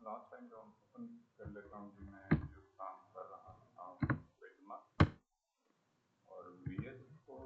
Last time जो हम open कर लेता हूँ कि मैं जो काम कर रहा था फिग्मा और VS को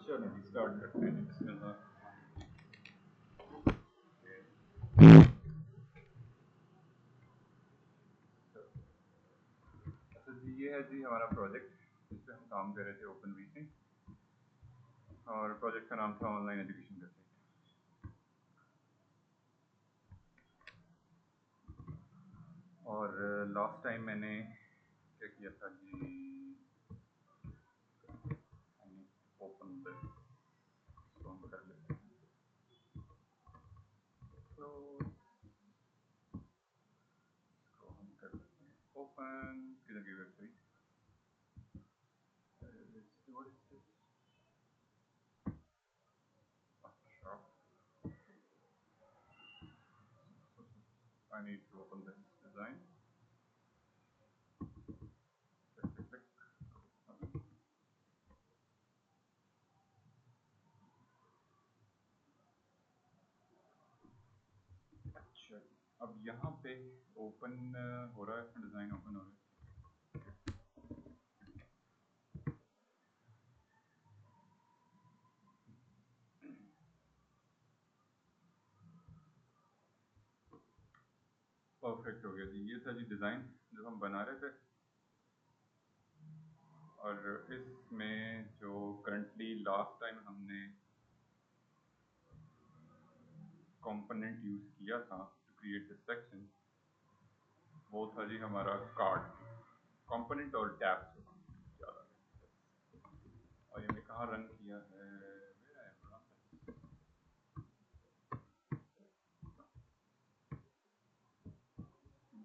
चलो स्टार्ट करते हैं बिस्मिल्लाह। अच्छा जी, ये है जी हमारा प्रोजेक्ट जिस पे हम काम कर रहे थे ओपन वी से, और प्रोजेक्ट का नाम था ऑनलाइन एजुकेशन वेबसाइट। और लास्ट टाइम मैंने क्या किया था जी, this, इसको हम कर लेते हैं। तो इसको हम कर लेते हैं ओपन, किधर की वेबसाइट, what is this? अच्छा, I need to open this design. Click. अच्छा, अब यहाँ पे ओपन हो रहा है, डिज़ाइन ओपन हो रहा है। परफेक्ट हो गया जी। ये था जी डिज़ाइन जो हम बना रहे थे, और इसमें जो करंटली लास्ट टाइम हमने कंपोनेंट यूज़ किया था टू क्रिएट दिस सेक्शन, वो था जी हमारा कार्ड कंपोनेंट और टैब जो हमने ज़्यादा, और ये मैं कहाँ रन किया है,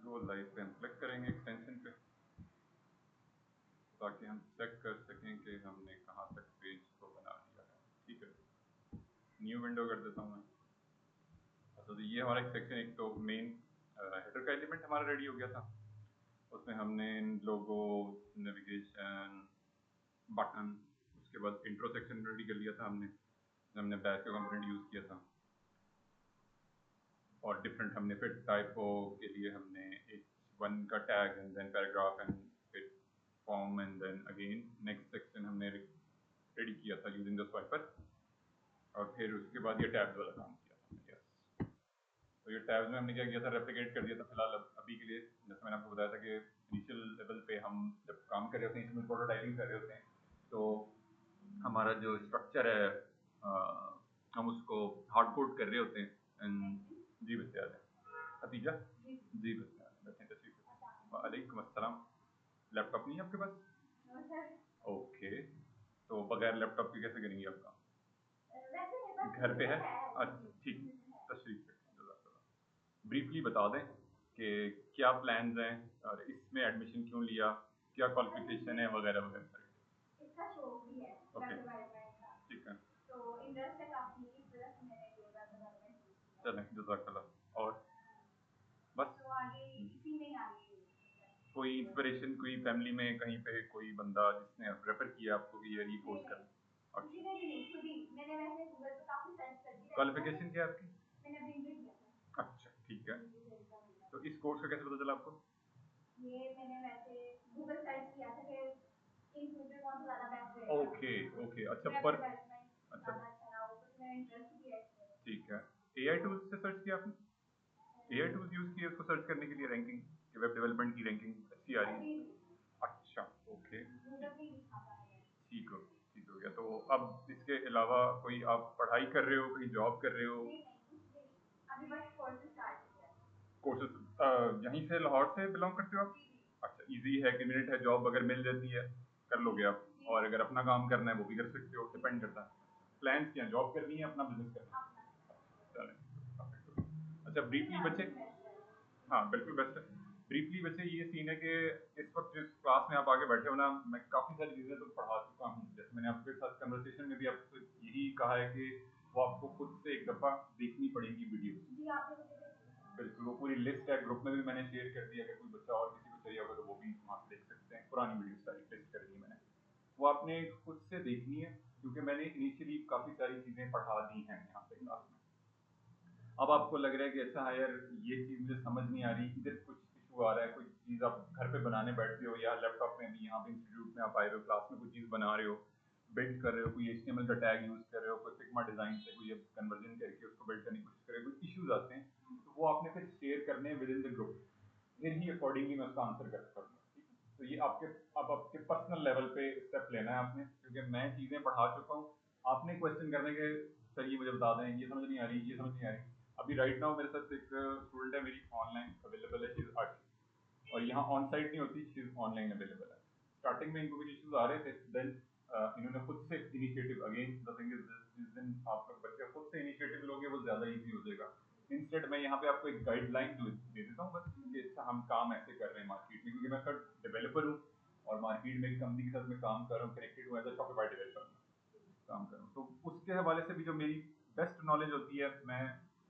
गो लाइव पे हम क्लिक करेंगे एक्सटेंशन पे, ताकि हम चेक कर सकें कि हमने कहाँ तक पेज को बना लिया है। ठीक है, न्यू विंडो कर देता हूँ मैं। अच्छा, तो ये हमारा एक सेक्शन, एक तो मेन हेडर का एलिमेंट हमारा रेडी हो गया था, उसमें हमने लोगो, नेविगेशन, बटन, उसके बाद इंट्रो सेक्शन रेडी कर लिया था हमने बैच का कंपोनेंट यूज़ किया था, और डिफरेंट हमने फिर टाइपो के लिए हमने एक वन का tag and then paragraph and फिर form and then again next section हमने रेडी किया था यूजिंग द स्वाइपर, और फिर उसके बाद ये टैब्स वाला काम किया था। यस, तो ये टैब्स में हमने क्या किया था, रेप्लिकेट कर दिया था फिलहाल अभी के लिए। जैसे मैंने आपको बताया था कि इनिशियल लेवल पे हम जब काम कर रहे होते हैं, इसमें प्रोटोटाइपिंग कर रहे होते हैं, तो हमारा जो स्ट्रक्चर है हम उसको हार्ड कोड कर रहे होते हैं। जी बच्चे आ जाए, खतीजा जी बच्चे आ जाए, बैठे तशरीफ। वालेकुम अस्सलाम। लैपटॉप नहीं है आपके पास? ओके, तो बगैर लैपटॉप के कैसे करेंगी आप काम? घर पे है? अच्छा ठीक, तशरीफ रखें। ब्रीफली बता दें कि क्या प्लान्स हैं और इसमें एडमिशन क्यों लिया, क्या क्वालिफिकेशन है वगैरह वगैरह। इसका शौक भी है वेब डेवलपमेंट का, ठीक है, तो इंटरेस्ट है काफी, इस वजह से मैंने ये वेब डेवलपमेंट चलें, जज़ाकल्लाह। और बस तो आगे इसी में आगे कोई इंस्पिरेशन, कोई फैमिली में कहीं पे कोई बंदा जिसने रेफर किया आपको कि यार ये कोर्स कर, किसी ने भी नहीं, खुद ही मैंने वैसे गूगल पे काफी सर्च करती रहती हूं। क्वालिफिकेशन क्या है आपकी? मैंने अभी इंटर किया था। अच्छा ठीक है, तो इस कोर्स का कैसे पता चला आपको? ये मैंने वैसे गूगल सर्च किया था कि इन फ्यूचर कौन सा ज्यादा बेस्ट रहेगा। ओके ओके, अच्छा पर अच्छा अच्छा रहा, ऊपर से मेरा इंटरेस्ट भी है इसमें। ठीक है, एआई टूल्स से सर्च किया आपने? एआई टूल्स यूज किए उसको सर्च करने के लिए, रैंकिंग, वेब डेवलपमेंट की रैंकिंग अच्छी आ रही है? अच्छा ओके, ठीक हो, ठीक हो गया। तो अब इसके अलावा कोई आप पढ़ाई कर रहे हो, कहीं जॉब कर रहे हो? अभी बस कोर्सेज स्टार्ट किया। कोर्सेज यहीं से, लाहौर से बिलोंग करते हो आप? अच्छा, इजी है, कन्वीनियंट है, जॉब अगर मिल जाती है कर लोगे आप, और अगर अपना काम करना है वो भी कर सकते हो, डिपेंड करता है। प्लान्स क्या, जॉब करनी है, अपना बिजनेस करना है? चलें, अच्छा ब्रीफली बच्चे, हाँ बिल्कुल बेस्ट है। ब्रीफली वैसे ये सीन है कि इस वक्त जिस क्लास में आप आगे बैठे हो ना, मैं काफ़ी सारी चीज़ें तो पढ़ा चुका हूँ। जैसे मैंने आपके साथ कन्वर्सेशन में भी आपको यही कहा है कि वो आपको खुद से एक दफ़ा देखनी पड़ेगी वीडियो। जी आपने मुझे देखी, बिल्कुल, वो पूरी लिस्ट है, ग्रुप में भी मैंने शेयर कर दिया। अगर कोई बच्चा और किसी को चाहिए होगा तो वो भी वहाँ से देख सकते हैं। पुरानी वीडियो सारी लिस्ट कर दी है मैंने, वो आपने खुद से देखनी है, क्योंकि मैंने इनिशियली काफ़ी सारी चीज़ें पढ़ा दी हैं यहाँ पे क्लास में। अब आपको लग रहा है कि अच्छा हाँ यार ये चीज़ मुझे समझ नहीं आ रही, इधर कुछ इशू आ रहा है, कोई चीज़ आप घर पे बनाने बैठते हो या लैपटॉप में भी, यहाँ पे इंस्टीट्यूट में आप आए हो, क्लास में कोई चीज़ बना रहे हो, बिल्ड कर रहे हो, कोई HTML का टैग यूज़ कर रहे हो, कोई फिग्मा डिज़ाइन से कोई कन्वर्जन करके उसको बिल्ड करने की कोशिश कर रहे हो, कोई इशूज़ आते हैं, तो वो आपने फिर शेयर करने हैं विद इन द ग्रुप, फिर ही अकॉर्डिंगली मैं उसका आंसर कर सकूँगा। ठीक है, तो ये आपके, अब आपके पर्सनल लेवल पे स्टेप लेना है आपने, क्योंकि मैं चीज़ें पढ़ा चुका हूँ। आपने क्वेश्चन करने के, सर ये मुझे बता दें, ये समझ नहीं आ रही, ये समझ नहीं आ रही। अभी राइट नाउ मेरे साथ एक स्टूडेंट है, मेरी ऑनलाइन अवेलेबल है, शी इज आर्टिस्ट, और यहाँ ऑन साइट नहीं होती, शी इज ऑनलाइन अवेलेबल है। स्टार्टिंग में इनको कुछ इश्यूज आ रहे थे, देन इन्होंने खुद से initiative, again the thing is जिस दिन आप लोग बच्चे खुद से इनिशिएटिव लोगे वो ज़्यादा इजी हो जाएगा। इंस्टेड मैं यहाँ पे आपको एक गाइडलाइन दे देता हूँ बस कि अच्छा हम काम ऐसे कर रहे हैं मार्केट में, क्योंकि मैं खुद डेवलपर हूँ और मार्केट में एक कंपनी के साथ मैं काम कर रहा हूँ, कनेक्टेड हूँ एज अ शॉपिफाई डेवलपर काम कर रहा हूँ। तो उसके हवाले से भी जो मेरी बेस्ट नॉलेज होती है मैं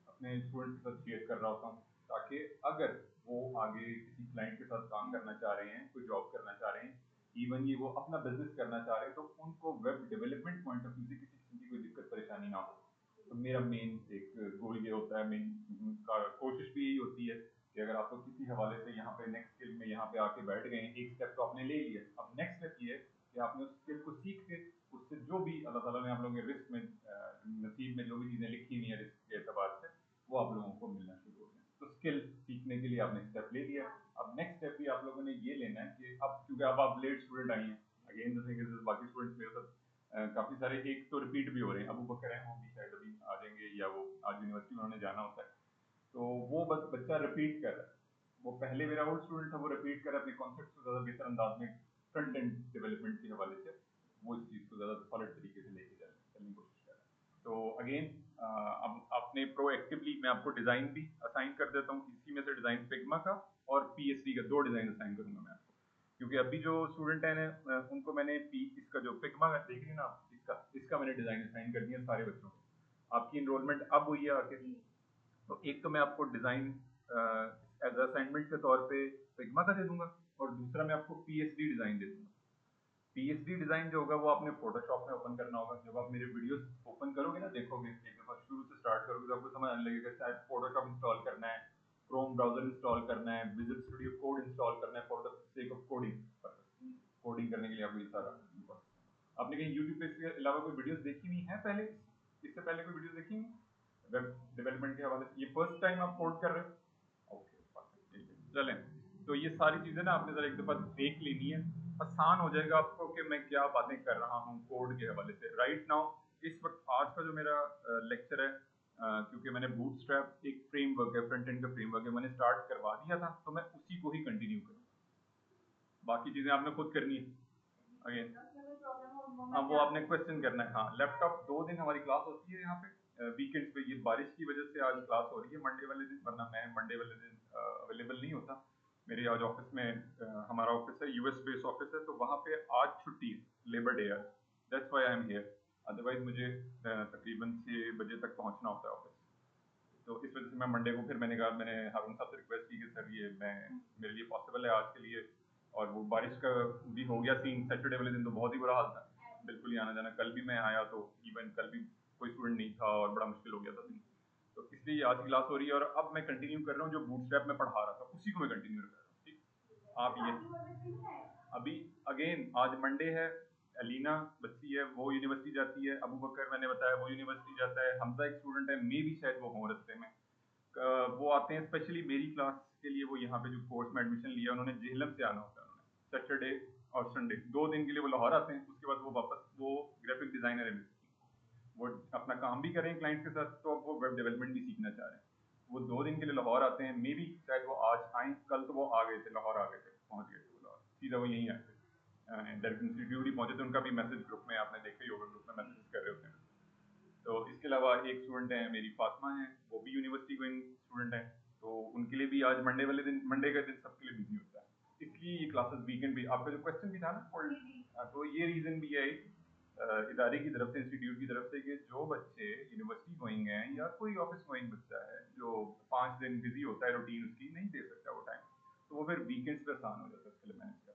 अपने स्टूडेंट्स के साथ शेयर कर रहा होता हूँ, ताकि अगर वो आगे किसी क्लाइंट के साथ काम करना चाह रहे हैं, कोई जॉब करना चाह रहे हैं, इवन ये वो अपना बिजनेस करना चाह रहे हैं, तो उनको web development point of view से किसी किस्म की कोई दिक्कत परेशानी ना हो। तो मेरा मेन एक गोल ये होता है, मेन कोशिश भी यही होती है कि अगर आप लोग किसी हवाले से यहाँ पे नेक्स्ट स्किल में यहाँ पे आके बैठ गए हैं, एक स्टेप तो आपने ले लिया, अब नेक्स्ट स्टेप ये है कि आपने उस स्किल को सीख के उससे जो भी अल्लाह ताला ने आप लोगों के रिस्क में नसीब में जो भी चीज़ें लिखी हुई है रिस्क के एतबार से, वो आप लोगों को मिलना शुरू हो गया। तो स्किल सीखने के लिए आपने स्टेप ले लिया, अब नेक्स्ट स्टेप भी आप लोगों ने ये लेना है कि अब क्योंकि अब आप लेट स्टूडेंट आई हैं, अगेन द थिंग इज बाकी स्टूडेंट्स मेरे साथ काफ़ी सारे एक तो रिपीट भी हो रहे हैं, अबू बकर हैं वो भी शायद अभी आ जाएंगे या वो आज यूनिवर्सिटी उन्होंने जाना होता है, तो वो बच्चा रिपीट कर रहा है, वो पहले मेरा ओल्ड स्टूडेंट था, वो रिपीट कर रहा है अपने कॉन्सेप्ट को ज़्यादा बेहतर अंदाज में फ्रंट एंड डेवलपमेंट के हवाले से, वो इस चीज़ को ज़्यादा सॉलिड तरीके से लेके चलने की कोशिश कर रहा है। तो अगेन अब आपने प्रोएक्टिवली मैं आपको डिज़ाइन भी असाइन कर देता हूँ, इसी में से डिज़ाइन फिग्मा का और पीएचडी का 2 डिज़ाइन असाइन करूँगा मैं आपको, क्योंकि अभी जो स्टूडेंट हैं उनको मैंने इसका जो फिग्मा देख रही ना, इसका मैंने डिज़ाइन असाइन कर दिया सारे बच्चों को। आपकी इनरोलमेंट अब हुई है आके, तो एक तो मैं आपको डिज़ाइन एज असाइनमेंट के तौर पे फिग्मा का दे दूंगा और दूसरा मैं आपको पीएचडी डिज़ाइन दे दूंगा। पीएचडी डिज़ाइन जो होगा वो आपने फोटोशॉप में ओपन करना होगा। जब आप मेरे वीडियोस ओपन करोगे ना, देखोगे एक दफ़ा शुरू से स्टार्ट करोगे तो आपको समझ आने लगेगा शायद फोटोशॉप इंस्टॉल करना है, क्रोम ब्राउजर इंस्टॉल करना है, विजुअल स्टूडियो कोड इंस्टॉल करना है for the sake of coding करने के लिए आपको ये सारा। आपने कहीं यूट्यूब पे इसके अलावा कोई वीडियोस देखी हुई हैं पहले, इससे पहले कोई वीडियोस देखी हुई वेब डेवलपमेंट के हवाले से? ये फर्स्ट टाइम आप कोड कर रहे हो? ओके, चलें, तो ये सारी चीज़ें ना आपने ज़रा एक दफ़ा देख लेनी है, आसान हो जाएगा आपको कि मैं क्या बातें कर रहा हूँ कोड के हवाले से। राइट नाउ इस वक्त आज का जो मेरा लेक्चर है, क्योंकि मैंने बूटस्ट्रैप एक फ्रेमवर्क है, फ्रंट एंड का फ्रेमवर्क है, मैंने स्टार्ट करवा दिया था, तो मैं उसी को ही कंटिन्यू करूँगा। बाकी चीज़ें आपने खुद करनी है अगेन। हाँ, वो आपने क्वेश्चन करना है। हाँ, लैपटॉप 2 दिन हमारी क्लास होती है यहाँ पे वीकेंड्स पे, ये बारिश की वजह से आज क्लास हो रही है मंडे वाले दिन, वरना मैं मंडे वाले दिन अवेलेबल नहीं होता। मेरे आज ऑफिस में हमारा ऑफिस है यूएस बेस ऑफिस है, तो वहाँ पे आज छुट्टी है, लेबर डे है, that's why I am here. Otherwise मुझे तकरीबन 6 बजे तक पहुँचना होता है ऑफिस, तो इस वजह से मैं मंडे को फिर मैंने हारून साहब से रिक्वेस्ट की कि सर ये मैं मेरे लिए पॉसिबल है आज के लिए, और वो बारिश का भी हो गया सीन, सैटरडे वाले दिन तो बहुत ही बुरा हाल था, बिल्कुल ही आना जाना। कल भी मैं आया तो इवन कल भी कोई स्टूडेंट नहीं था और बड़ा मुश्किल हो गया था सीन, तो इसलिए आज की क्लास हो रही है। और अब मैं कंटिन्यू कर रहा हूँ जो बूटस्ट्रैप में पढ़ा रहा था उसी को मैं कंटिन्यू कर रहा हूँ। ठीक, आप ये अभी अगेन आज मंडे है, अलीना बच्ची है वो यूनिवर्सिटी जाती है, अबू बकर मैंने बताया वो यूनिवर्सिटी जाता है, हमजा एक स्टूडेंट है, मे भी शायद वो हो रस्ते में, वो आते हैं स्पेशली मेरी क्लास के लिए। वो यहाँ पे जो कोर्स में एडमिशन लिया उन्होंने जेहलम से आना होता है, उन्होंने सैटरडे और संडे 2 दिन के लिए वो लाहौर आते हैं, उसके बाद वो वापस, वो ग्राफिक डिजाइनर है, वो अपना काम भी करें क्लाइंट के साथ, तो अब वो वेब डेवलपमेंट भी सीखना चाह रहे हैं। वो 2 दिन के लिए लाहौर आते हैं, मे बी शायद वो आज आए, कल तो वो आ गए थे, लाहौर आ गए थे, पहुँच गए थे वो लाहौर, सीधा वो यहीं आए थे डायरेक्ट इंस्टीट्यूट ही पहुँचे थे। उनका भी मैसेज ग्रुप में आपने देखा ही होगा, ग्रुप में मैसेज कर रहे होते हैं। तो इसके अलावा एक स्टूडेंट है मेरी फातिमा है, वो भी यूनिवर्सिटी गोइंग स्टूडेंट है, तो उनके लिए भी आज मंडे वाले दिन, मंडे का दिन सबके लिए बिजी होता है, इसलिए ये क्लासेस वीकेंड भी। आपका जो क्वेश्चन भी था ना, तो ये रीज़न भी है इदारे की तरफ से, इंस्टीट्यूट की तरफ से, कि जो बच्चे यूनिवर्सिटी गोइंग हैं या कोई ऑफिस गोइंग बच्चा है जो 5 दिन बिजी होता है, रूटीन उसकी नहीं दे सकता वो टाइम, तो वो फिर वीकेंड्स पे आसान हो जाता है उसके लिए मैनेज करना।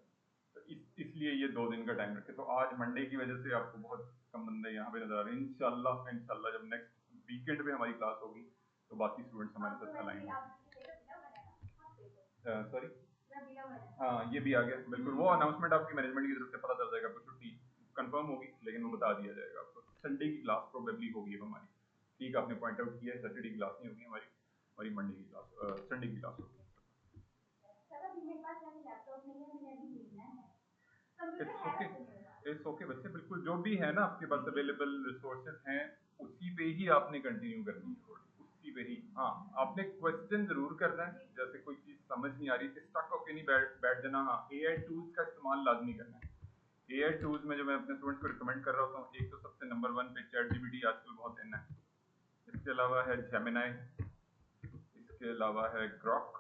तो इसलिए ये 2 दिन का टाइम रखे। तो आज मंडे की वजह से आपको बहुत कम बंदे यहाँ पे नजर आ रहे हैं। इंशाल्लाह जब नेक्स्ट वीकेंड पे हमारी क्लास होगी तो बाकी स्टूडेंट्स हमारे साथ अलाइन होंगे। सॉरी, हाँ ये भी आ गया, बिल्कुल वो अनाउंसमेंट आपकी मैनेजमेंट की तरफ से पता चल जाएगा, आपको छुट्टी कंफर्म होगी लेकिन वो बता दिया जाएगा आपको। संडे की क्लास प्रोबेबली होगी अब हमारी, ठीक आपने पॉइंट आउट किया है, सैटरडे की क्लास नहीं होगी हमारी, हमारी मंडे की क्लास, संडे की क्लास होगी। इट्स ओके, इट्स ओके बच्चे, बिल्कुल जो भी है ना आपके पास अवेलेबल रिसोर्सेज हैं उसी पे ही आपने कंटिन्यू करनी है, उसी पे ही। हाँ, आपने क्वेश्चन जरूर करना है, जैसे कोई चीज समझ नहीं आ रही, स्टक होके नहीं बैठ जाना। हाँ, एआई टूल्स का इस्तेमाल लाजमी करना है, AI टूल्स में जो मैं अपने स्टूडेंट्स को रिकमेंड कर रहा होता हूँ, एक तो सबसे नंबर 1 पे ChatGPT आजकल बहुत इन है। इसके अलावा है Gemini, इसके अलावा है Grok,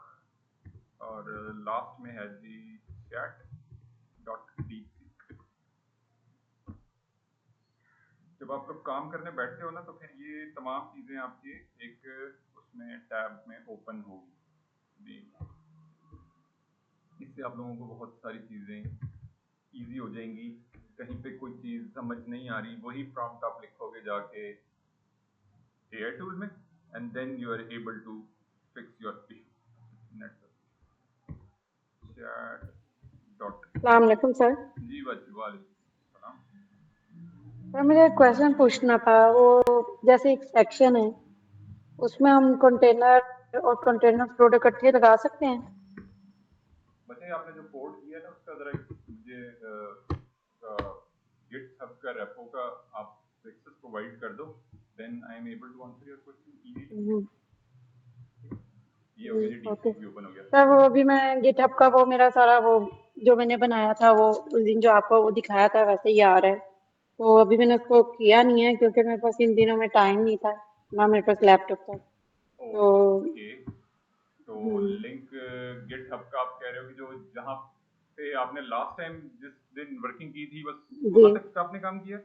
और लास्ट में है जी chat.deep। जब आप लोग काम करने बैठते हो ना, तो फिर ये तमाम चीज़ें आपकी एक उसमें टैब में ओपन होगी। इससे आप लोगों को बहुत सारी चीज़ें इजी हो जाएंगी। कहीं पे कोई चीज़ समझ नहीं आ रही, वही प्रॉम्प्ट आप लिखोगे जाके AI टूल में, and then you are able to fix your issue. Chat dot. अस्सलाम वालेकुम सर। जी वालेकुम सलाम। सर मुझे एक क्वेश्चन पूछना था। वो जैसे एक सेक्शन है, उसमें हम कंटेनर और कंटेनर फ्लोट इकट्ठे लगा सकते हैं? बताइए, आपने जो कोड किया है ना, उसका जरा मुझे गिट हब का रेपो का आप एक्सेस प्रोवाइड कर दो, then I am able to answer your question easily. Hmm, ये हो गया जी, ओके डीप भी ओपन हो गया। सर। वो अभी मैं गिटहब का वो मेरा सारा वो जो मैंने बनाया था, वो उस दिन जो आपको वो दिखाया था वैसे ही आ रहा है। तो अभी मैंने उसको किया नहीं है क्योंकि मेरे पास इन दिनों में टाइम नहीं था, ना मेरे पास लैपटॉप था। तो ओके, तो हम्म, लिंक गिट हब का आप कह रहे हो कि जो जहाँ पे आपने लास्ट टाइम जिस दिन वर्किंग की थी, बस जी वहां तक आपने काम किया?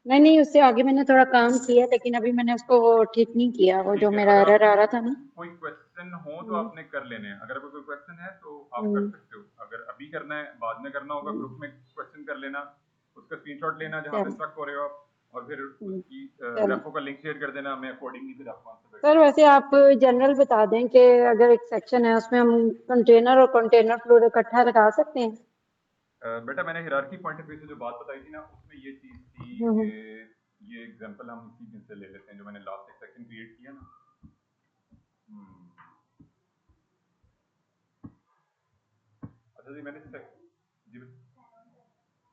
नहीं नहीं, उससे आगे मैंने थोड़ा काम किया, लेकिन अभी मैंने उसको वो ठीक नहीं किया, वो जो ठीक है, मेरा अगर एरर आ आपको रहा था ना। कोई क्वेश्चन हो तो हम्म, आपने कर लेने हैं। अगर आपको कोई क्वेश्चन है तो आप कर हम्म, सकते हो। अगर अभी करना है, बाद में करना होगा, हम्म, ग्रुप में क्वेश्चन कर लेना, उसका स्क्रीनशॉट लेना जहाँ पे चलो। स्टक हो रहे हो आप, और फिर हम्म, उसकी चलो रेफो का लिंक शेयर कर देना, मैं अकॉर्डिंगली फिर आपको आंसर बैक सर, कर वैसे आप जनरल बता दें कि अगर एक सेक्शन है उसमें हम कंटेनर और कंटेनर फ्लोर इकट्ठा लगा सकते हैं? बेटा, मैंने हिरार्की पॉइंट ऑफ व्यू से जो बात बताई थी ना, उसमें ये चीज़ थी हम्म, कि ये एग्जांपल हम इसी दिन से ले लेते हैं जो मैंने लास्ट एक सेक्शन क्रिएट किया ना। हम्म, अच्छा जी, जी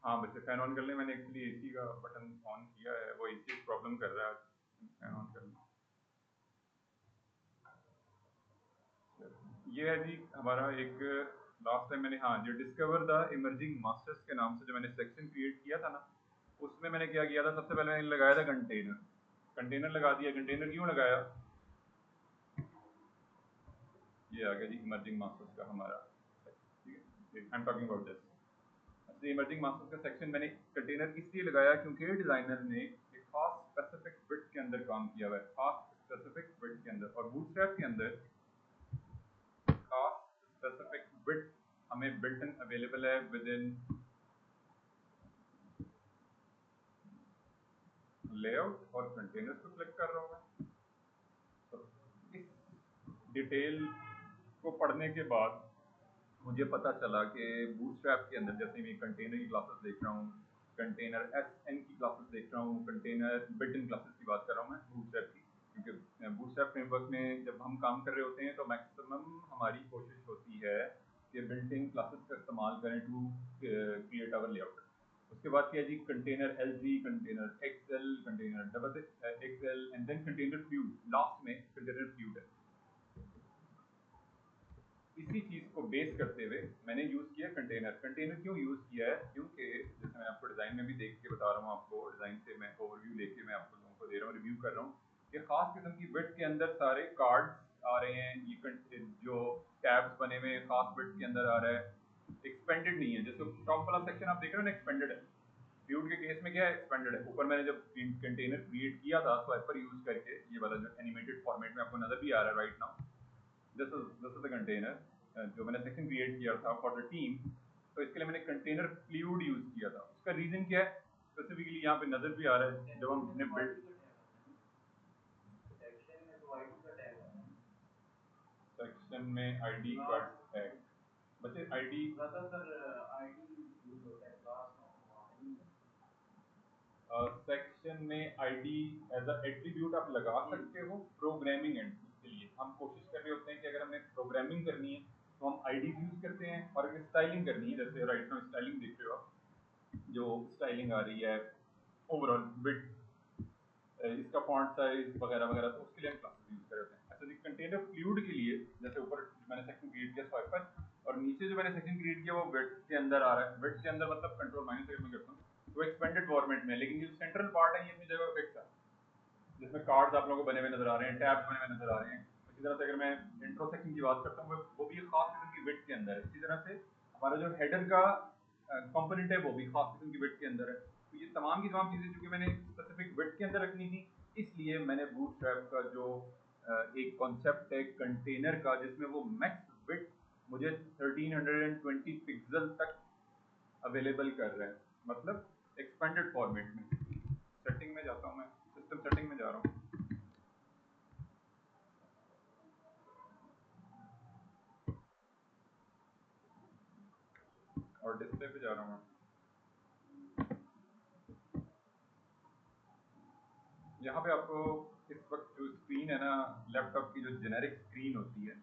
हाँ बच्चे फैन ऑन कर लें। मैंने एक्चुअली एसी का बटन ऑन किया है, वो एसी प्रॉब्लम कर रहा है। फैन ऑन कर लें। ये है जी हमारा एक लास्ट टाइम मैंने, हाँ, जो डिस्कवर द इमर्जिंग मास्टर्स के नाम से जो मैंने सेक्शन क्रिएट किया था ना, उसमें मैंने क्या किया था, सबसे पहले मैंने लगाया था कंटेनर। कंटेनर लगा दिया। कंटेनर क्यों लगाया? ये आ गया जी इमर्जिंग मास्टर्स का हमारा, ठीक है, I am talking about this. अच्छा, इमर्जिंग मास्टर्स का सेक्शन मैंने कंटेनर इसलिए लगाया क्योंकि डिजाइनर ने एक खास स्पेसिफिक बिट के अंदर काम किया हुआ है, खास स्पेसिफिक बिट के अंदर, और बूटस्ट्रैप के अंदर खास स्पेसिफिक बिट हमें बिल्ट इन अवेलेबल है विद इन लेआउट, और कंटेनर्स को सिलेक्ट कर रहा हूँ मैं। तो इस डिटेल को पढ़ने के बाद मुझे पता चला कि बूटस्ट्रैप के अंदर, जैसे मैं कंटेनर की क्लासेस देख रहा हूँ, कंटेनर एस एन की क्लासेस देख रहा हूँ, कंटेनर बिल्ट इन क्लासेस की बात कर रहा हूँ मैं बूटस्ट्रैप की, क्योंकि बूटस्ट्रैप फ्रेमवर्क में जब हम काम कर रहे होते हैं तो मैक्सिमम हमारी कोशिश होती है कि बिल्ट इन क्लासेस का इस्तेमाल करें टू क्रिएट आवर लेआउट। उसके बाद क्या है जी, कंटेनर एल जी, container XL, container double XL, and then container fluid, last में कंटेनर फ्यूड है। इसी चीज को बेस करते हुए मैंने यूज किया कंटेनर। कंटेनर क्यों यूज किया है? क्योंकि जैसे मैं आपको डिजाइन में भी देख के बता रहा हूँ, आपको डिजाइन से मैं ओवरव्यू लेके मैं आपको लोगों को दे रहा हूँ, रिव्यू कर रहा हूँ कि खास किस्म की बिट के अंदर सारे कार्ड्स आ रहे हैं। ये जो टैब्स बने हुए हैं खास बिट के अंदर आ रहा है, एक्सपेंडेड नहीं है। जैसे टॉप वाला सेक्शन आप देख रहे हो ना, एक्सपेंडेड है। फ्यूड के केस में क्या है, एक्सपेंडेड है। ऊपर मैंने जब कंटेनर क्रिएट किया था स्वाइपर यूज करके, ये वाला जो एनिमेटेड फॉर्मेट में आपको नजर भी आ रहा है right now, this is the container जो मैंने सेक्शन क्रिएट किया था फॉर द टीम। तो इसके लिए मैंने कंटेनर फ्लूइड यूज किया था। उसका रीजन क्या है, स्पेसिफिकली यहाँ पे नजर भी आ रहा है जब हम अपने बिल्ड सेक्शन में आईडी का टैग, बच्चे आईडी सेक्शन में आईडी एज अ एट्रीब्यूट आप लगा सकते हो प्रोग्रामिंग एंड के लिए। हम कोशिश कर रहे होते हैं कि अगर हमें प्रोग्रामिंग करनी है तो हम आईडी यूज करते हैं, और अगर स्टाइलिंग करनी है, जैसे राइट नाउ स्टाइलिंग देख रहे हो आप, जो स्टाइलिंग आ रही है ओवरऑल विड, इसका फॉन्ट साइज वगैरह वगैरह, तो उसके लिए हम क्लासेस यूज कर रहे होते हैं। अच्छा जी, कंटेनर फ्लूइड के लिए, जैसे ऊपर मैंने सेक्शन क्रिएट किया स्वाइपर, और नीचे जो मैंने सेक्शन क्रिएट किया वो विड्थ के अंदर आ रहा है। विड्थ के अंदर मतलब कंट्रोल माइनस अगर मैं करता हूँ तो एक्सपेंडेड फॉर्मेट में, लेकिन जो सेंट्रल पार्ट है ये अपनी जगह फिक्स है, जिसमें कार्ड्स आप लोगों को बने हुए नजर आ रहे हैं, टैब्स बने हुए नजर आ रहे हैं। इसी तरह से अगर मैं इंट्रो सेक्शन की बात करता हूँ वो भी खास किस्म की विड्थ के अंदर है। इसी तरह से हमारा जो हेडर का कंपोनेंट है वो भी खास किस्म की विड्थ के अंदर है। तो ये तमाम की तमाम चीज़ें चूंकि मैंने स्पेसिफिक विड्थ के अंदर रखनी थी, इसलिए मैंने बूटस्ट्रैप का जो एक कॉन्सेप्ट है कंटेनर का जिसमें वो मैक्स विड्थ मुझे 1320 पिक्सल तक अवेलेबल कर रहा है, मतलब एक्सपेंडेड फॉर्मेट में। सेटिंग में जाता हूँ, मैं सिस्टम सेटिंग में जा रहा हूँ और डिस्प्ले पे जा रहा हूँ। यहाँ पे आपको इस वक्त जो स्क्रीन है ना लैपटॉप की, जो जेनेरिक स्क्रीन होती है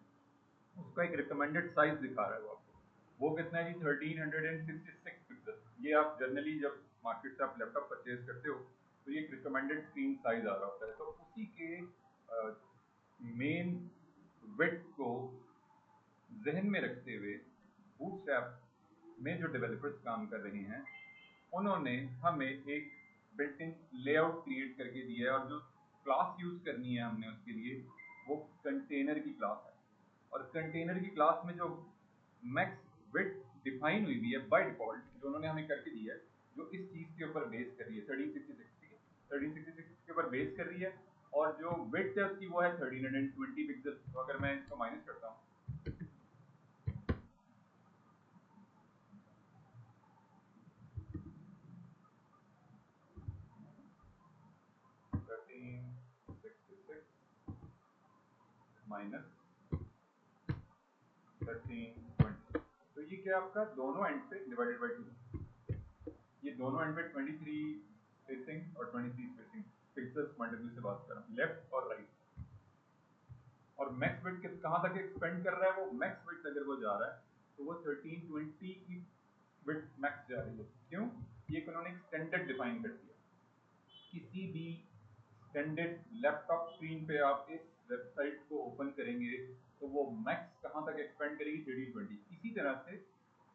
उसका एक रिकमेंडेड साइज दिखा रहा है वो आपको। वो कितना है जी 1366 पिक्सल। ये आप जनरली जब मार्केट से आप लैपटॉप परचेज करते हो तो ये एक रिकमेंडेड स्क्रीन साइज आ रहा होता है। तो उसी के मेन विड्थ को जहन में रखते हुए बूटस्ट्रैप में जो डेवलपर्स काम कर रहे हैं उन्होंने हमें एक बिल्ट इन लेआउट क्रिएट करके दिया है, और जो क्लास यूज करनी है हमने उसके लिए वो कंटेनर की क्लास है। और कंटेनर की क्लास में जो मैक्स विड्थ डिफाइन हुई है बाय डिफॉल्ट जो उन्होंने हमें करके दिया है, जो इस चीज़ के ऊपर बेस कर रही है 1366 के ऊपर बेस कर रही है, और जो विड्थ है उसकी वो है 1320 पिक्सल। तो अगर मैं इसको माइनस करता हूँ 1366 माइनस 1320, तो ये क्या आपका दोनों एंड पे डिवाइडेड बाई 2, ये दोनों एंड पे 23 स्पेसिंग और 23 spacing pixels point of view से बात कर रहा हूँ, लेफ्ट और राइट। और मैक्स विड्थ कहाँ तक एक्सपेंड कर रहा है, वो मैक्स विड्थ अगर वो जा रहा है तो वो 1320 की विड्थ मैक्स जा रही है। क्यों? ये उन्होंने एक स्टैंडर्ड डिफाइन कर दिया। किसी भी स्टैंडर्ड लैपटॉप स्क्रीन पे आप इस वेबसाइट को ओपन करेंगे तो वो मैक्स कहाँ तक एक्सपेंड करेगी 1320। इसी तरह से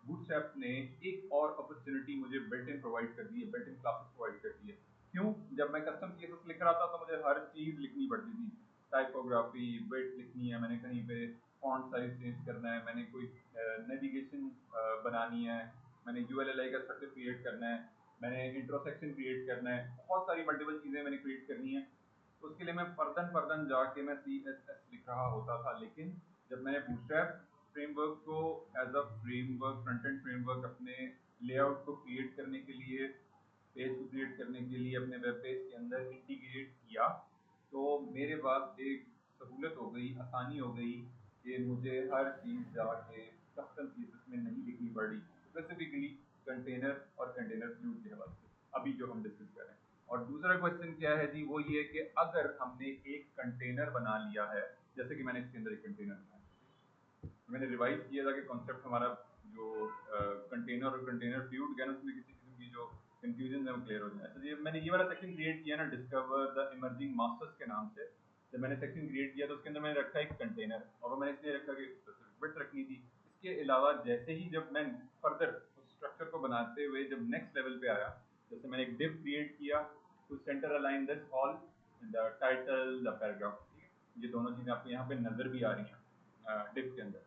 बूटस्ट्रैप ने एक और अपॉर्चुनिटी मुझे बिल्ट इन प्रोवाइड कर दी है, बिल्ट इन क्लासेस प्रोवाइड कर दी है। क्यों? जब मैं कस्टम सीएसएस लिख रहा था तो मुझे हर चीज़ लिखनी पड़ती थी, टाइपोग्राफी वेट लिखनी है, मैंने कहीं पे फॉन्ट साइज चेंज करना है, मैंने कोई नेविगेशन बनानी है, मैंने यूएलएलआई का स्ट्रक्चर क्रिएट करना है, मैंने इंट्रोसेक्शन क्रिएट करना है, बहुत सारी मल्टीपल चीज़ें मैंने क्रिएट करनी है। तो उसके लिए मैं फर्दन जाके मैं CSS लिख रहा होता था। लेकिन जब मैंने बूटस्ट्रैप फ्रेमवर्क को as a framework, front end framework अपने लेआउट को क्रिएट करने के लिए, पेज को क्रिएट करने के लिए अपने वेब पेज के अंदर इंटीग्रेट किया, तो मेरे पास एक सहूलत हो गई, आसानी हो गई कि मुझे हर चीज़ जाके कस्टम सीएसएस में नहीं लिखनी पड़ी, स्पेसिफिकली कंटेनर और कंटेनर फ्लूइड के हवाले से अभी जो हम डिस्कस कर रहे हैं। और दूसरा क्वेश्चन क्या है जी, वो ये कि अगर हमने एक कंटेनर बना लिया है, जैसे कि मैंने इसके अंदर एक कंटेनर बनाया, मैंने रिवाइज किया था कि कॉन्सेप्ट हमारा जो कंटेनर और कंटेनर फ्लूइड गया उसमें किसी किस्म की जो कंफ्यूजन है वो क्लियर हो जाए। अच्छा जी, मैंने ये वाला सेक्शन क्रिएट किया ना डिस्कवर द इमर्जिंग मास्टर्स के नाम से। जब मैंने सेक्शन क्रिएट किया तो उसके अंदर मैंने रखा एक कंटेनर, और वो मैंने इसलिए रखा कि विड्थ रखनी थी। इसके अलावा जैसे ही जब मैं फर्दर उस स्ट्रक्चर को बनाते हुए जब नेक्स्ट लेवल पे आया, जैसे मैंने एक डिव क्रिएट किया to center align this all the title the paragraph, ठीक है, ये दोनों चीज़ें आपको यहाँ पे नजर भी आ रही हैं डिव के अंदर।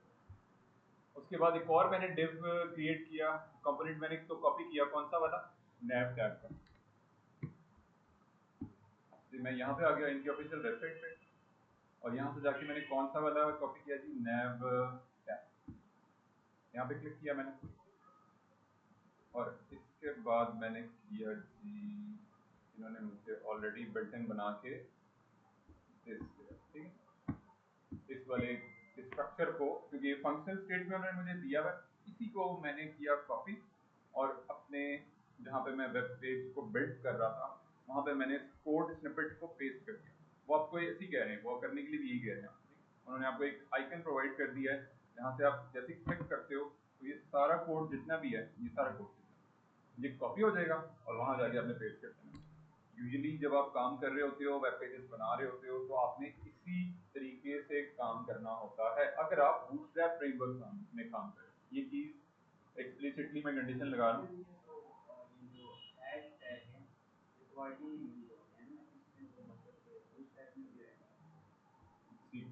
उसके बाद एक और मैंने डिव क्रिएट किया कंपोनेंट, मैंने तो कॉपी किया कौन सा वाला, नैव टैब का। तो मैं यहाँ पे आ गया इनकी ऑफिशियल वेबसाइट पे, और यहाँ से जाके मैंने कौन सा वाला कॉपी किया जी, नैव टैब, यहाँ पे क्लिक किया मैंने, और इसके बाद मैंने किया जी, इन्होंने मुझे ऑलरेडी बिल्ट इन बना के ठीक है इस वाले स्ट्रक्चर को, क्योंकि ये फंक्शनल स्टेटमेंट उन्होंने मुझे दिया हुआ, इसी को मैंने किया कॉपी, और अपने जहाँ पे मैं वेब पेज को बिल्ड कर रहा था वहाँ पे मैंने कोड स्निपेट को पेस्ट कर दिया। वो आपको ऐसे ही कह रहे हैं, वो करने के लिए भी यही कह रहे हैं। उन्होंने आपको एक आइकन प्रोवाइड कर दिया है जहाँ से आप जैसे क्लिक करते हो तो ये सारा कोड जितना भी है, ये सारा कोड ये कॉपी हो जाएगा और वहाँ जाके आपने पेस्ट कर देना। यूजुअली जब आप काम कर रहे होते हो, वेब पेजेस बना रहे होते हो, तो आपने इसी तरीके से काम करना होता है अगर आप बूटस्ट्रैप फ्रेमवर्क में काम करें। ये चीज़ एक्सप्लिसिटली मैं कंडीशन लगा रहा हूँ।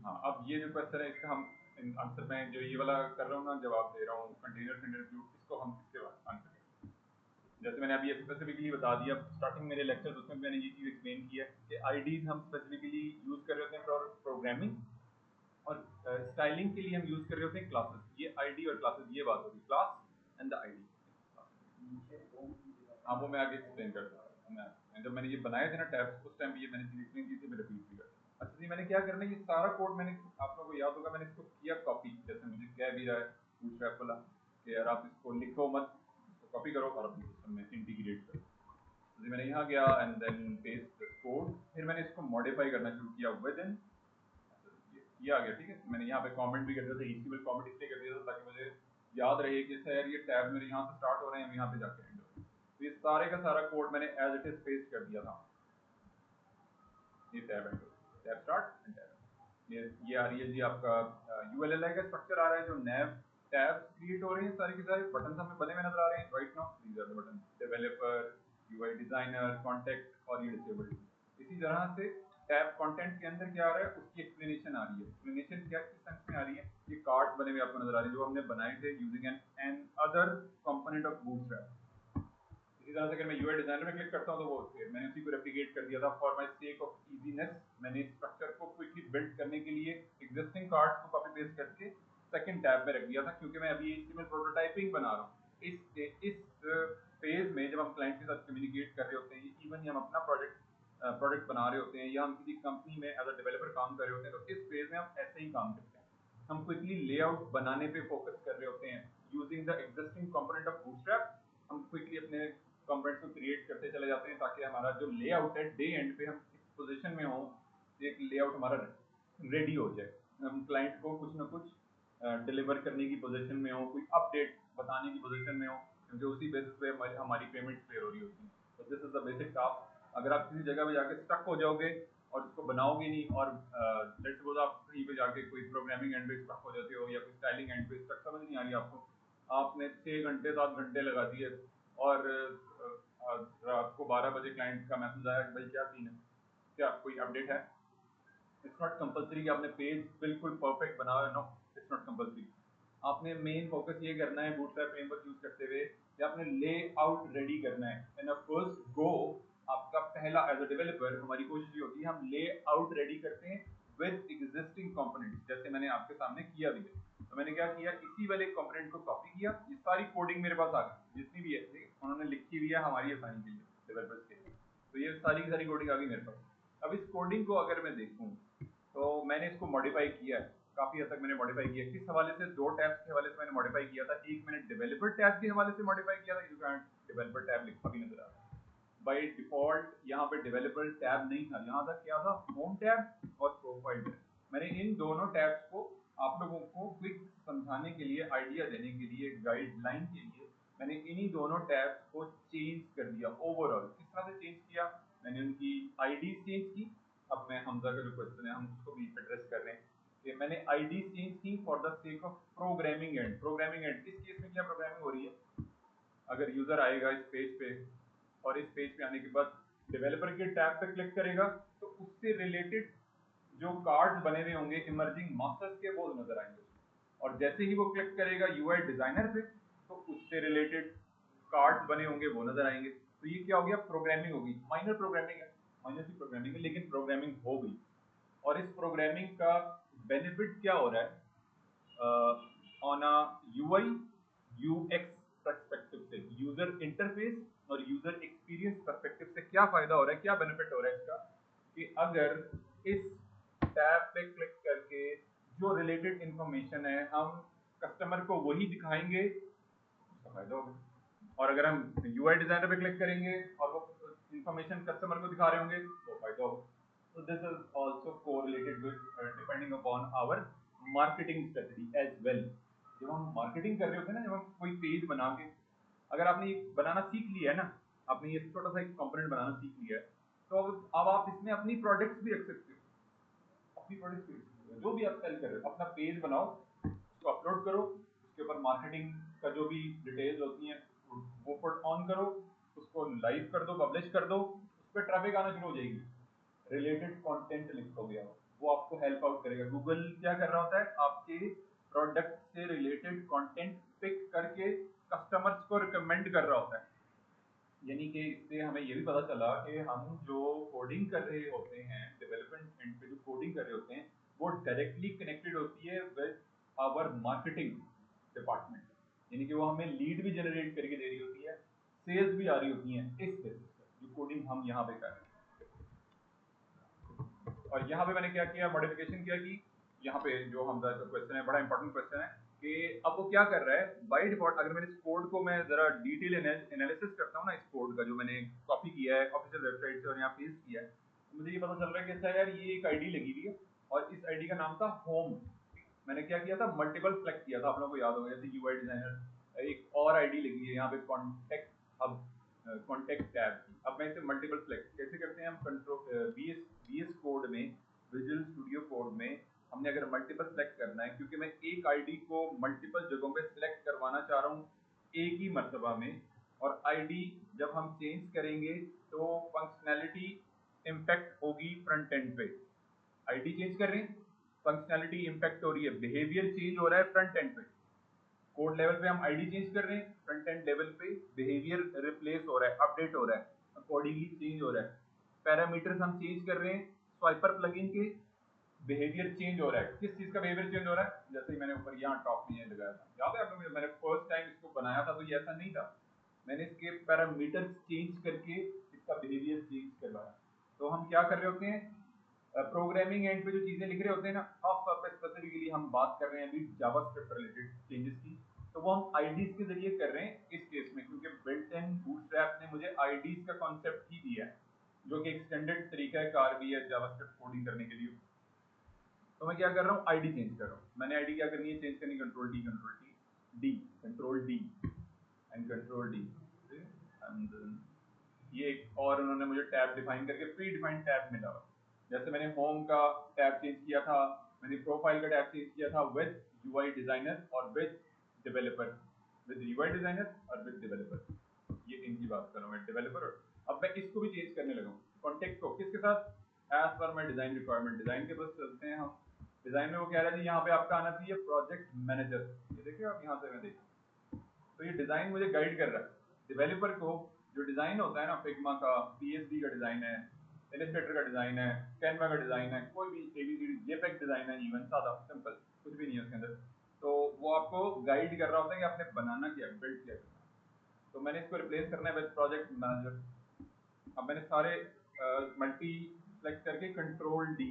हाँ, अब ये जो क्वेश्चन है इसका हम आंसर में जो ये वाला कर रहा हूँ ना, जवाब दे रहा हूँ कंटेनर सेंटर व्यू, इसको हम इसके बाद आंसर करेंगे। जैसे मैंने अभी स्पेसिफिकली बता दिया स्टार्टिंग मेरे लेक्चर, उसमें मैंने ये चीज़ एक्सप्लेन की है कि आईडीज हम स्पेसिफिकली यूज़ कर रहे होते हैं फॉर प्रोग्रामिंग, और स्टाइलिंग के लिए हम यूज़ कर रहे होते हैं क्लासेस। ये आईडी और क्लासेस, ये बात होगी, क्लास एंड द आईडी। हाँ, वो मैं आगे एक्सप्लेन करता हूँ। जब मैंने ये बनाए थे ना टैब्स, उस टाइम ये मैंने चीज़ एक्सप्लेन की थी, मैं रिपीट भी करता हूँ। अच्छा जी, मैंने क्या करना है, ये सारा कोड मैंने, आप लोगों को याद होगा, मैंने इसको किया कॉपी, जैसे मुझे कह भी रहा है बूटस्ट्रैप वाला कि यार आप इसको लिखो मत, इसको कॉपी करो और अपने सिस्टम में इंटीग्रेट करो। तो जी मैंने यहाँ गया and then paste the code, फिर मैंने इसको मॉडिफाई करना शुरू किया विद इन, ये आ गया, ठीक है। मैंने यहाँ पे कमेंट भी कर दिया था, HTML कमेंट इसलिए कर दिया था ताकि मुझे याद रहे कि सर ये टैब मेरे यहाँ से स्टार्ट हो रहे हैं, हम यहाँ पे जाके एंड हो रहे हैं। तो ये सारे का सारा कोड मैंने एज इट इज पेस्ट कर दिया था। ये tab and tab start and tab, ये आ रही है जी आपका ULLI का स्ट्रक्चर आ रहा है, जो नैव टैब क्रिएट हो रहे हैं, सारे के सारे बटन हमें बने हुए नजर आ रहे हैं right now. These are the button, developer, UI designer, contact और ये डिसेबल्ड। इसी तरह से टैब कंटेंट के अंदर क्या आ रहा है, उसकी एक्सप्लेनेशन आ रही है। एक्सप्लेनेशन क्या किस सेंस में आ रही है, ये कार्ड्स बने हुए आपको नजर आ रहे हैं जो हमने बनाए थे using an other component of bootstrap. इसी तरह से अगर मैं UI डिजाइनर में क्लिक करता हूं तो वो मैंने उसी को रेप्लिकेट कर दिया था for my sake of easiness. मैंने स्ट्रक्चर को क्विकली बिल्ड करने के लिए एग्जिस्टिंग कार्ड्स को कॉपी पेस्ट करके सेकंड टैब में रख दिया था, क्योंकि मैं अभी HTML प्रोटोटाइपिंग बना रहा हूँ। इस फेज में जब हम क्लाइंट के साथ कम्युनिकेट कर रहे होते हैं, इवन हम अपना प्रोडक्ट बना रहे होते हैं या हम किसी कंपनी में एज अ डेवलपर काम कर रहे होते हैं, तो इस फेज में हम ऐसे ही काम करते हैं। हम क्विकली लेआउट बनाने पे फोकस कर रहे होते हैं using the existing component of bootstrap. हम क्विकली अपने कंपोनेंट्स को क्रिएट करते चले जाते हैं ताकि हमारा जो लेआउट है डे एंड पे हम इस पोजीशन में हो, एक लेआउट हमारा रेडी हो जाए, हम क्लाइंट को कुछ ना कुछ डिलीवर करने की पोजीशन में हो, कोई अपडेट बताने की पोजीशन में हो, क्योंकि उसी बेसिस पे हमारी पेमेंट क्लियर हो रही होती है। तो this is the basic task. अगर आप किसी जगह पे जाके स्टक हो जाओगे और इसको बनाओगे नहीं, और लेट्स सपोज आप कहीं पे जाके कोई प्रोग्रामिंग एंड पे स्टक हो जाते हो या कोई स्टाइलिंग एंड पे स्टक, समझ नहीं आ रही आपको, आपने 6 घंटे 7 घंटे लगा दिए और रात को 12 बजे क्लाइंट का मैसेज आया कि भाई क्या सीन है, क्या कोई अपडेट है। इट्स नॉट कंपलसरी कि आपने पेज बिल्कुल परफेक्ट बनाया, नो, इट्स नॉट कंपलसरी। आपने मेन फोकस ये करना है बूटस्ट्रैप फ्रेमवर्क यूज करते हुए कि आपने लेआउट रेडी करना है। इन अ फर्स्ट गो आपका पहला एज अ डेवलपर हमारी कोशिश ये होती है हम लेआउट रेडी करते हैं विद एग्जिस्टिंग कंपोनेंट्स, जैसे मैंने आपके सामने किया भी है। तो मैंने क्या किया, इसी वाले कंपोनेंट को कॉपी किया, ये सारी कोडिंग मेरे पास आ गई जितनी भी है, ठीक है, उन्होंने लिखी हुई है हमारी आसानी के लिए डेवलपर्स के लिए। तो ये सारी की सारी कोडिंग आ गई मेरे पास। अब इस कोडिंग को अगर मैं देखूं तो मैंने इसको मॉडिफाई किया है, काफी हद तक मैंने मॉडिफाई किया। किस हवाले से, दो टैब्स के हवाले से मैंने मॉडिफाई किया था। एक मैंने डेवलपर टैब के हवाले से मॉडिफाई किया था, डेवलपर टैब लिखा भी नजर आ रहा है। बाय डिफॉल्ट यहाँ पे डेवलपर टैब नहीं था, यहाँ था क्या था, होम टैब और प्रोफाइल टैब। मैंने इन दोनों टैब्स को आप लोगों को क्विक समझाने के लिए, आइडिया देने के लिए, गाइडलाइन के लिए मैंने इन्हीं दोनों टैब्स को चेंज कर दिया ओवरऑल। किस तरह से चेंज किया, मैंने उनकी आईडी चेंज की। अब मैं हमजा का जो क्वेश्चन है हम उसको भी एड्रेस कर रहे हैं कि मैंने आईडी चेंज की for the sake of programming and. Programming and इस केस में क्या प्रोग्रामिंग हो रही है, अगर यूजर आएगा इस पेज पे और इस पेज पे आने के बाद डेवलपर के टैब पे क्लिक करेगा तो उससे रिलेटेड जो कार्ड्स बने हुए होंगे इमर्जिंग मास्टर्स के, वो नजर आएंगे। और जैसे ही वो क्लिक करेगा यूआई डिजाइनर पे तो उससे रिलेटेड कार्ड्स बने होंगे वो नजर आएंगे। तो ये क्या हो गया, प्रोग्रामिंग होगी, माइनर प्रोग्रामिंग है, माइनर सी प्रोग्रामिंग है, लेकिन प्रोग्रामिंग हो गई। और इस प्रोग्रामिंग का बेनिफिट क्या हो रहा है on a UI UX perspective से, यूजर इंटरफेस और यूजर एक्सपीरियंस पर्सपेक्टिव से क्या फायदा हो रहा है, क्या बेनिफिट हो रहा है इसका, कि अगर इस टैब पे क्लिक करके जो रिलेटेड इंफॉर्मेशन है हम कस्टमर को वही दिखाएंगे, उसका फायदा होगा। और अगर हम यूआई डिजाइनर पे क्लिक करेंगे और वो इंफॉर्मेशन कस्टमर को दिखा रहे होंगे तो फायदा होगा। So this is also correlated with depending upon our marketing strategy as well। जब हम मार्केटिंग कर रहे होते हैं ना, जब हम कोई पेज बना के, अगर आपने ये बनाना सीख लिया है ना, आपने ये छोटा सा एक कंपोनेंट बनाना सीख लिया है, तो अब आप इसमें अपनी प्रोडक्ट्स भी रख सकते हो, अपनी प्रोडक्ट्स भी रख सकते हो, जो भी आप सेल कर रहे हो। अपना पेज बनाओ, उसको अपलोड करो, उसके ऊपर मार्केटिंग का जो भी डिटेल्स होती हैं वो पुट ऑन करो, उसको लाइव कर दो, पब्लिश कर दो, उस पर ट्रैफिक आना शुरू हो जाएगी। रिलेटेड कंटेंट लिखोगे आप, वो आपको हेल्प आउट करेगा। गूगल क्या कर रहा होता है, आपके प्रोडक्ट से रिलेटेड कंटेंट पिक करके कस्टमर्स को रिकमेंड कर रहा होता है। यानी कि इससे हमें ये भी पता चला कि हम जो कोडिंग कर रहे होते हैं, डेवलपमेंट एंड पे जो कोडिंग कर रहे होते हैं, वो डायरेक्टली कनेक्टेड होती है विद आवर मार्केटिंग डिपार्टमेंट। यानी कि वो हमें लीड भी जनरेट करके दे रही होती है, सेल्स भी आ रही होती हैं इस बेसिस पर, जो कोडिंग हम यहाँ पे कर रहे हैं। और यहाँ पे मैंने क्या किया, मॉडिफिकेशन किया कि यहाँ पे जो हमारा जो क्वेश्चन है, बड़ा इंपॉर्टेंट क्वेश्चन है कि अब वो क्या कर रहा है बाय डिफॉल्ट। अगर मैंने इस कोड को मैं जरा डिटेल एनालिसिस करता हूँ ना, इस कोड का जो मैंने कॉपी किया है ऑफिशियल वेबसाइट से और यहाँ पेस्ट किया है, तो मुझे ये पता चल रहा है कि अच्छा यार ये एक आईडी लगी हुई है और इस आईडी का नाम था होम। मैंने क्या किया था, मल्टीपल सेलेक्ट किया था, आप लोगों को याद होगा, जैसे यूआई डिजाइनर। एक और आईडी लगी है यहाँ पे कॉन्टेक्ट हब, कॉन्टेक्ट टैब की। अब मैं इसे मल्टीपल सेलेक्ट कैसे करते हैं, हम कंट्रोल बीएस कोड में, विजुअल स्टूडियो कोड में हमने अगर मल्टीपल सेलेक्ट करना है, क्योंकि मैं एक आईडी को मल्टीपल जगहों पे सिलेक्ट करवाना चाह रहा हूँ एक ही मर्तबा में, और आईडी जब हम चेंज करेंगे तो फंक्शनैलिटी इम्पैक्ट होगी फ्रंट एंड पे। आईडी चेंज कर रहे हैं, फंक्शनैलिटी इम्पैक्ट हो रही है, बिहेवियर चेंज हो रहा है फ्रंट एंड पे। कोड लेवल पे हम आईडी चेंज कर रहे हैं, फ्रंट एंड लेवल पे बिहेवियर रिप्लेस हो रहा है, अपडेट हो रहा है, अकॉर्डिंगली चेंज हो रहा है। पैरामीटर्स हम चेंज कर रहे हैं, स्वाइपर प्लगइन के बिहेवियर चेंज हो रहा है। किस चीज का बिहेवियर चेंज हो रहा है, जैसे ही मैंने ऊपर यहाँ टॉप में ये लगाया था, याद है आप लोगों को, मैंने फर्स्ट टाइम इसको बनाया था तो ये ऐसा नहीं था, मैंने इसके पैरामीटर्स चेंज करके इसका बिहेवियर चेंज करवाया। तो हम क्या कर रहे होते हैं, प्रोग्रामिंग एंड पे जो चीजें लिख रहे होते हैं ना, खास तौर पे स्पेसिफिकली हम बात कर रहे हैं अभी जावास्क्रिप्ट रिलेटेड चेंजेस की, तो वो हम आईडीज के जरिए कर रहे हैं इस केस में, क्योंकि बिल्ट इन बूटस्ट्रैप ने मुझे आईडीज का कॉन्सेप्ट ही दिया है, जो कि एक्सटेंडेड तरीका कार भी है जावास्क्रिप्ट कोडिंग करने के लिए। तो मैं क्या कर रहा हूँ, आईडी चेंज कर रहा हूँ। मैंने आईडी क्या करनी है, चेंज करनी, control D, control D, D, control D and control D, and ये एक और उन्होंने मुझे टैब डिफाइन करके प्री डिफाइंड टैब मिला हुआ। जैसे मैंने होम का टैब चेंज किया था, मैंने प्रोफाइल का टैब चेंज किया था विद यूआई डिजाइनर और with developer, with UI designer और विद डेवलपर, ये इनकी बात कर रहा हूँ मैं, डेवलपर। अब मैं इसको भी चेंज करने लगा हूँ, कॉन्टेक्ट को किसके साथ, एज पर माई डिजाइन रिक्वायरमेंट। डिजाइन के पास चलते हैं हम, डिजाइन में वो कह रहा है यहाँ पे आपका आना चाहिए प्रोजेक्ट मैनेजर, ये देखिए आप यहाँ से मैं देखिए, तो ये डिजाइन मुझे गाइड कर रहा है। डेवलपर को जो डिजाइन होता है ना, फिग्मा का, पीएसडी का डिजाइन है, इलस्ट्रेटर का डिजाइन है, कैनवा का डिजाइन है, कोई भी एबीसीडी जेपेग डिजाइन है, इवन सादा सिंपल कुछ भी नहीं है उसके अंदर, तो वो आपको गाइड कर रहा होता है कि आपने बनाना क्या, बिल्ड क्या करना है। तो मैंने इसको रिप्लेस करना है विद प्रोजेक्ट मैनेजर। अब मैंने सारे मल्टी सेलेक्ट करके control D,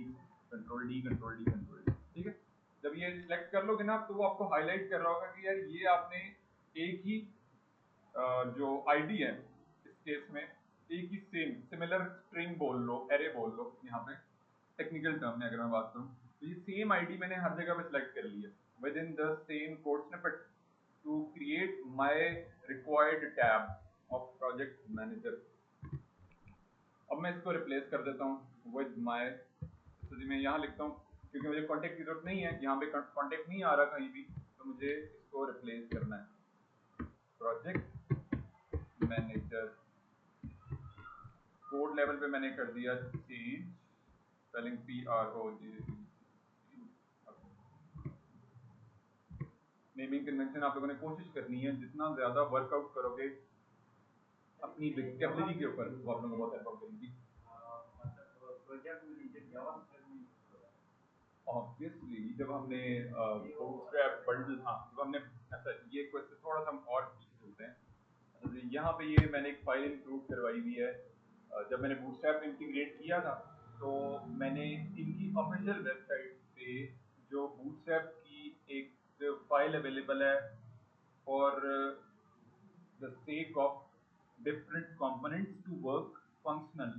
control D, control D, control D, ठीक है। जब ये सिलेक्ट कर लोगे ना, तो वो आपको हाईलाइट कर रहा होगा कि यार ये आपने एक ही जो आईडी है, इस केस में एक ही सेम सिमिलर स्ट्रिंग बोल लो, एरे बोल लो, यहाँ पे टेक्निकल टर्म में अगर मैं बात करूँ, तो ये सेम आईडी मैंने हर जगह पे सिलेक्ट कर लिया with in the same code snippet to create my required tab of project manager. अब मैं इसको रिप्लेस कर देता हूँ विद माय, तो मैं यहाँ लिखता हूँ, क्योंकि मुझे कॉन्टेक्ट की जरूरत नहीं है, यहाँ पे कॉन्टेक्ट नहीं आ रहा कहीं भी, तो मुझे इसको रिप्लेस करना है प्रोजेक्ट मैनेजर। कोड लेवल पे मैंने कर दिया change, spelling PROG। Naming convention आप लोगों ने कोशिश करनी है, जितना ज्यादा वर्कआउट करोगे अपनी वोकैबुलरी के ऊपर, वो आप लोगों को बहुत हेल्प आउट करेगी। ऑब्वियसली जब हमने बूटस्ट्रैप बंडल, हाँ जब हमने, अच्छा ये क्वेश्चन थोड़ा सा हम और पीछे चलते हैं। अच्छा यहाँ पे ये मैंने एक फाइल इंक्लूड करवाई हुई है, जब मैंने बूटस्ट्रैप इंटीग्रेट किया था, तो मैंने इनकी ऑफिशियल वेबसाइट पे जो बूटस्ट्रैप की एक फाइल अवेलेबल है for the sake of different components to work functional,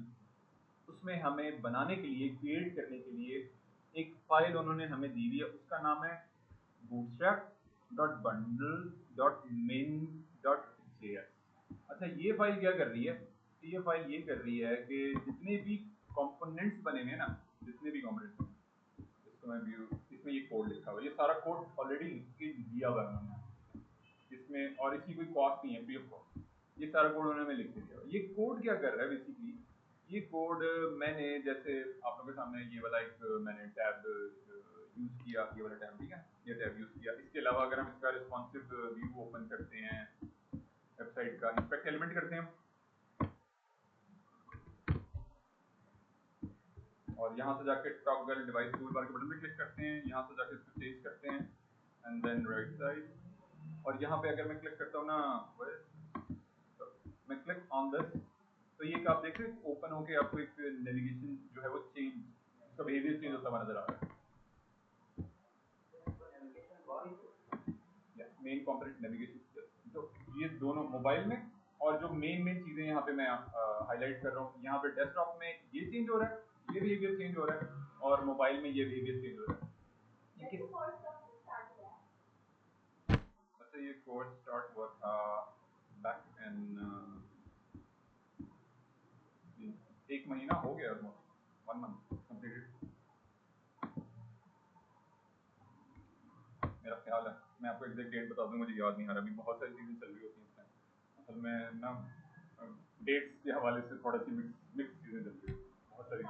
उसमें हमें बनाने के लिए, क्रिएट करने के लिए एक फाइल उन्होंने हमें दी हुई है, उसका नाम है bootstrap.bundle.min.js। अच्छा ये फाइल क्या कर रही है, ये फाइल ये कर रही है कि जितने भी कंपोनेंट्स बने हुए हैं ना, जितने भी कंपोनेंट्स, इसको मैं व्यू, इसमें ये कोड लिखा हुआ है, ये सारा कोड ऑलरेडी लिख के दिया हुआ है उन्होंने, इसमें और इसकी कोई कॉस्ट नहीं है, फ्री ऑफ कॉस्ट। ये सारा कोड उन्होंने हमें लिख के दिया। ये कोड क्या कर रहा है बेसिकली, ये कोड मैंने जैसे आप लोगों के सामने ये वाला एक मैंने टैब यूज किया, ये वाला टैब, ठीक है, ये टैब यूज किया। इसके अलावा अगर हम इसका रिस्पॉन्सिव व्यू ओपन करते हैं वेबसाइट का, इंस्पेक्ट एलिमेंट करते हैं और यहाँ से जाके टॉगल डिवाइस टूल बार के बटन पे क्लिक करते हैं, यहाँ से जाके इसको चेंज करते हैं एंड देन राइट साइड, और यहाँ पे अगर मैं क्लिक करता हूँ ना, तो मैं क्लिक ऑन दिस, तो ये आप देख रहे हैं ओपन होके आपको एक नेविगेशन जो है वो चेंज, उसका बिहेवियर चेंज होता हुआ नजर आ रहा है। मेन कंपोनेंट नेविगेशन, तो ये दोनों मोबाइल में, और जो मेन चीजें यहाँ पे मैं हाईलाइट कर रहा हूँ, यहाँ पे डेस्कटॉप में ये चेंज हो रहा है, ये बिहेवियर चेंज हो रहा है, और मोबाइल में ये बिहेवियर चेंज हो रहा है। अच्छा, ये कोर्स स्टार्ट हुआ था बैक इन 1 महीना हो गया, ऑलमोस्ट 1 मंथ कंप्लीटेड मेरा ख्याल है। मैं आपको एग्जैक्ट डेट बता दूं, मुझे याद नहीं आ रहा, अभी बहुत सारी चीजें चल रही होती हैं असल में ना, डेट्स के हवाले से थोड़ा सी मिक्स चीजें चल रही है बहुत सारी।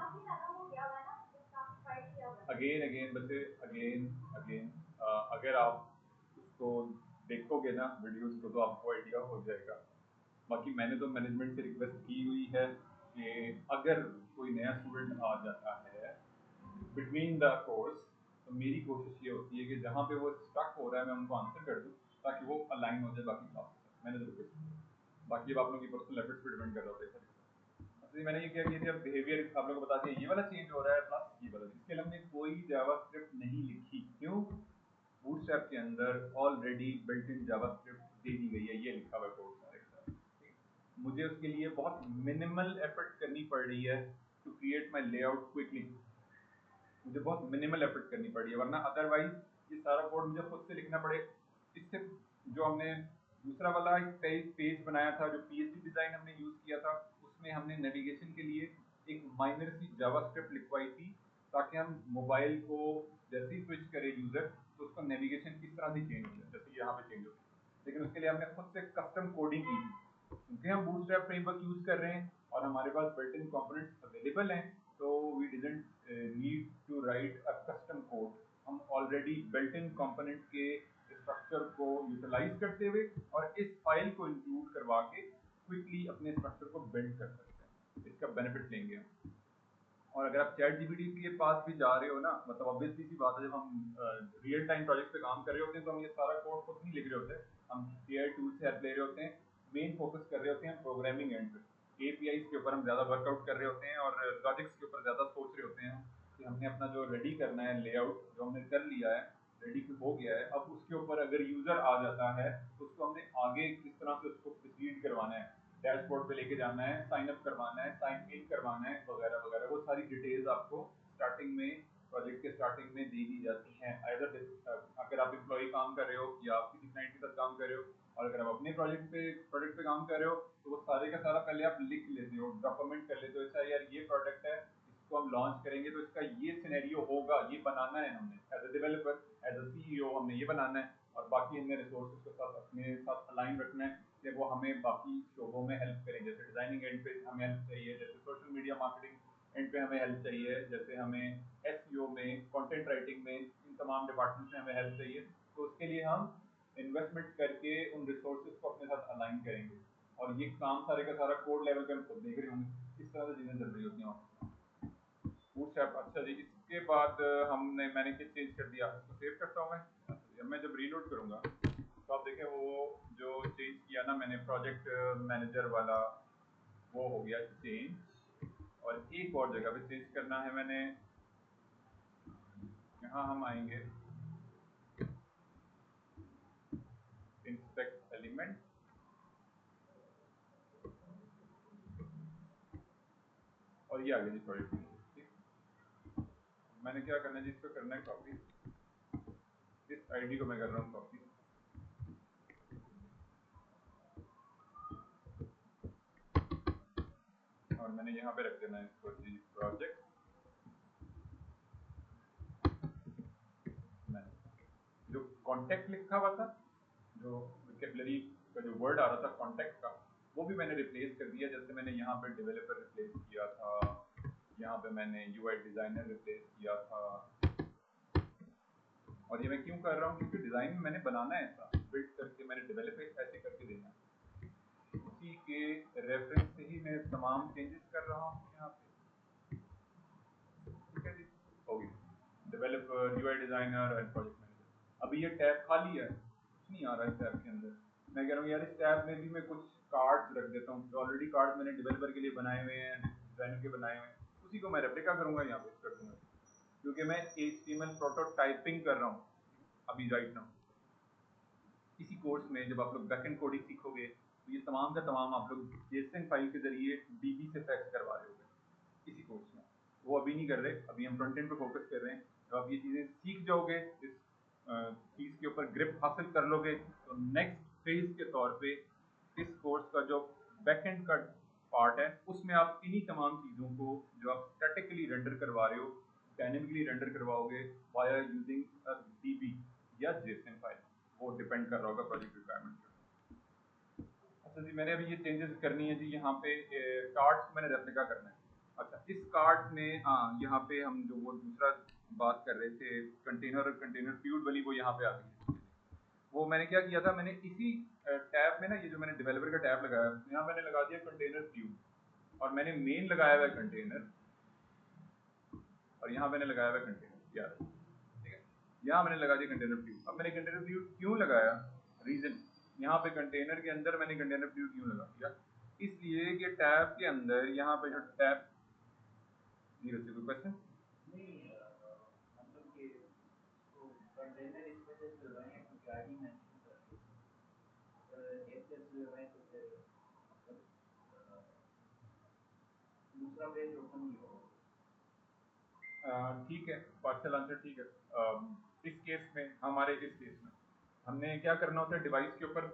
अगेन अगेन बच्चे, अगेन अगेन अगर आप उसको देखोगे ना वीडियोस को, तो आपको आइडिया हो जाएगा। बाकी मैंने तो मैनेजमेंट से रिक्वेस्ट की हुई है कि अगर कोई नया स्टूडेंट आ जाता है बिटवीन द कोर्स, तो मेरी कोशिश ये होती है कि जहाँ पे वो स्टक हो रहा है मैं उनको आंसर कर दूँ, ताकि वो अलाइन हो जाए बाकी क्लास से। मैंने तो रिक्वेस्ट की, बाकी अब आप लोगों की पर्सनल एफर्ट्स पे डिपेंड कर रहा होता है। तो मैंने ये क्या किया कि अब बिहेवियर आप लोगों को बता दिया, ये वाला चेंज हो रहा है प्लस ये वाला। इसके लिए हमने कोई जावास्क्रिप्ट नहीं लिखी, क्यों? बूटस्ट्रैप के अंदर ऑलरेडी बिल्ट इन जावास्क्रिप्ट दे दी गई है, ये लिखा हुआ है कोड सारे के सारे। मुझे उसके लिए बहुत मिनिमल एफर्ट करनी पड़ रही है to create my layout quickly, मुझे बहुत मिनिमल एफर्ट करनी पड़ी है, वरना अदरवाइज ये सारा कोड मुझे खुद से लिखना पड़े। इससे जो हमने दूसरा वाला एक पेज बनाया था, जो पीएचपी डिजाइन हमने यूज किया था, उसमें हमने नेविगेशन के लिए एक माइनर सी जावास्क्रिप्ट लिखवाई थी, ताकि हम मोबाइल को जैसे ही स्विच करे यूजर, तो उसका नेविगेशन इस तरह से चेंज हो जाए जैसे यहाँ पे चेंज हो। लेकिन उसके लिए हमने खुद से कस्टम कोडिंग की थी, क्योंकि हम बूटस्ट्रैप फ्रेमवर्क यूज कर रहे हैं और हमारे पास बिल्ट इन कंपोनेंट्स अवेलेबल हैं, तो we didn't need to write a custom code. हम ऑलरेडी बिल्ट इन कंपोनेंट के स्ट्रक्चर को यूटिलाइज करते हुए और इस फाइल को इंक्लूड करवा के क्विकली अपने स्ट्रक्चर को बिल्ड कर सकते हैं, इसका बेनिफिट लेंगे हम। और अगर आप चैट जीपीटी के पास भी जा रहे हो ना, मतलब ऑब्वियसली सी बात है, जब हम रियल टाइम प्रोजेक्ट पे काम कर रहे होते हैं तो हम ये सारा कोड खुद नहीं लिख रहे होते, हम एआई टूल से हेल्प ले रहे होते हैं। मेन फोकस कर रहे होते हैं प्रोग्रामिंग एंड पे, एपीआईज के ऊपर हम ज़्यादा वर्कआउट कर रहे होते हैं और लॉजिक्स के ऊपर ज़्यादा सोच रहे होते हैं कि हमने अपना जो रेडी करना है लेआउट, जो हमने कर लिया है, रेडी हो गया है, अब उसके ऊपर अगर यूज़र आ जाता है तो उसको हमने आगे किस तरह से उसको प्रोसीड करवाना है, डैशबोर्ड पे लेके जाना है, साइन अप करवाना है, साइन इन करवाना है, वगैरह वगैरह। वो सारी डिटेल्स आपको स्टार्टिंग में, प्रोजेक्ट के स्टार्टिंग में दे दी जाती हैं। अगर आप एम्प्लॉय काम कर रहे हो या आप किसी क्लाइंट के साथ काम कर रहे हो, और अगर आप अपने प्रोजेक्ट पे काम कर रहे हो, तो वो सारे का सारा पहले आप लिख लेते हो, डॉक्यूमेंट कर लेते हो। अच्छा यार, ये प्रोडक्ट है, इसको हम लॉन्च करेंगे तो इसका ये सिनेरियो होगा, ये बनाना है हमने as a developer, as a CEO हमने ये बनाना है, और बाकी हमने रिसोर्सेज के साथ अपने साथ अलाइन रखना है कि वो हमें बाकी शोबों में हेल्प करेंगे। जैसे डिजाइनिंग एंड पे हमें हेल्प चाहिए, जैसे सोशल मीडिया मार्केटिंग एंड पे हमें हेल्प चाहिए, जैसे हमें एसईओ में, कंटेंट राइटिंग में, इन तमाम डिपार्टमेंट्स में हमें हेल्प चाहिए। तो उसके लिए हम इन्वेस्टमेंट करके उन रिसोर्सेज को अपने साथ अलाइन करेंगे, और ये काम सारे का सारा कोड लेवल पे हम खुद देख रहे होंगे। इस तरह से चीजें चल रही होती हैं। बूटस्ट्रैप, अच्छा जी, इसके बाद मैंने क्या चेंज कर दिया, इसको सेव करता हूँ मैं। जब मैं रीलोड करूँगा तो आप देखें वो जो चेंज किया ना मैंने प्रोजेक्ट मैनेजर वाला, वो हो गया चेंज। और एक और जगह पे चेंज करना है मैंने, यहाँ हम आएंगे इंस्पेक्ट एलिमेंट, और ये आ गया जी प्रोजेक्ट। ठीक, मैंने क्या करना है जी, इसको करना है कॉपी, इस आईडी को मैं कर रहा हूँ कॉपी, और मैंने यहाँ पे रख देना है इसको जी प्रोजेक्ट मैनेजर। जो कॉन्टेक्ट लिखा हुआ था, जो वोकेबलरी का जो वर्ड आ रहा था कॉन्टेक्ट का, वो भी मैंने रिप्लेस कर दिया। जैसे मैंने यहाँ पे डेवलपर रिप्लेस किया था, यहाँ पे मैंने यूआई डिज़ाइनर रिप्लेस किया था। और ये मैं क्यों कर रहा हूँ, क्योंकि डिज़ाइन में मैंने बनाना है ऐसा, बिल्ड करके मैंने डेवलपर ऐसे करके देना है। उसी के रेफरेंस से ही मैं तमाम चेंजेस कर रहा हूँ यहाँ पे। ठीक है जी, हो गया developer, UI designer and project manager. अभी ये टैब खाली है, कुछ नहीं आ रहा है टैब के अंदर। मैं कह रहा हूँ यार इस टैब में भी मैं कुछ कार्ड्स रख देता हूँ। ऑलरेडी कार्ड मैंने डेवलपर के लिए बनाए हुए हैं, डिज़ाइनर के बनाए हुए हैं, उसी को मैं रेप्लिका करूँगा यहाँ पे कर दूँगा, क्योंकि मैं HTML प्रोटोटाइपिंग कर रहा हूँ अभी राइट नाउ। इसी कोर्स में जब आप लोग बैकएंड कोडिंग सीखोगे तो ये तमाम का तमाम आप लोग JSON फाइल के जरिए DB से फैक्स करवा रहे होगे इसी कोर्स में। वो अभी नहीं कर रहे, अभी हम फ्रंट एंड पे फोकस कर रहे हैं। जब आप ये चीज़ें सीख जाओगे, इस चीज़ के ऊपर ग्रिप हासिल कर लोगे, तो नेक्स्ट फेज के तौर पे इस कोर्स का जो बैकएंड का पार्ट है उसमें आप इन्हीं तमाम चीज़ों को जो आप स्टैटिकली रेंडर करवा रहे हो डायनेमिकली रेंडर करवाओगे वाया यूजिंग DB या JSON फाइल। वो डिपेंड कर रहा होगा प्रोजेक्ट रिक्वायरमेंट पे। अच्छा जी, मैंने अभी ये चेंजेस करनी है जी। यहाँ पे कार्ड्स मैंने रेप्लिका करना है। अच्छा, इस कार्ड में हाँ, यहाँ पे हम जो वो दूसरा बात कर रहे थे कंटेनर फ्यूड वाली, वो यहाँ पे आ गई है। वो मैंने क्या किया था, मैंने इसी टैब में ना, ये जो मैंने डेवलपर का टैब लगाया, यहाँ मैंने लगा दिया कंटेनर फ्यूड, और मैंने मेन लगाया हुआ है कंटेनर, और यहाँ मैंने लगाया हुआ है कंटेनर यार, ठीक है। यहाँ मैंने लगा दिया कंटेनर फ्यूड। अब मैंने कंटेनर फ्यूड क्यों लगाया, रीजन, यहाँ पे कंटेनर के अंदर मैंने कंटेनर फ्यूड क्यों लगा दिया, इसलिए कि टैब के अंदर यहाँ पे जो टैब जीरो से कोई क्वेश्चन ठीक है, पार्शियल आंसर ठीक है। इस केस में, हमारे इस केस में हमने क्या करना होता है, डिवाइस के ऊपर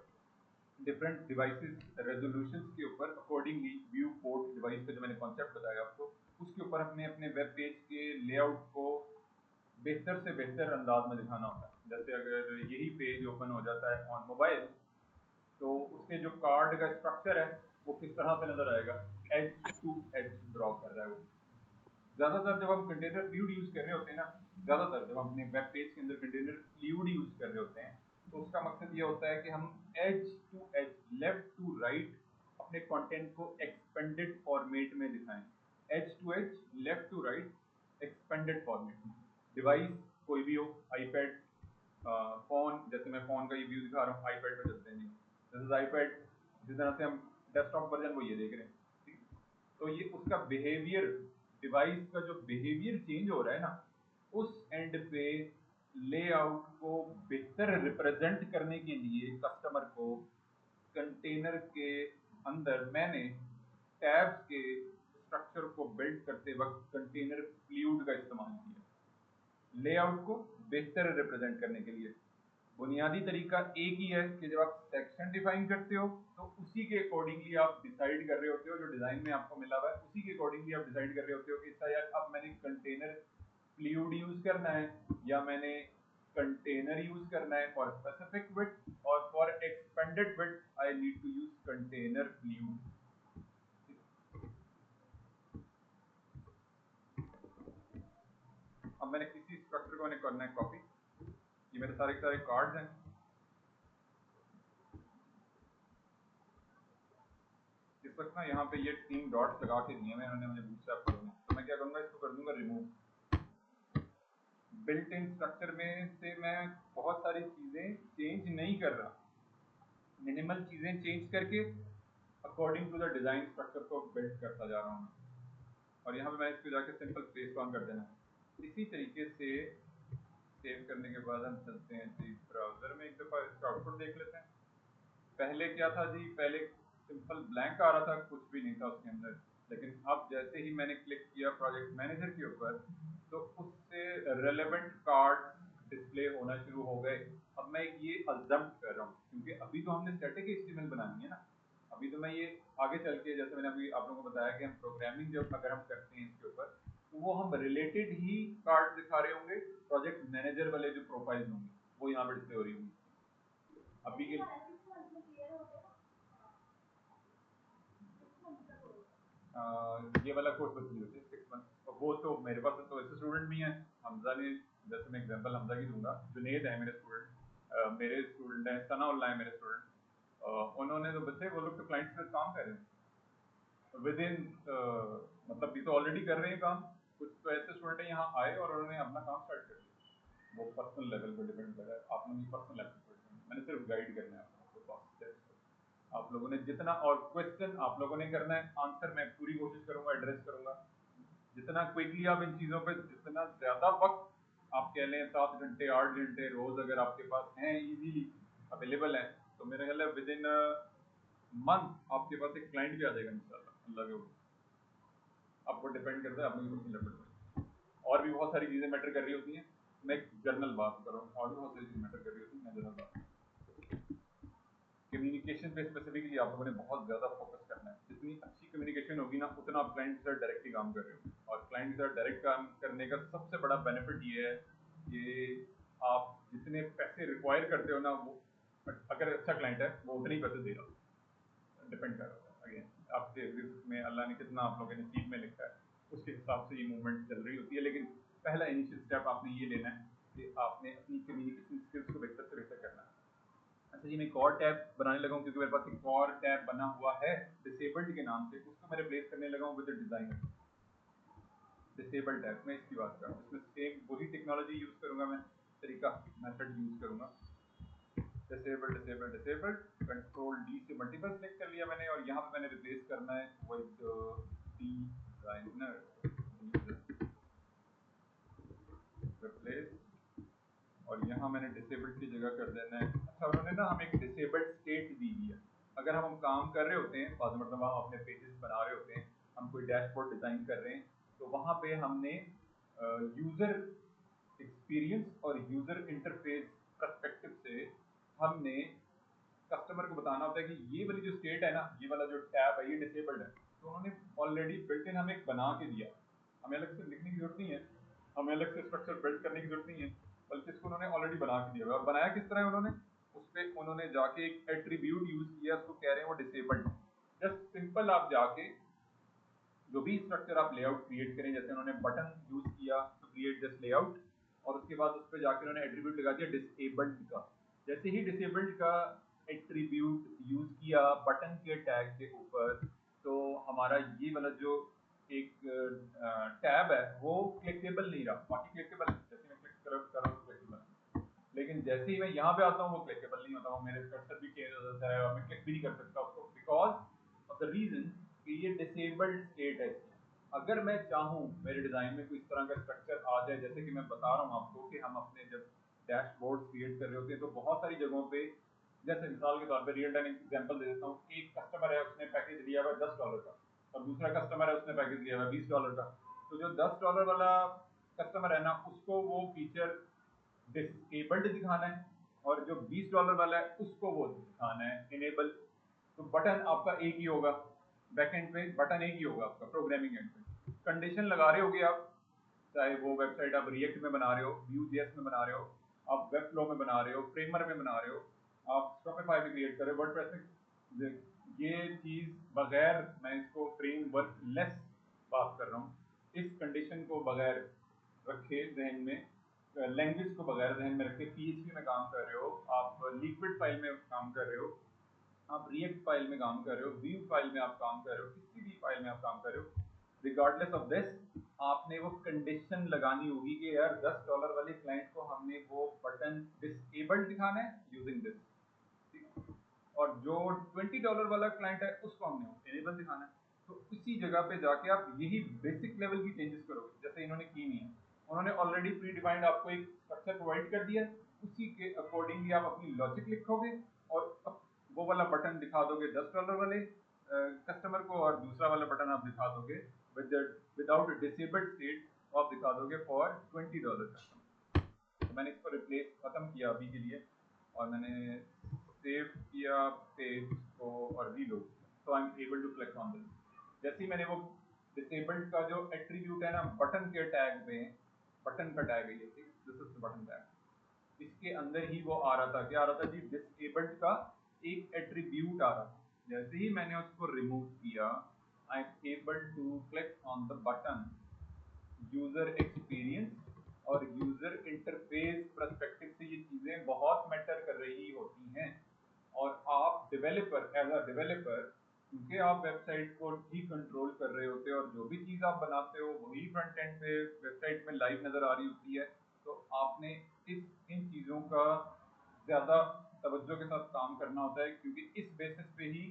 डिफरेंट डिवाइसेस रेजोल्यूशंस के ऊपर अकॉर्डिंगली व्यू पोर्ट डिवाइस का जो मैंने कॉन्सेप्ट बताया आपको, उसके ऊपर हमने अपने वेब पेज के लेआउट को बेहतर से बेहतर अंदाज में दिखाना होता है। जैसे अगर यही पेज ओपन हो जाता है ऑन मोबाइल, तो उसके जो कार्ड का स्ट्रक्चर है वो किस तरह से नजर आएगा, एज टू एज ड्रॉ कर रहा है वो। ज़्यादातर जब हम कंटेनर फ्लूइड यूज़ कर रहे होते हैं ना, ज़्यादातर जब हम अपने वेब पेज के अंदर कंटेनर फ्लूइड यूज़ कर रहे होते हैं, तो उसका मकसद ये होता है कि हम edge to edge, left to right अपने कंटेंट को एक्सपेंडेड फॉर्मेट में दिखाएं। Edge to edge, left to right, expanded format में। डिवाइस कोई भी हो, आईपैड, फ़ोन, जैसे मैं फ़ोन का ये व्यू दिखा रहा हूँ, आईपैड पे चलते हैं जी, दिस इज आईपैड, जिस तरह से हम डेस्कटॉप वर्जन वो ये देख रहे हैं, ठीक है? तो ये उसका बिहेवियर, डिवाइस का जो बिहेवियर चेंज हो रहा है ना, उस एंड पे लेआउट को बेहतर रिप्रेजेंट करने के लिए कस्टमर को कंटेनर के अंदर मैंने टैब्स के स्ट्रक्चर को बिल्ड करते वक्त कंटेनर फ्लूइड का इस्तेमाल किया लेआउट को बेहतर रिप्रेजेंट करने के लिए। बुनियादी तरीका एक ही है कि जब आप सेक्शन डिफाइन करते हो तो उसी के अकॉर्डिंगली आप डिसाइड कर रहे होते हो, जो डिज़ाइन में आपको मिला हुआ है उसी के अकॉर्डिंगली आप डिसाइड कर रहे होते हो कि इसका यार अब मैंने कंटेनर फ्लूइड यूज़ करना है या मैंने कंटेनर यूज़ करना है फॉर स्पेसिफिक विड्थ, और for expanded width I need to use container fluid. अब मैंने किसी स्ट्रक्चर को मैंने करना है कॉपी, ये मेरे सारे के सारे कार्ड्स हैं। इस वक्त ना यहाँ पे ये 3 डॉट्स लगा के दिए हैं उन्होंने मुझे बूटस्ट्रैप करने, तो मैं क्या करूँगा, इसको कर दूंगा रिमूव। बिल्ट इन स्ट्रक्चर में से मैं बहुत सारी चीज़ें चेंज नहीं कर रहा, मिनिमल चीज़ें चेंज करके according to the design structure को बिल्ड करता जा रहा हूँ। और यहाँ पे मैं इसको जाके सिंपल प्लेस ऑन कर देना है। इसी तरीके से सेव करने के बाद हम चलते हैं जी ब्राउज़र में, एक दफ़ा इसका आउटपुट देख लेते हैं। पहले क्या था जी, पहले सिंपल ब्लैंक आ रहा था, कुछ भी नहीं था उसके अंदर, लेकिन अब जैसे ही मैंने क्लिक किया प्रोजेक्ट मैनेजर के ऊपर तो उससे रेलेवेंट कार्ड डिस्प्ले होना शुरू हो गए। अब मैं ये अज़म्प्ट कर रहा हूँ, क्योंकि अभी तो हमने स्टैटिक HTML बनानी है ना, अभी तो मैं ये आगे चल के, जैसे मैंने अभी आप लोगों को बताया कि हम प्रोग्रामिंग जब अगर हम करते हैं इसके ऊपर, तो वो हम रिलेटेड ही कार्ड दिखा रहे होंगे, प्रोजेक्ट मैनेजर वाले जो प्रोफाइल होंगे वो यहाँ पर डिस्प्ले हो रही होंगी। अभी के ये वाला कोर्स बच्ची होती है 6 मंथ, वो तो मेरे पास तो ऐसे स्टूडेंट भी हैं। हमजा ने, जैसे मैं एग्जांपल हमजा की दूंगा, जुनेद है मेरे स्टूडेंट, मेरे स्टूडेंट है, सनाउल्लाह है मेरे स्टूडेंट। उन्होंने तो बच्चे, वो लोग तो क्लाइंट के साथ काम कर रहे हैं विद इन, मतलब ये तो ऑलरेडी कर रहे हैं काम। कुछ तो ऐसे स्टूडेंट हैं यहाँ आए और उन्होंने अपना काम स्टार्ट कर दिया। वो पर्सनल लेवल पर डिपेंड कर रहा है, आपने पर्सनल लेवल पर, मैंने सिर्फ गाइड करना है आपको। आप लोगों ने जितना, और क्वेश्चन आप लोगों ने करना है, आंसर मैं पूरी कोशिश करूंगा एड्रेस करूंगा। जितना क्विकली आप इन चीज़ों पे, जितना ज़्यादा वक्त आप कह लें 7 घंटे 8 घंटे रोज अगर आपके पास हैं, इजीली अवेलेबल है, तो मेरा ख्याल है विद इन मंथ आपके पास एक क्लाइंट भी आ जाएगा इंशाल्लाह, अल्लाह के हुक्म। आपको डिपेंड करता है अपनी अपनी लेवल पर। और भी बहुत सारी चीज़ें मैटर कर रही होती हैं। मैं एक जनरल बात कर रहा हूँ, और भी बहुत सारी चीज़ें मैटर कर रही होती हैं, मैं जनरल बात। कम्युनिकेशन पे स्पेसिफिकली आप लोगों ने बहुत ज़्यादा फोकस करना है। जितनी अच्छी कम्युनिकेशन होगी ना, उतना आप क्लाइंट के साथ डायरेक्टली काम कर रहे हो। और क्लाइंट के साथ डायरेक्ट काम करने का सबसे बड़ा बेनिफिट ये है कि आप जितने पैसे रिक्वायर करते हो ना, वो अगर अच्छा क्लाइंट है वो उतने ही पैसे देगा। डिपेंड कर रहा है अगेन आपके रिस्क में, अल्लाह ने कितना आप लोगों के नसीब में लिखा है उसके हिसाब से ये मूवमेंट चल रही होती है। लेकिन पहला इनिशियल स्टेप आपने ये लेना है कि आपने अपनी कम्युनिकेशन स्किल्स को बेहतर से बेहतर करना है। अच्छा जी, मैं एक और टैब बनाने लगा हूँ क्योंकि मेरे पास एक और टैब बना हुआ है डिसेबल्ड के नाम से, उसको मैं रिप्लेस करने लगा हूँ विद डिजाइनर। डिसेबल्ड टैब, मैं इसकी बात कर रहा हूँ। इसमें सेम वही टेक्नोलॉजी यूज करूंगा, मैं तरीका मेथड यूज करूंगा। Disabled disabled disabled, control D से मल्टीपल सेलेक्ट कर लिया मैंने, और यहाँ पे मैंने रिप्लेस करना है विद डिजाइनर। रिप्लेस, और यहाँ मैंने डिसेबल्ड की जगह कर देना है। अच्छा, उन्होंने ना हमें एक डिसेबल्ड स्टेट दी हुई है। अगर हम काम कर रहे होते हैं, बाद मतलब हम अपने पेजेस बना रहे होते हैं, हम कोई डैशबोर्ड डिजाइन कर रहे हैं, तो वहाँ पे हमने यूजर एक्सपीरियंस और यूजर इंटरफेस पर्सपेक्टिव से हमने कस्टमर को बताना होता है कि ये वाली जो स्टेट है ना, ये वाला जो टैब है ये डिसेबल्ड है। तो उन्होंने ऑलरेडी बिल्ट इन हमें एक बना के दिया, हमें अलग से लिखने की जरूरत नहीं है, हमें अलग से स्ट्रक्चर बिल्ड करने की जरूरत नहीं है, बल्कि इसको उन्होंने ऑलरेडी बना के दिया हुआ है। और बनाया किस तरह उन्होंने, उस पर उन्होंने जाके एक एट्रीब्यूट यूज किया, उसको कह रहे हैं वो डिसेबल्ड। जस्ट सिंपल आप जाके जो भी स्ट्रक्चर आप लेआउट क्रिएट करें, जैसे उन्होंने बटन यूज किया टू क्रिएट दिस लेआउट, और उसके बाद उस पर जाके उन्होंने एट्रीब्यूट लगा दिया डिसेबल्ड का। जैसे ही डिसेबल्ड का एट्रीब्यूट यूज किया बटन के टैग के ऊपर, तो हमारा ये वाला जो एक टैब है वो क्लिकेबल नहीं रहा। बाकी क्लिकेबल है, जैसे मैं क्लिक कर रहा हूँ क्लिकेबल है, लेकिन जैसे ही मैं यहाँ पे आता हूँ वो क्लिकेबल नहीं होता, वो मेरे कर्सर भी चेंज हो जाता है और मैं क्लिक भी नहीं कर सकता उसको, बिकॉज ऑफ द रीजन कि ये डिसेबल्ड स्टेट है। अगर मैं चाहूँ मेरे डिजाइन में कोई इस तरह का स्ट्रक्चर आ जाए, जैसे कि मैं बता रहा हूँ आपको कि हम अपने जब डैशबोर्ड क्रिएट कर रहे होते हैं तो बहुत सारी जगहों पे, जैसे मिसाल के तौर पे रियल टाइम एग्जांपल दे देता हूँ, एक कस्टमर है उसने पैकेज लिया हुआ $10 का, और दूसरा कस्टमर है उसने पैकेज लिया हुआ $20 का। तो जो $10 वाला कस्टमर है ना, उसको वो फीचर डिसेबल्ड दिखाना है, और जो $20 वाला है उसको वो दिखाना है इनेबल। तो बटन आपका एक ही होगा, बैकएंड पे बटन एक ही होगा आपका, प्रोग्रामिंग एंड पे कंडीशन लगा रहे होगे आप, चाहे वो वेबसाइट आप रिएक्ट में बना रहे हो, Vue.js में बना रहे हो, आप वेब फ्लो में बना रहे हो, फ्रेमर में बना रहे हो, आप शॉपिफाई में क्रिएट कर रहे हो, वर्डप्रेस में, ये चीज बगैर, मैं इसको फ्रेमवर्क लेस बात कर रहा हूँ, इस कंडीशन को बगैर रखे जहन में, लैंग्वेज को बगैर जहन में रखे, PHP में काम कर रहे हो आप, लिक्विड फाइल में काम कर रहे हो आप, रिएक्ट फाइल में काम कर रहे हो, व्यू फाइल में आप काम कर रहे हो, किसी भी फाइल में आप काम कर रहे हो, रिगार्डलेस ऑफ दिस आपने वो कंडीशन लगानी होगी कि यार $10 वाले क्लाइंट को हमने वो बटन डिसेबल्ड दिखाना है यूजिंग दिस, और जो $20 वाला क्लाइंट है उसको हमने इनेबल दिखाना है। तो इसी जगह पे जाके आप यही बेसिक लेवल की चेंजेस करोगे, जैसे इन्होंने की नहीं है, उन्होंने ऑलरेडी प्री डिफाइंड आपको एक स्ट्रक्चर प्रोवाइड कर दिया, उसी के अकॉर्डिंगली आप अपनी लॉजिक लिखोगे, और वो वाला बटन दिखा दोगे $10 वाले कस्टमर को, और दूसरा वाला बटन आप दिखा दोगे विदाउट डिसेबल्ड स्टेट, आप दिखा दोगे फॉर $20 कस्टमर। तो मैंने इसको रिप्लेस खत्म किया अभी के लिए, और मैंने सेव किया पेज को और रीलोड, तो I am able to click on this. जैसे ही मैंने वो डिसेबल्ड का जो एट्रीब्यूट है ना बटन के टैग में, बटन का टैग है ये, दिस इज बटन टैग, इसके अंदर ही वो आ रहा था, क्या आ रहा था जी, डिसेबल्ड का एक एट्रीब्यूट आ रहा, जैसे ही मैंने उसको रिमूव किया, I am able to click on the button user experience और यूजर इंटरफेस पर्सपेक्टिव से ये चीजें बहुत मैटर कर रही होती हैं। और आप डेवलपर, एज अ डेवलपर, क्योंकि आप वेबसाइट को ही कंट्रोल कर रहे होते हो और जो भी चीज आप बनाते हो वही फ्रंट एंड पे वेबसाइट में लाइव नजर आ रही होती है, तो आपने इन चीजों का ज्यादा तवज्जो के साथ काम करना होता है, क्योंकि इस बेसिस पे ही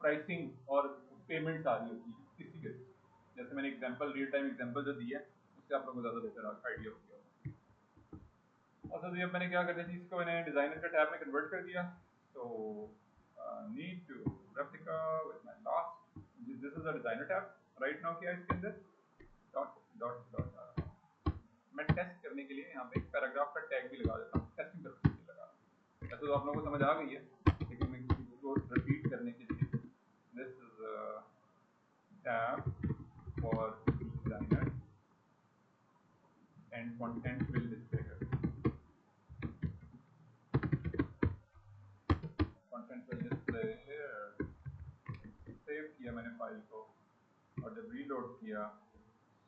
प्राइसिंग और पेमेंट्स आ रही होती है किसी बेसिस। जैसे मैंने एग्जांपल, रियल टाइम एग्जांपल जो दिया है, उससे आप लोगों को ज़्यादा बेहतर आइडिया हो गया। और तो अब मैंने क्या कर दिया थी, इसको मैंने डिज़ाइनर के टैब में कन्वर्ट कर दिया। तो need to replica with my last, this is the designer tab right now. क्या है इसके अंदर, डॉट डॉट डॉट, मैं टेस्ट करने के लिए यहाँ पे एक पैराग्राफ का टैग भी लगा देता हूँ, टेस्टिंग पर्पस के लिए लगा। ऐसे तो आप लोगों को समझ आ गई है, लेकिन मैं किसी को रिपीट करने के लिए, this is tab for designer and content will display here. Content will display here. Save किया मैंने फाइल को और जब रीलोड किया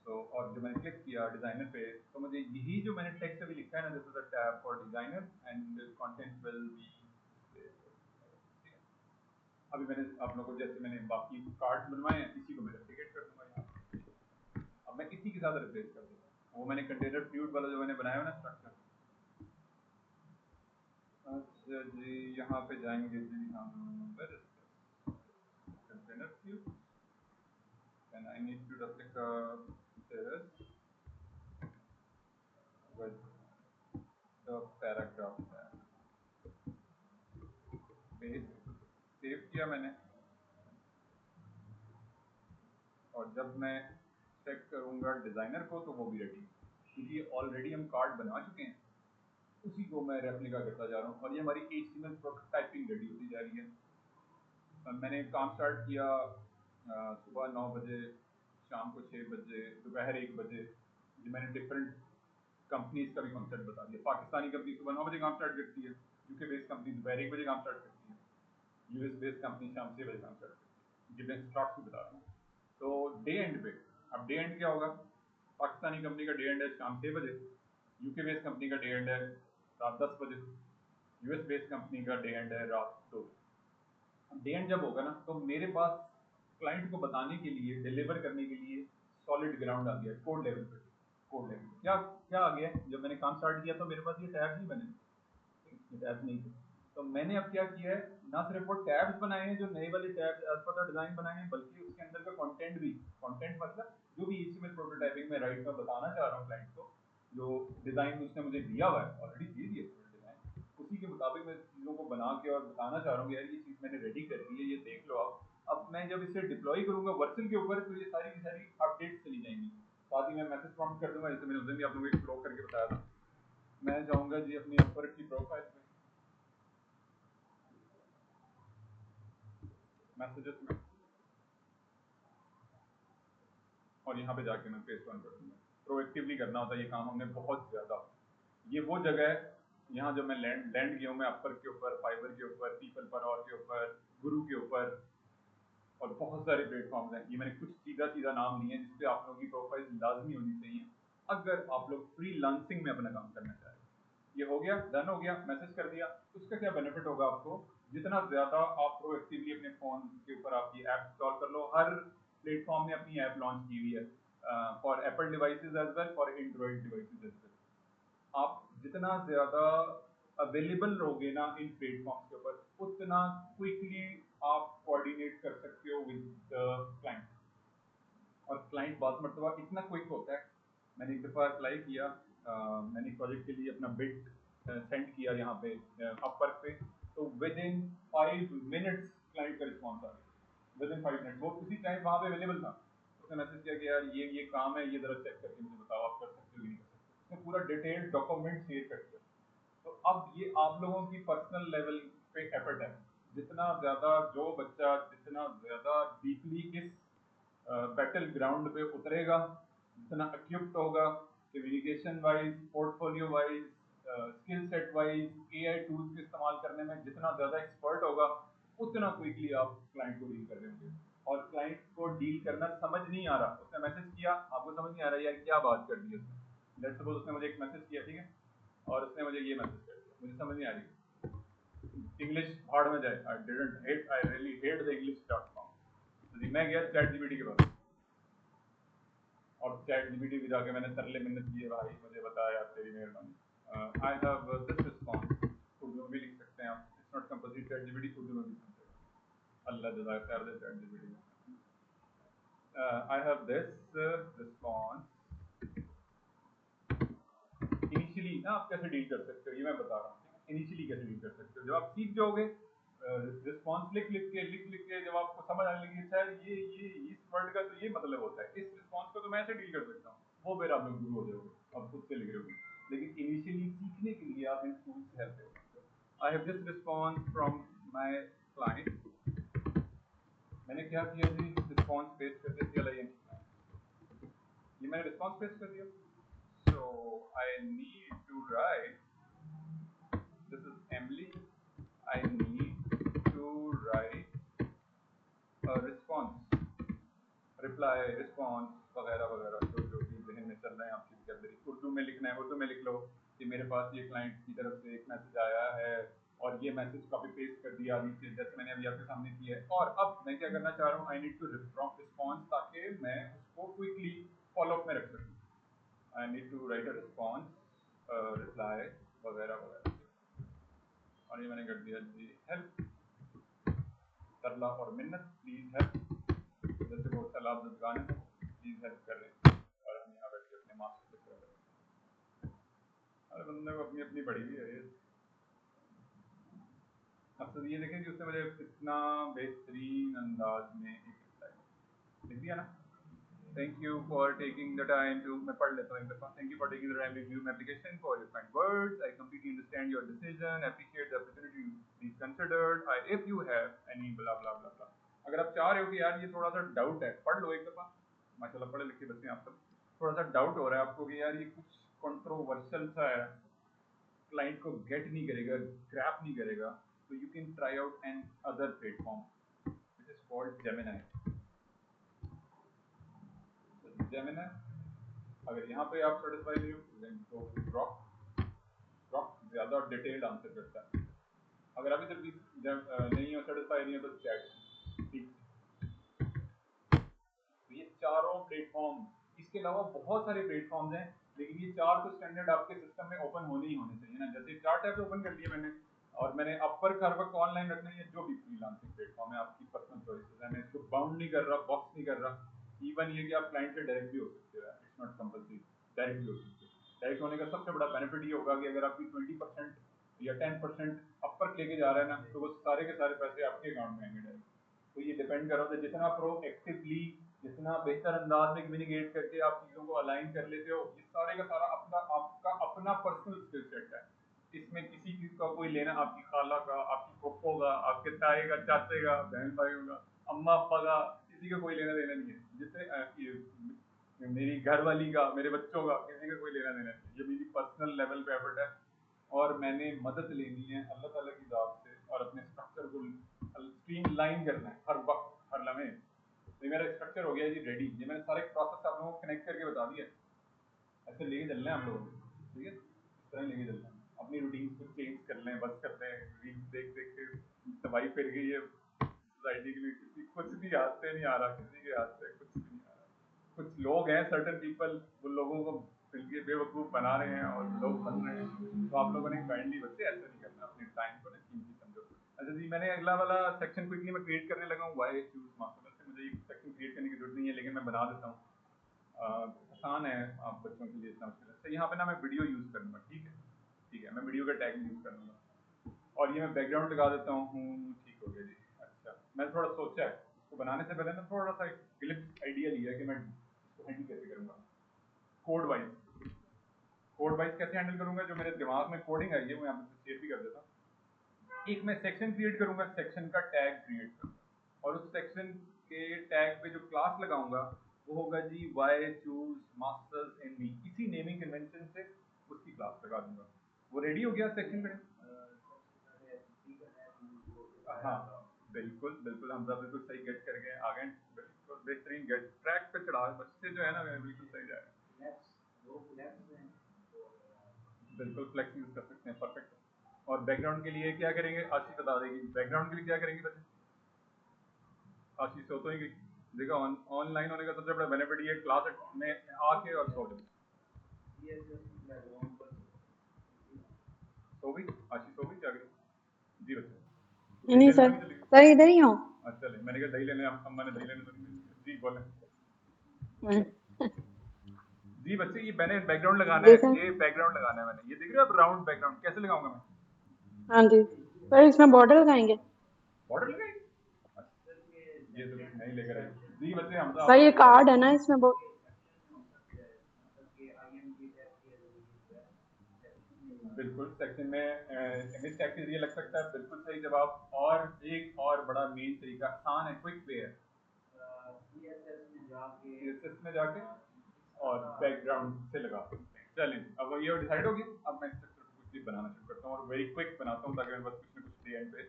तो, और जब मैंने क्लिक किया डिजाइनर पे, तो मुझे यही जो मैंने टेक्स्ट अभी लिखा है ना, this is a tab for designer and content will be. अभी मैंने आप लोगों को, जैसे मैंने बाकी कार्ड्स बनवाए हैं, इसी को मैं रेप्लिकेट कर दूंगा यहाँ। अब मैं इसी के साथ रिप्लेस कर दूंगा वो मैंने कंटेनर फ्लूइड वाला जो मैंने बनाया है ना स्ट्रक्चर। अच्छा जी, यहाँ पे जाएंगे जी हम, container fluid and I need to replica this with the paragraph tag. Page save किया मैंने, और जब मैं चेक करूँगा डिज़ाइनर को तो वो भी रेडी, क्योंकि ऑलरेडी हम कार्ड बना चुके हैं, उसी को मैं रेप्लिका करता जा रहा हूँ और ये हमारी HTML प्रोटोटाइपिंग रेडी होती जा रही है। मैंने काम स्टार्ट किया सुबह 9 बजे, शाम को 6 बजे, दोपहर 1 बजे। ये मैंने डिफरेंट कंपनीज का भी कॉन्सेप्ट बता दिया। पाकिस्तानी कंपनी सुबह 9 बजे काम स्टार्ट करती है, यूके बेस्ड कंपनी दोपहर 1 बजे काम स्टार्ट करती है, यूएस बेस्ड कंपनी शाम 6 बजे काम स्टार्ट करती है। ये मैं स्टॉक्स भी बता रहा हूँ। तो डे एंड पे, अब डे एंड क्या होगा, पाकिस्तानी कंपनी का डे एंड है शाम 6 बजे, यूके बेस्ड कंपनी का डे एंड है रात 10 बजे, यूएस बेस्ड कंपनी का डे एंड है रात 2 बजे। डे एंड जब होगा ना, तो मेरे पास क्लाइंट को बताने के लिए, डिलीवर करने के लिए सॉलिड ग्राउंड आ गया कोड लेवल पे। कोड लेवल क्या क्या आ गया, जब मैंने काम स्टार्ट किया तो मेरे पास ये टैब्स नहीं बने, ये टैब्स नहीं थे। तो मैंने अब क्या किया है, ना सिर्फ वो टैब्स बनाए हैं जो नए वाले tabs as per the design बनाए हैं, बल्कि उसके अंदर का कंटेंट भी, कंटेंट मतलब जो भी HTML प्रोटोटाइपिंग में राइट में बताना चाह रहा हूँ क्लाइंट को, जो डिजाइन उसने मुझे दिया हुआ है, ऑलरेडी दे दिया डिजाइन, उसी के मुताबिक मैं चीज़ों को बना के और बताना चाह रहा हूँ यार ये चीज़ मैंने रेडी कर दी है, ये देख लो आप। अब मैं जब इसे डिप्लॉय करूंगा वर्चुअल के ऊपर, तो ये सारी की सारी अपडेट्स चली जाएंगी। साथ ही मैं मैसेज प्रॉम्प्ट कर दूंगा, जैसे मैंने उस दिन भी आप लोगों को एक फ्लो करके बताया था। मैं जाऊंगा जी अपनी ऊपर की प्रोफाइल में, मैसेजेस में, और यहाँ पे जाके मैं पेस्ट ऑन कर दूंगा। प्रोएक्टिवली करना होता है ये काम हमने बहुत ज़्यादा। ये वो जगह है, यहाँ जो मैं लैंड गया हूँ, मैं अपर के ऊपर, फाइबर के ऊपर, पीपल पर और के ऊपर, गुरु के ऊपर, और बहुत सारे प्लेटफॉर्म्स हैं। ये मैंने कुछ सीधा सीधा नाम लिए हैं जिसपे आप लोगों की प्रोफाइल लाजमी होनी चाहिए अगर आप लोग फ्रीलांसिंग में अपना काम करना चाह रहे हैं। ये हो गया, डन हो गया, मैसेज कर दिया। उसका क्या बेनिफिट होगा आपको, जितना ज्यादा आप प्रोएक्टिवली अपने फोन के ऊपर आप ये ऐप इंस्टॉल कर लो, हर प्लेटफॉर्म ने अपनी ऐप लॉन्च की हुई है, for Apple devices as well, for Android devices as well. आप जितना ज्यादा अवेलेबल रहोगे ना इन प्लेटफॉर्म्स के ऊपर, उतना क्विकली आप कोऑर्डिनेट कर सकते हो विद द क्लाइंट। और क्लाइंट बहुत मरतबा इतना क्विक होता है, मैंने एक दफ़ा अप्लाई किया, मैंने एक प्रोजेक्ट के लिए अपना बिड सेंड किया यहाँ पे अपवर्क पे, तो विद इन 5 मिनट्स क्लाइंट का रिस्पॉन्स आ गया, विद इन 5 मिनट। वो उसी टाइम वहाँ पे अवेलेबल था, उसने मैसेज किया कि यार ये काम है, ये ज़रा चेक करके मुझे बताओ आप कर सकते हो कि नहीं कर सकते। उसने पूरा डिटेल डॉक्यूमेंट शेयर कर दिया। तो अब ये आप लोगों की पर्सनल लेवल पे एफर्ट है, जितना ज़्यादा जो बच्चा जितना ज़्यादा डीपली इस बैटल ग्राउंड पे उतरेगा, जितना अक्यूप्ट होगा communication wise, portfolio wise, skill set wise AI tools के इस्तेमाल करने में जितना ज़्यादा एक्सपर्ट होगा उतना क्विकली आप क्लाइंट को डील कर रहे होंगे। और क्लाइंट को डील करना समझ नहीं आ रहा, उसने मैसेज किया, आपको समझ नहीं आ रहा यार क्या बात कर दी उसने। लेट्स सपोज उसने मुझे एक मैसेज किया, ठीक है, और उसने मुझे ये मैसेज कर दिया, मुझे समझ नहीं आ रही, इंग्लिश भाड़ में जाए, आई रियली हेट द इंग्लिश.com। मैं गया चैट जीपीटी के पास और चैट जीपीटी भी जाके मैंने तरले मिन्नत किए, भाई मुझे बता यार तेरी मेहरबानी, I have this response, Urdu में भी लिख सकते हैं आप, it's not compulsory chat GPT Urdu में भी लिख सकते हैं, अल्लाह जज़ाक खैर दे चैट जीपीटी में। I have this response, initially ना आप कैसे डील कर सकते हो ये मैं बता रहा हूँ, इनिशियली कैसे डील कर सकते हो, जब आप सीख जाओगे रिस्पॉन्स लिख के जब आपको समझ आने लगी शायद ये इस वर्ड का तो ये मतलब होता है, इस रिस्पॉन्स को तो मैं ऐसे डील कर सकता हूँ, वो फिर आप लोग गुरु हो जाओगे, आप खुद से लिख रहे होगे। लेकिन इनिशियली सीखने के लिए आप इन टूल्स से हेल्प ले सकते हो। I have this response from my client, मैंने क्या किया जी, रिस्पॉन्स पेस्ट कर दिया, ये मैंने रिस्पॉन्स पेस्ट कर दिया। So I need to write, this is Emily, I need to write a response, reply, response वगैरह वगैरह जो भी जहन में चल रहे हैं आपकी वोकैबुलरी, उर्दू में लिखना है उर्दू में लिख लो कि मेरे पास ये क्लाइंट की तरफ से एक मैसेज आया है और ये मैसेज कॉपी पेस्ट कर दिया नीचे जैसे मैंने अभी आपके सामने किया है, और अब मैं क्या करना चाह रहा हूँ, आई नीड टू रिस्पॉन्स ताकि मैं उसको क्विकली फॉलो अप में रख सकूँ, I need to write a response reply वगैरह वगैरह, और ये मैंने कर दिया जी हेल्प, तरला और मिन्नत प्लीज हेल्प, जैसे बहुत सलाब गाने में प्लीज हेल्प कर रहे हैं, और हम यहाँ बैठ के अपने मास्टर से कर रहे हैं, अरे बंदे को अपनी अपनी पड़ी हुई है ये। अब तो ये देखें कि उसने मुझे कितना बेहतरीन अंदाज में एक रिप्लाई लिख दिया ना, thank you for taking the time to, मैं पढ़ लेता हूँ एक दफा, thank you for taking the time to view my application for your kind words, I completely understand your decision, appreciate the opportunity be considered, I if you have any blah blah blah blah. अगर आप चाह रहे हो कि यार ये थोड़ा सा डाउट है, पढ़ लो एक दफा, माशाल्लाह पढ़े लिखे बच्चे आप सब, थोड़ा सा डाउट हो रहा है आपको कि यार ये कुछ कंट्रोवर्शियल सा है, क्लाइंट को गेट नहीं करेगा, ग्रैप नहीं करेगा, तो you can try out an other platform which is called Gemini. Gemini, अगर यहाँ पे आप सेटिस्फाई नहीं हो then go to Grok, Grok ज़्यादा डिटेल्ड आंसर करता है, अगर अभी तक भी नहीं हो सेटिस्फाई नहीं हो तो चैट, ठीक। तो ये चारों प्लेटफॉर्म, इसके अलावा बहुत सारे प्लेटफॉर्म्स हैं, लेकिन ये चार तो स्टैंडर्ड आपके सिस्टम में ओपन होने ही होने चाहिए ना, जैसे चार टैब्स ओपन कर दिए मैंने, और मैंने अपर हर वक्त ऑनलाइन रखना है, जो भी फ्रीलांसिंग प्लेटफॉर्म है आपकी पर्सनल चॉइसेस है, मैं इसको बाउंड नहीं कर रहा, बॉक्स नहीं कर रहा, इवन ये कि आप क्लाइंट से डायरेक्टली हो सकते हो, इट्स नॉट कंपल्सरी डायरेक्टली हो सकते हो। डायरेक्ट होने का सबसे बड़ा बेनिफिट ये होगा कि अगर आपकी 20% या 10% अपर लेके जा रहा है ना, तो वो सारे के सारे पैसे आपके अकाउंट में आएंगे डायरेक्ट। तो ये डिपेंड कर रहा है जितना प्रोएक्टिवली, जितना बेहतर अंदाज में कम्युनिकेट करके आप चीज़ों को अलाइन कर लेते हो, ये सारे का सारा अपना आपका अपना पर्सनल स्किल सेट है, इसमें किसी चीज़ का कोई लेना, आपकी खाला का, आपकी पप्पो का, आपके ताए का, चाचे का, बहन भाइयों का, अम्मा अप्पा का, किसी का कोई लेना देना नहीं है, जिससे मेरी घर वाली का, मेरे बच्चों का, किसी का कोई लेना देना नहीं है, ये मेरी पर्सनल लेवल पे एफर्ट है, और मैंने मदद लेनी है अल्लाह ताला की ज़ात से, और अपने स्ट्रक्चर को स्ट्रीम लाइन करना है हर वक्त हर लम्हे। तो मेरा स्ट्रक्चर हो गया जी रेडी, ये मैंने सारे प्रोसेस आप लोगों को कनेक्ट करके बता दिया, ऐसे लेके चलना है हम लोगों को, ठीक है, इस तरह लेके चलना है, अपनी रूटीन को चेंज कर लें, बस कर लें, रील्स देख देख के तबाही फिर गई है सोसाइटी के लिए, किसी कुछ भी हाथ से नहीं आ रहा, किसी के हाथ से कुछ भी नहीं आ रहा, कुछ लोग हैं सर्टन पीपल, वो लोगों को मिलके बेवकूफ़ बना रहे हैं और लोग बन रहे हैं, तो आप लोगों ने काइंडली बच्चे ऐसा नहीं करना, अपने टाइम को ना कीमती समझो। अच्छा जी, मैंने अगला वाला सेक्शन क्विकली मैं क्रिएट करने लगा हूँ, वाई चूज मास्टर से, मुझे ये सेक्शन क्रिएट करने की जरूरत नहीं है, लेकिन मैं बना देता हूँ, आसान है आप बच्चों के लिए, इतना मुश्किल है। तो यहाँ पे ना मैं वीडियो यूज़ करूँगा, ठीक है, ठीक है, मैं वीडियो का टैग यूज़ करूँगा, और ये मैं बैकग्राउंड लगा देता हूँ, ठीक हो गया जी। अच्छा, मैंने थोड़ा सोचा है इसको बनाने से पहले ना, थोड़ा सा ग्लिप्स आइडिया लिया है कि मैं इसको हैंडल कैसे करूँगा, कोड वाइज, कोड वाइज कैसे हैंडल करूँगा, जो मेरे दिमाग में कोडिंग आई है वो यहाँ पे शेयर भी कर देता हूँ। एक मैं सेक्शन क्रिएट करूँगा, सेक्शन का टैग क्रिएट करूँगा, और उस सेक्शन के टैग पे जो क्लास लगाऊंगा वो होगा जी वाई चूज मास्टर्स इन मी, इसी नेमिंग कन्वेंशन से उसकी क्लास लगा दूंगा, वो रेडी हो गया सेक्शन का? हाँ बिल्कुल बिल्कुल, हमजा बिल्कुल सही गेट कर गए, आ गए बिल्कुल बेहतरीन गेट, ट्रैक पे चढ़ा बच्चे जो है ना बिल्कुल सही जा रहे हैं। बिल्कुल फ्लेक्स यूज कर सकते हैं, परफेक्ट। और बैकग्राउंड के लिए क्या करेंगे, आशीष बता देगी, बैकग्राउंड के लिए क्या करेंगे बच्चे? आशीष सो तो ही गई। देखो ऑनलाइन होने का सबसे बड़ा बेनिफिट ये क्लास में आके और सो गई। सो गई आशीष, सो गई क्या गई? जी बच्चे दही नहीं लेने सर, तो नहीं चली गई? सर इधर ही हो। अच्छा चले, मैंने कहा दही लेने, अम्मा ने दही लेने तो नहीं गई। जी बोले। हम्म, जी बच्चे ये मैंने बैकग्राउंड लगाना जी है, सर। ये बैकग्राउंड लगाना है मैंने, ये देख रहे हो आप राउंड बैकग्राउंड कैसे लगाऊंगा मैं? हाँ जी सर, इसमें बॉर्डर लगाएंगे। बॉर्डर लगाएंगे? अच्छा, ये तो कुछ नहीं लेकर आए। जी बच्चे हम तो सर आपको ये बता कार्ड है रहे ना, हैं। इसमें बहुत। बिल्कुल सेक्शन में इमेज टैग के जरिए लग सकता है, बिल्कुल सही जवाब। और एक और बड़ा मेन तरीका आसान है, क्विक वे है, सीएसएस में जाके और बैकग्राउंड से लगा सकते हैं। चलिए अब ये डिसाइड हो गया, अब मैं स्ट्रक्चर को कुछ भी बनाना शुरू करता हूँ और वेरी क्विक बनाता हूँ ताकि मेरे पास कुछ ना कुछ डी एंड पे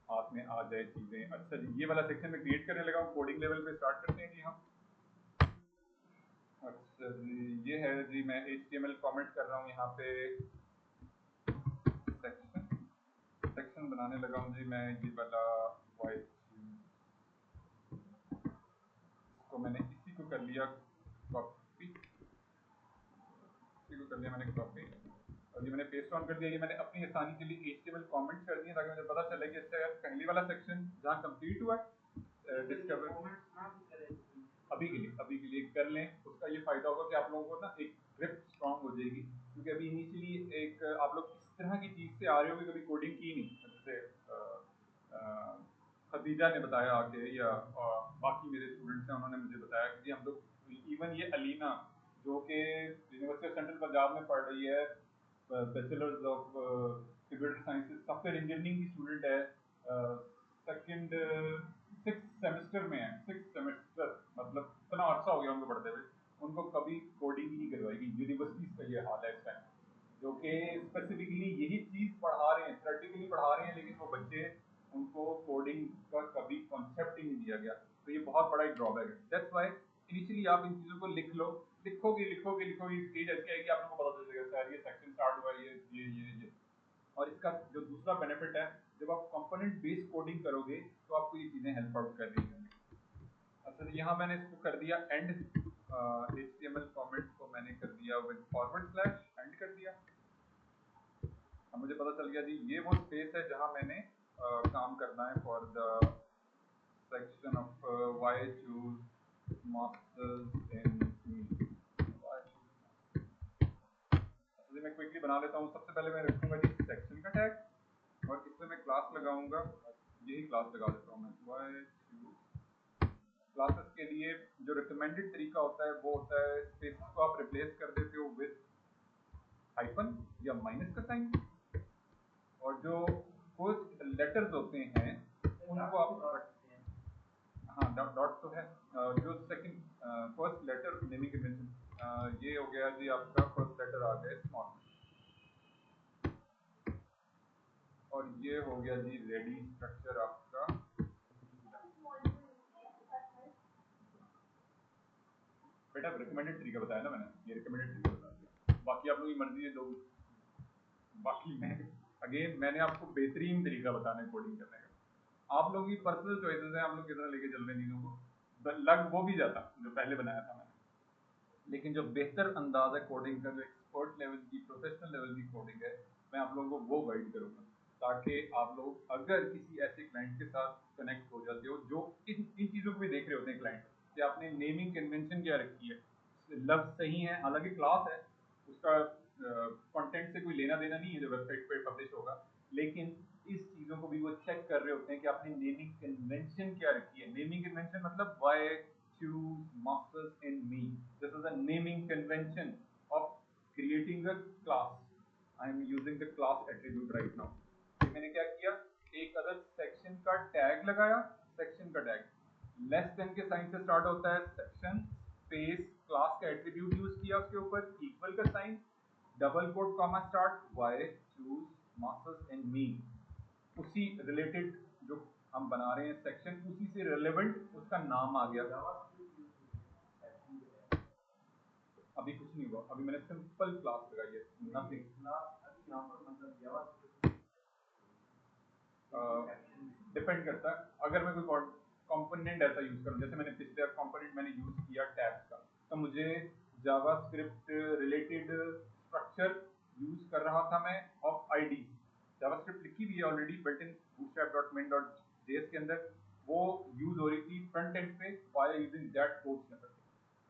हाथ में आ जाए चीजें। अच्छा जी ये वाला सेक्शन में क्रिएट करने लगा हूँ, कोडिंग लेवल पे स्टार्ट करते हैं जी हम। अच्छा जी ये है जी, मैं HTML कमेंट कर रहा हूँ यहाँ पे, सेक्शन सेक्शन बनाने लगा हूँ जी मैं, ये वाला वाइट तो मैंने इसी को कर लिया कॉपी, इसी को कर लिया मैंने कॉपी और ये मैंने पेस्ट ऑन कर दिया। ये मैंने अपनी आसानी के लिए HTML कमेंट कर दिए ताकि मुझे पता चले कि इससे पहले वाला सेक्शन जहाँ कंप्लीट हुआ है डिस्कवर, अभी के लिए कर लें। उसका ये फायदा होगा कि आप लोगों को ना एक ग्रिप स्ट्रांग हो जाएगी, क्योंकि अभी इनिशियली एक आप लोग इस तरह की चीज़ से आ रहे हो कि कभी कोडिंग की नहीं, जैसे खदीजा ने बताया आके या बाकी मेरे स्टूडेंट्स हैं उन्होंने मुझे बताया कि हम लोग, इवन ये अलीना जो कि यूनिवर्सिटी ऑफ सेंट्रल पंजाब में पढ़ रही है, bachelors of computer sciences software engineering की स्टूडेंट है, सेकंड 6th सेमेस्टर में है, 6th सेमेस्टर मतलब इतना अर्सा हो गया उनको पढ़ते हुए, उनको कभी कोडिंग नहीं करवाएगी। यूनिवर्सिटीज का ये हाल है इस टाइम, जो कि स्पेसिफिकली यही चीज़ पढ़ा रहे हैं, प्रैक्टिकली पढ़ा रहे हैं, लेकिन वो बच्चे उनको कोडिंग का कभी कॉन्सेप्ट ही नहीं दिया गया। तो ये बहुत बड़ा एक ड्रॉबैक है। दैट्स व्हाई इनिशियली आप इन चीज़ों को लिख लो, लिखोगे लिखोगे लिखोगे, स्टेज ऐसी आएगी आप लोगों को पता चल जाएगा सर ये सेक्शन स्टार्ट हुआ है, ये। और इसका जो दूसरा बेनिफिट है, जब आप कंपोनेंट बेस्ड कोडिंग करोगे तो आपको ये चीज़ें हेल्प आउट कर रही हैं। अच्छा तो यहाँ मैंने इसको कर दिया एंड, HTML कमेंट को मैंने कर दिया विद फॉरवर्ड स्लैश एंड कर दिया। अब मुझे पता चल गया जी ये वो स्पेस है जहाँ मैंने काम करना है for the section of why choose masters in me. तो मैं क्विकली बना लेता हूँ। सबसे पहले मैं रखूंगा जी सेक्शन का टैग और इसमें मैं क्लास लगाऊंगा, यही क्लास लगा देता हूँ मैं, वाई चूज। क्लासेस के लिए जो रिकमेंडेड तरीका होता है वो होता है स्पेसेस को आप रिप्लेस कर देते हो विद हाइफन या माइनस का साइन, और जो फर्स्ट लेटर्स होते हैं उनको आप, हाँ डॉट तो है, जो second first letter naming convention, ये हो गया जी आपका फर्स्ट लेटर आ गया स्मॉल, और ये हो गया जी रेडी स्ट्रक्चर आपका। बेटा रिकमेंडेड तरीका बताया ना मैंने, ये रिकमेंडेड तरीका बता दिया, बाकी आप लोगों की मर्जी है जो, बाकी मैं अगेन मैंने आपको बेहतरीन तरीका बताना है कोडिंग करने का, आप लोगों की पर्सनल चॉइसेस हैं, आप लोग कितना लेके चल रहे हैं चीज़ों को, लग वो भी जाता जो पहले बनाया था मैंने, लेकिन जो बेहतर अंदाज है कोडिंग का, जो एक्सपर्ट लेवल की प्रोफेशनल लेवल की कोडिंग है, मैं आप लोगों को वो गाइड करूँगा, ताकि आप लोग अगर किसी ऐसे क्लाइंट के साथ कनेक्ट हो जाते हो जो इन चीज़ों को भी देख रहे होते हैं क्लाइंट, कि आपने नेमिंग कन्वेंशन क्या रखी है, लफ्ज सही है, हालांकि क्लास है उसका कंटेंट से कोई लेना देना नहीं है जो वेबसाइट पे पब्लिश होगा, लेकिन इस चीज़ों को भी वो चेक कर रहे होते हैं कि आपने नेमिंग कन्वेंशन क्या रखी है। नेमिंग कन्वेंशन मतलब Y choose masters in me. This is a naming convention of creating a class. I am using the class attribute right now. तो मैंने क्या किया, एक अदर सेक्शन का टैग लगाया, सेक्शन का टैग लेस देन के साइन से स्टार्ट होता है, सेक्शन स्पेस क्लास का एट्रीब्यूट यूज किया, उसके ऊपर इक्वल का sign, double quote comma start why choose masters and me, उसी रिलेटेड जो हम बना रहे हैं सेक्शन, उसी से रिलेवेंट उसका नाम आ गया। अभी कुछ नहीं हुआ, अभी मैंने सिंपल क्लास लगाई है, नथिंग। डिपेंड करता है, अगर मैं कोई कंपोनेंट ऐसा यूज करूं, जैसे मैंने पिछले कंपोनेंट मैंने यूज किया टैब्स का, तो मुझे जावास्क्रिप्ट रिलेटेड स्ट्रक्चर यूज कर रहा था मैं ऑफ आईडी। जावास्क्रिप्ट लिखी हुई है ऑलरेडी बिल्ट इन bootstrap.main.js के अंदर, वो यूज हो रही थी फ्रंट एंड पे via using that code snippet.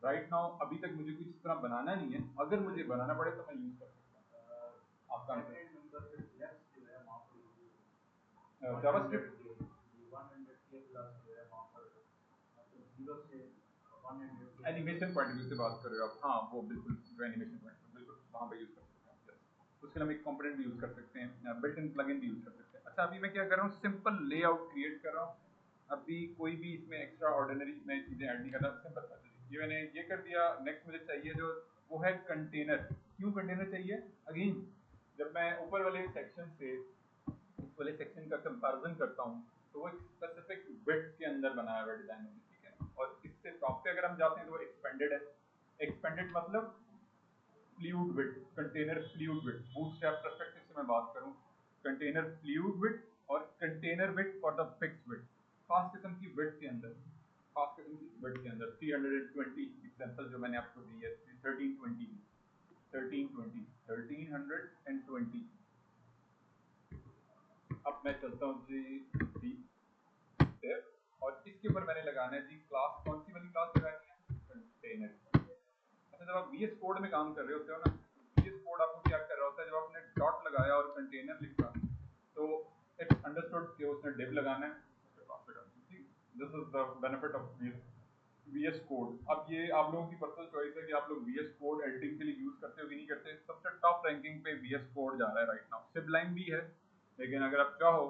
Right now अभी तक मुझे कुछ इस तरह बनाना नहीं है, अगर मुझे बनाना पड़े तो मैं यूज कर सकता हूँ। आपका जावास्क्रिप्ट एनिमेशन पॉइंट व्यू से बात कर रहे हो आप? हाँ वो बिल्कुल, जो एनिमेशन पॉइंट बिल्कुल वहाँ पे यूज कर सकते हैं। उसके लिए हम एक कंपोनेंट भी यूज कर सकते हैं, बिल्ट इन प्लगइन भी यूज कर सकते हैं। अच्छा अभी मैं क्या कर रहा हूँ, सिंपल लेआउट क्रिएट कर रहा हूँ, अभी कोई भी इसमें एक्स्ट्रा ऑर्डिनरी नई चीजें ऐड नहीं कर रहा, सिंपल था। ये मैंने ये कर दिया। नेक्स्ट मुझे चाहिए जो वो है कंटेनर। क्यों कंटेनर चाहिए? अगेन जब मैं ऊपर वाले सेक्शन से इस वाले सेक्शन का कंपैरिजन करता हूँ, तो वो एक स्पेसिफिक विड्थ के अंदर बनाया हुआ डिजाइन है, ठीक है। और इससे टॉप पे अगर हम जाते हैं तो वो एक्सपेंडेड है। एक्सपेंडेड मतलब fluid width, container fluid width. Bootstrap perspective से मैं बात करूं, कंटेनर फ्लूइड विड्थ और container width for the fixed width, खास किस्म की विड्थ के अंदर, खास किस्म की विड्थ के अंदर 320 एग्जांपल जो मैंने आपको दी है, 1320 1320। अब मैं चलता हूँ जी और इसके ऊपर मैंने लगाना है जी क्लास, कौन सी वाली क्लास लगानी है? कंटेनर। अच्छा जब आप VS कोड में काम कर रहे होते हो ना, VS कोड आपको क्या कर रहा होता है, जब आपने डॉट लगाया और कंटेनर लिखा तो इट्स अंडरस्टूड कि उसने डिव लगाना है, this is the benefit of VS code. अब ये आप लोगों की पर्सनल चॉइस है कि आप लोग VS कोड एडिटिंग के लिए यूज करते हो कि नहीं करते। सबसे टॉप रैंकिंग पे VS कोड जा रहा है राइट नाउ। सिबलाइन भी है, लेकिन अगर आप चाहो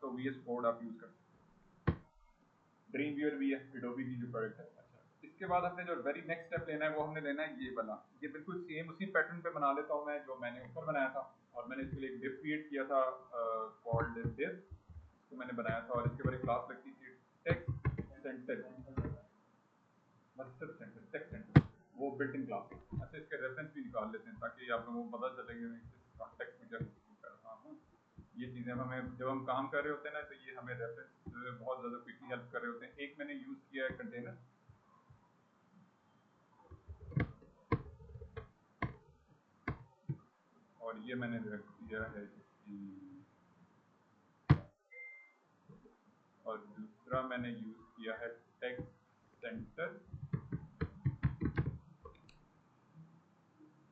तो VS कोड आप यूज कर सकते हो। ड्रीम व्यूअर भी है, एडोबी की जो प्रोडक्ट है। अच्छा इसके बाद हमने जो वेरी नेक्स्ट स्टेप लेना है वो हमने लेना है ये वाला। ये बिल्कुल सेम उसी पैटर्न पे बना लेता हूँ मैं जो मैंने ऊपर बनाया था, और मैंने इसके लिए एक डिव क्रिएट किया था कॉल्ड डिव, तो मैंने बनाया था और इसके बाद एक क्लास लगती थी टेक्स्ट सेंटर, मतलब सेंटर टेक्स्ट सेंटर, वो बिल्ट इन क्लास। अच्छा इसके रेफरेंस भी निकाल लेते हैं ताकि आप लोगों को पता चले कि मैं किस कॉन्टेक्स्ट में क्या कर रहा हूँ। ये चीज़ें हमें जब हम काम कर रहे होते हैं ना, तो ये हमें रेफरेंस बहुत ज़्यादा क्विकली हेल्प कर रहे होते हैं। एक मैंने यूज़ किया है कंटेनर, और ये मैंने रख दिया है और दूसरा मैंने यूज़ किया है टेक्स्ट सेंटर।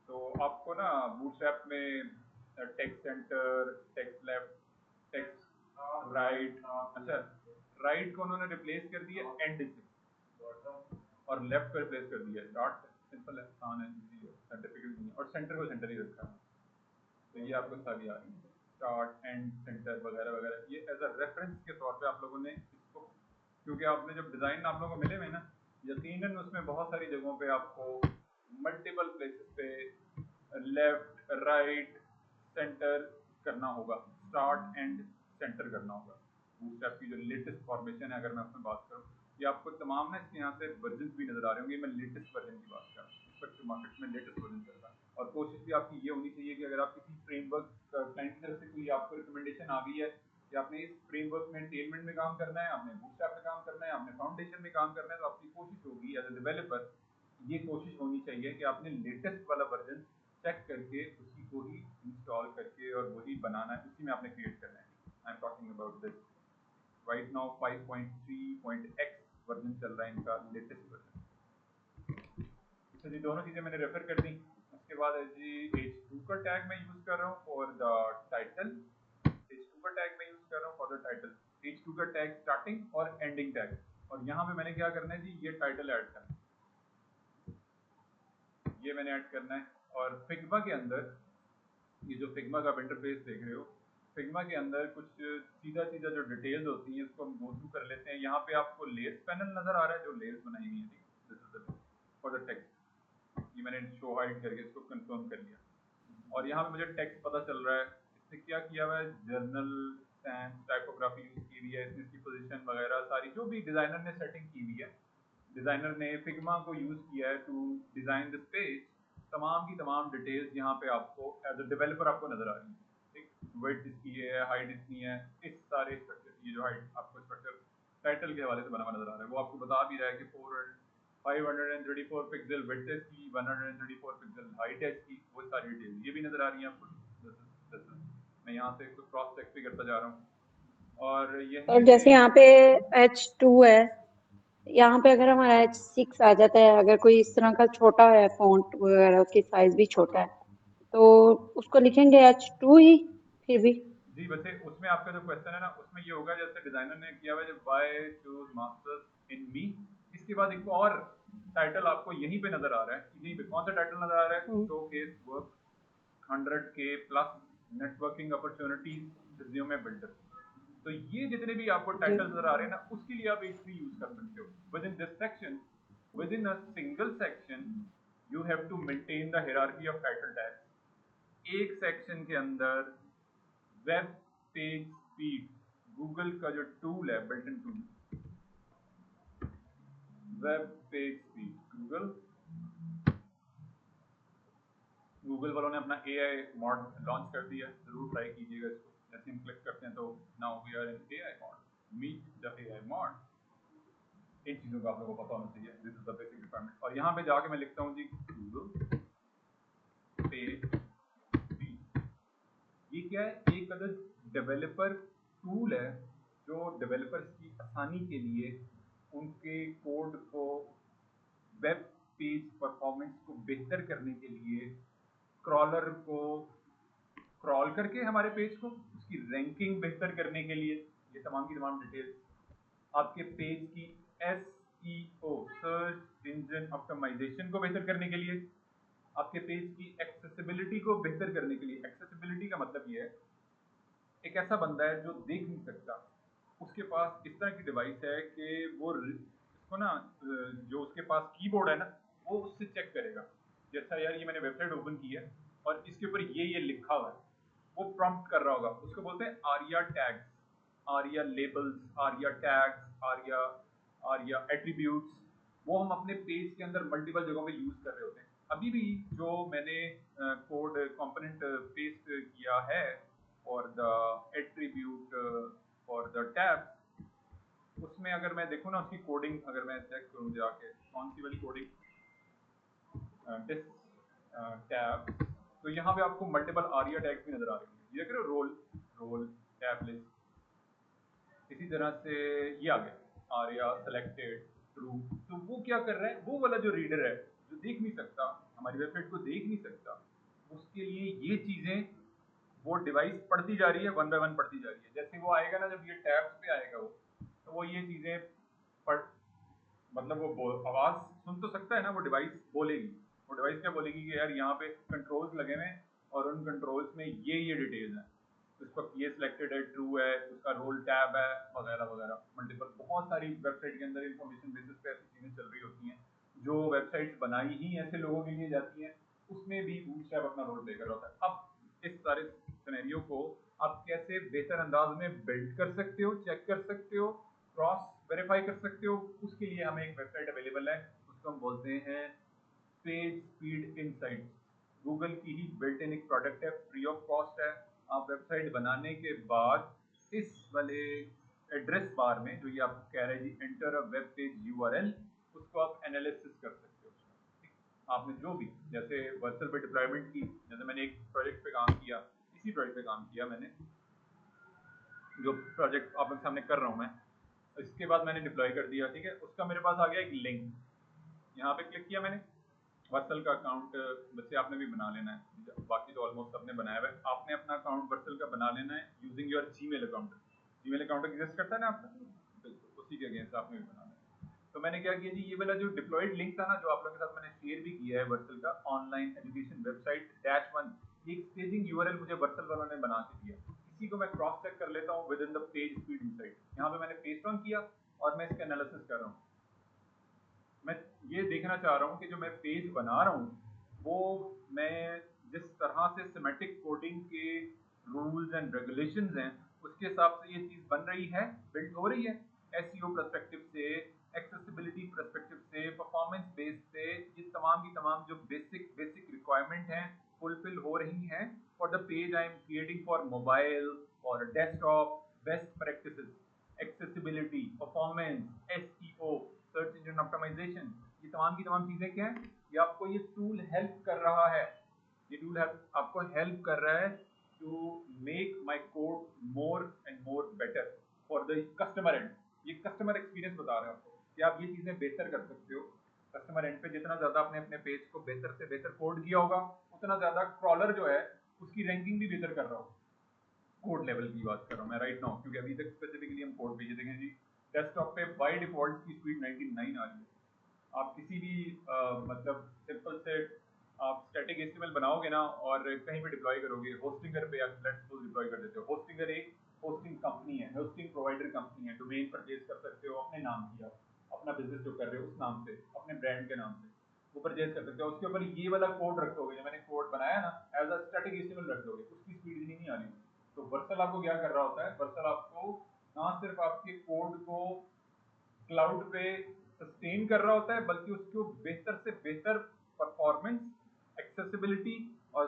तो आपको ना बूटस्ट्रैप में text centre, text left, text right, अच्छा राइट को उन्होंने रिप्लेस कर दिया एंड से, और लेफ्ट को रिप्लेस कर दिया डॉट। सिंपल है, आसान है, इजी है, सर्टिफिकेट नहीं है, और सेंटर को सेंटर ही रखा है। तो ये आपको सारी आ रही है, स्टार्ट एंड सेंटर वगैरह वगैरह। ये एज अ रेफरेंस के तौर पे आप लोगों ने इसको, क्योंकि आपने जब डिज़ाइन आप लोगों को मिले हुए ना, यकीनन उसमें बहुत सारी जगहों पे आपको मल्टीपल प्लेसेस पे लेफ्ट राइट सेंटर करना होगा, स्टार्ट एंड सेंटर करना होगा। बूटस्ट्रैप की जो लेटेस्ट फॉर्मेशन है अगर मैं उसमें बात करूँ, ये आपको तमाम ना इसके यहाँ से वर्जन भी नजर आ रहे होंगे। मैं लेटेस्ट वर्जन की बात कर रहा हूँ, इस वक्त मार्केट में लेटेस्ट वर्जन चल रहा है। और कोशिश भी आपकी ये होनी चाहिए कि अगर आप किसी फ्रेमवर्क क्लाइंट की तरफ से कोई आपको रिकमेंडेशन आ गई है कि आपने इस फ्रेमवर्क में टेलमेंट में काम करना है, आपने बूटस्ट्रैप में काम करना है, आपने फाउंडेशन में काम करना है, तो आपकी कोशिश होगी एज ए डेवलपर, ये कोशिश होनी चाहिए कि आपने लेटेस्ट वाला वर्जन चेक करके उसी को ही इंस्टॉल करके और वही बनाना है, उसी में आपने क्रिएट करना है। I am talking about this right now 5.3.x version चल रहा है इनका, लेटेस्ट वर्जन। तो जी दोनों चीज़ें मैंने रेफर कर दी। उसके बाद है जी h2 का टैग मैं यूज़ कर रहा हूँ फॉर द टाइटल, h2 का टैग मैं यूज़ कर रहा हूँ फॉर द टाइटल, h2 का टैग स्टार्टिंग और एंडिंग टैग। और यहाँ पे मैंने क्या करना है जी, ये टाइटल ऐड करना है, ये मैंने ऐड करना है। और फिग्मा के अंदर ये जो फिग्मा का इंटरफेस देख रहे हो, फिग्मा के अंदर कुछ सीधा सीधा जो डिटेल्स होती हैं उसको हम गो थ्रू कर लेते हैं। यहाँ पे आपको लेयर्स पैनल नजर आ रहा है, जो लेयर्स बनाई हुई है फॉर द टेक्स्ट, ये मैंने शो हाइड करके इसको कंफर्म कर लिया। और यहाँ पे मुझे टेक्स्ट पता चल रहा है। इसने क्या किया हुआ है, जर्नल स्टैम्प टाइपोग्राफी यूज की हुई है, इसमें इसकी पोजीशन वगैरह सारी जो भी डिजाइनर ने सेटिंग की हुई है, डिजाइनर ने फिग्मा को यूज किया है टू डिजाइन दिस पेज, तमाम की तमाम डिटेल्स यहाँ पे आपको एज अ डेवलपर आपको नजर आ रही है। ठीक, वेट इसकी है, हाइट इसकी है, इस सारे स्ट्रक्चर, ये जो हाइट आपको स्ट्रक्चर टाइटल के हवाले से बना हुआ नजर आ रहा है, वो आपको बता भी रहा है कि 534 पिक्सल विड्थ है इसकी, 134 पिक्सल हाइट है इसकी, वो सारी डिटेल ये भी नजर आ रही है आपको। मैं यहाँ से इसको क्रॉस चेक भी करता जा रहा हूँ और और यहीं से जैसे यहाँ पे H2 है, यहाँ पे अगर हमारा H6 आ जाता है, अगर कोई इस तरह का छोटा है फॉन्ट वगैरह, उसकी साइज भी छोटा है, तो उसको लिखेंगे H2 ही फिर भी। जी, वैसे उसमें आपका जो क्वेश्चन है ना, उसमें ये होगा जैसे डिजाइनर ने किया हुआ है, जब वाई चूज मास्टर्स इन मी, इसके बाद एक और टाइटल आपको यहीं पे नजर आ रहा है, यहीं पे कौन सा टाइटल नजर आ रहा है, show case work 100K plus networking opportunities resume builder. तो ये जितने भी आपको जी। टाइटल नजर आ रहे हैं ना, उसके लिए आप H3 यूज कर सकते हो। Within this section, within a single section, you have to maintain the hierarchy of title tags. एक सेक्शन के अंदर वेब पेज स्पीड, गूगल का जो टूल है, built in tool, web page speed, Google वालों ने अपना AI मॉड लॉन्च कर दिया, जरूर ट्राई कीजिएगा इसको। जैसे हम क्लिक करते हैं तो now we are in AI mode, meet the AI mode. इन चीजों का आप लोगों को पता होना चाहिए, this is the basic requirement. और यहाँ पे जाके मैं लिखता हूँ जी गूगल पेज स्पीड। ये क्या है, एक अदर डेवलपर टूल है जो डेवलपर्स की आसानी के लिए उनके कोड को, वेब पेज परफॉर्मेंस को बेहतर करने के लिए, क्रॉलर को क्रॉल करके हमारे पेज को उसकी रैंकिंग बेहतर करने के लिए, ये तमाम की तमाम डिटेल्स, आपके पेज की SEO सर्च इंजन ऑप्टिमाइजेशन को बेहतर करने के लिए, आपके पेज की एक्सेसिबिलिटी को बेहतर करने के लिए। एक्सेसिबिलिटी का मतलब ये है, एक ऐसा बंदा है जो देख नहीं सकता, उसके पास इस तरह की डिवाइस है कि वो इसको ना, जो उसके पास कीबोर्ड है ना, वो उससे चेक करेगा कि अच्छा यार ये मैंने वेबसाइट ओपन की है और इसके ऊपर ये लिखा हुआ है, वो प्रॉम्प्ट कर रहा होगा, उसको बोलते हैं आरिया टैग्स, आरिया लेबल्स, आरिया टैग्स, आरिया आरिया एट्रीब्यूट्स। वो हम अपने पेज के अंदर मल्टीपल जगहों पे यूज कर रहे होते हैं। अभी भी जो मैंने कोड कंपोनेंट पेस्ट किया है for the attribute for the tab, उसमें अगर मैं देखूँ ना उसकी कोडिंग, अगर मैं चेक करूँ जाके कौन सी वाली कोडिंग, दिस टैब, तो यहाँ पे आपको मल्टीपल आरिया टैग्स भी नजर आ रहे हैं। ये देख रहे हो, रोल रोल टैब लिस्ट, इसी तरह से ये आ गया आरिया सेलेक्टेड ट्रू। तो वो क्या कर रहा है, वो वाला जो रीडर है जो देख नहीं सकता, हमारी वेबसाइट को देख नहीं सकता, उसके लिए ये चीजें वो डिवाइस पढ़ती जा रही है, वन बाय वन पढ़ती जा रही है। जैसे वो आएगा ना, जब ये टैब्स पे आएगा वो, तो वो ये चीजें पढ़, मतलब वो आवाज सुन तो सकता है ना, वो डिवाइस बोलेगी, वो डिवाइस क्या बोलेगी कि यार यहाँ पे कंट्रोल्स लगे हुए हैं और उन कंट्रोल्स में ये डिटेल्स हैं, उस वक्त ये सिलेक्टेड है, ट्रू है, उसका रोल टैब है, वगैरह वगैरह। मल्टीपल बहुत सारी वेबसाइट के अंदर इंफॉर्मेशन बेसिस पे ऐसी चीजें चल रही होती हैं जो वेबसाइट्स बनाई ही ऐसे लोगों के लिए जाती हैं, उसमें भी बूटस्ट्रैप अपना रोल प्ले कर रहा होता है। अब इस सारे सिनेरियो को आप कैसे बेहतर अंदाज में बिल्ड कर सकते हो, चेक कर सकते हो, क्रॉस वेरीफाई कर सकते हो, उसके लिए हमें एक वेबसाइट अवेलेबल है, उसको हम बोलते हैं पेज स्पीड इनसाइट। गूगल की ही बिल्ट इन एक प्रोडक्ट है, फ्री ऑफ कॉस्ट है। आप वेबसाइट बनाने के बाद इस वाले एड्रेस बार में जो ये आपको कह रहा है जी enter a web page URL, उसको आप एनालिसिस कर सकते हो। ठीक? आपने जो भी, जैसे वर्चुअल पे डिप्लॉयमेंट की, जैसे मैंने एक प्रोजेक्ट पे काम किया, इसी प्रोजेक्ट पे काम किया मैंने, जो प्रोजेक्ट आप लोग के सामने कर रहा हूँ मैं, इसके बाद मैंने डिप्लॉय कर दिया। ठीक है, उसका मेरे पास आ गया एक लिंक, यहाँ पे क्लिक किया मैंने, वर्सल का अकाउंट वैसे आपने भी बना लेना है, बाकी तो ऑलमोस्ट सबने बनाया हुआ है। आपने अपना अकाउंट वर्सल का बना लेना है using your Gmail account. Gmail account exist करता है ना आपका, बिल्कुल उसी के अगेंस्ट आपने भी बनाना है। तो मैंने क्या किया जी, ये वाला जो डिप्लॉयड लिंक था ना, जो आप लोगों के साथ मैंने शेयर भी किया है, वर्सल का ऑनलाइन एजुकेशन वेबसाइट -1, एक स्टेजिंग URL मुझे वर्सल वालों ने बना के दिया। इसी को मैं क्रॉस चेक कर लेता हूँ with in the page speed insight. यहाँ पे मैंने पेस्ट ऑन किया और मैं इसका एनालिसिस कर रहा हूँ। मैं ये देखना चाह रहा हूँ कि जो मैं पेज बना रहा हूँ वो मैं जिस तरह से सिमेटिक कोडिंग के रूल्स एंड रेगुलेशंस हैं उसके हिसाब से ये चीज़ बन रही है, बिल्ड हो रही है। एसईओ पर्सपेक्टिव से, एक्सेसिबिलिटी पर्सपेक्टिव से, परफॉर्मेंस बेस से, ये तमाम की तमाम जो बेसिक रिक्वायरमेंट हैं फुलफिल हो रही हैं for the page I am creating for mobile और desktop. Best practices, accessibility, performance, SEO, search engine optimisation, ये तमाम की तमाम चीज़ें क्या हैं, ये आपको ये टूल हेल्प कर रहा है। ये टूल आपको हेल्प कर रहा है to make my code more and more better for the customer end. ये कस्टमर एक्सपीरियंस बता रहा है आपको कि आप ये चीज़ें बेहतर कर सकते हो। कस्टमर एंड पे जितना ज़्यादा आपने अपने पेज को बेहतर से बेहतर कोड किया होगा उतना ज़्यादा क्रॉलर जो है उसकी रैंकिंग भी बेहतर कर रहा होगा। कोड लेवल की बात कर रहा हूँ मैं राइट नाउ, क्योंकि अभी तक स्पेसिफिकली हम कोड पे ये देखें जी, डेस्कटॉप पे बाय डिफॉल्ट की स्पीड 99 आ रही है। आप किसी भी मतलब सिंपल से आप स्टैटिक एचटीएमएल बनाओगे ना और कहीं पे डिप्लॉय करोगे, होस्टिंगर पे आप लेट्स सपोज डिप्लॉय कर देते हो। होस्टिंगर एक होस्टिंग कंपनी है, होस्टिंग प्रोवाइडर कंपनी है। डोमेन परचेज कर सकते हो अपने नाम की, आप अपना बिजनेस जो कर रहे हो उस नाम से, अपने ब्रांड के नाम से वो परचेज कर सकते हो। उसके ऊपर ये वाला कोड रख दोगे, जो मैंने कोड बनाया ना एज अ स्टैटिक एचटीएमएल रख दोगे, उसकी स्पीड इतनी नहीं आ रही। तो वर्सल आपको क्या कर रहा होता है, वर्सल आपको ना सिर्फ आपके कोड को क्लाउड पे सस्टेन कर रहा होता है बल्कि उसको बेहतर से बेहतर परफॉर्मेंस, एक्सेसिबिलिटी और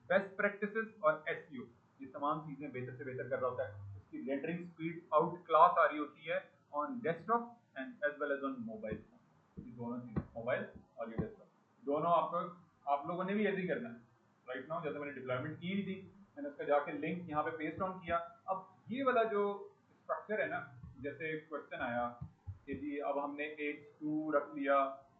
बेस्ट प्रैक्टिसेस और एसईओ, ये तमाम चीजें बेहतर से बेहतर कर रहा होता है। उसकी रेंडरिंग स्पीड आउट क्लास आ रही होती है on desktop and as well as on mobile phone. ये दोनों चीजें, मोबाइल और ये डेस्कटॉप दोनों आपको, आप लोगों ने भी ऐसे ही करना है राइट नाउ। जैसे मैंने डिप्लॉयमेंट की हुई थी, मैंने उसका जाके लिंक यहाँ पे पेस्ट ऑन किया। अब ये वाला जो स्ट्रक्चर है ना, जैसे क्वेश्चन आया कि जी अब हमने H2 रख लिया,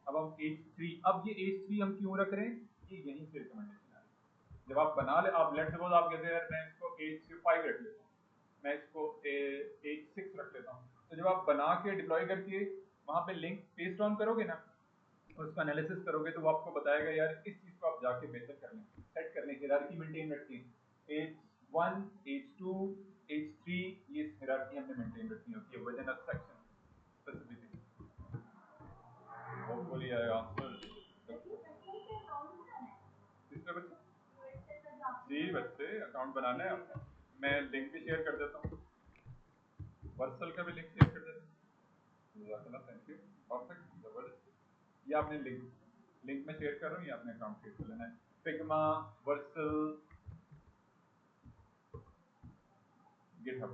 अब हम H3, अब ये H3 हम क्यों रख रहे हैं, ये यहीं से रिकमेंडेशन आ रही है। जब आप बना ले, आप लेट्स सपोज आप कहते हैं यार मैं इसको H5 रख लेता हूँ, मैं इसको H6 रख लेता हूँ, तो जब आप बना के डिप्लॉय करके वहाँ पे लिंक पेस्ट ऑन करोगे ना और उसका एनालिसिस करोगे तो वो आपको बताएगा यार इस चीज़ को आप जाके बेहतर कर लें, सेट कर लें, हायरार्की मेंटेन रखी है। H1, H2, H3, ये हायरार्की हमने मेंटेन रखनी होती है with in a section specifically. Hopefully I answered the question. किसने बच्चे? जी बच्चे अकाउंट बनाना है आपका, मैं लिंक भी शेयर कर देता हूँ, वर्सल का भी लिंक शेयर कर देता हूँ। थैंक यू, परफेक्ट, जबरदस्त। ये आपने लिंक में शेयर कर रहा हूँ, ये आपने अकाउंट क्रिएट कर लेना है। Figma, Vercel, GitHub,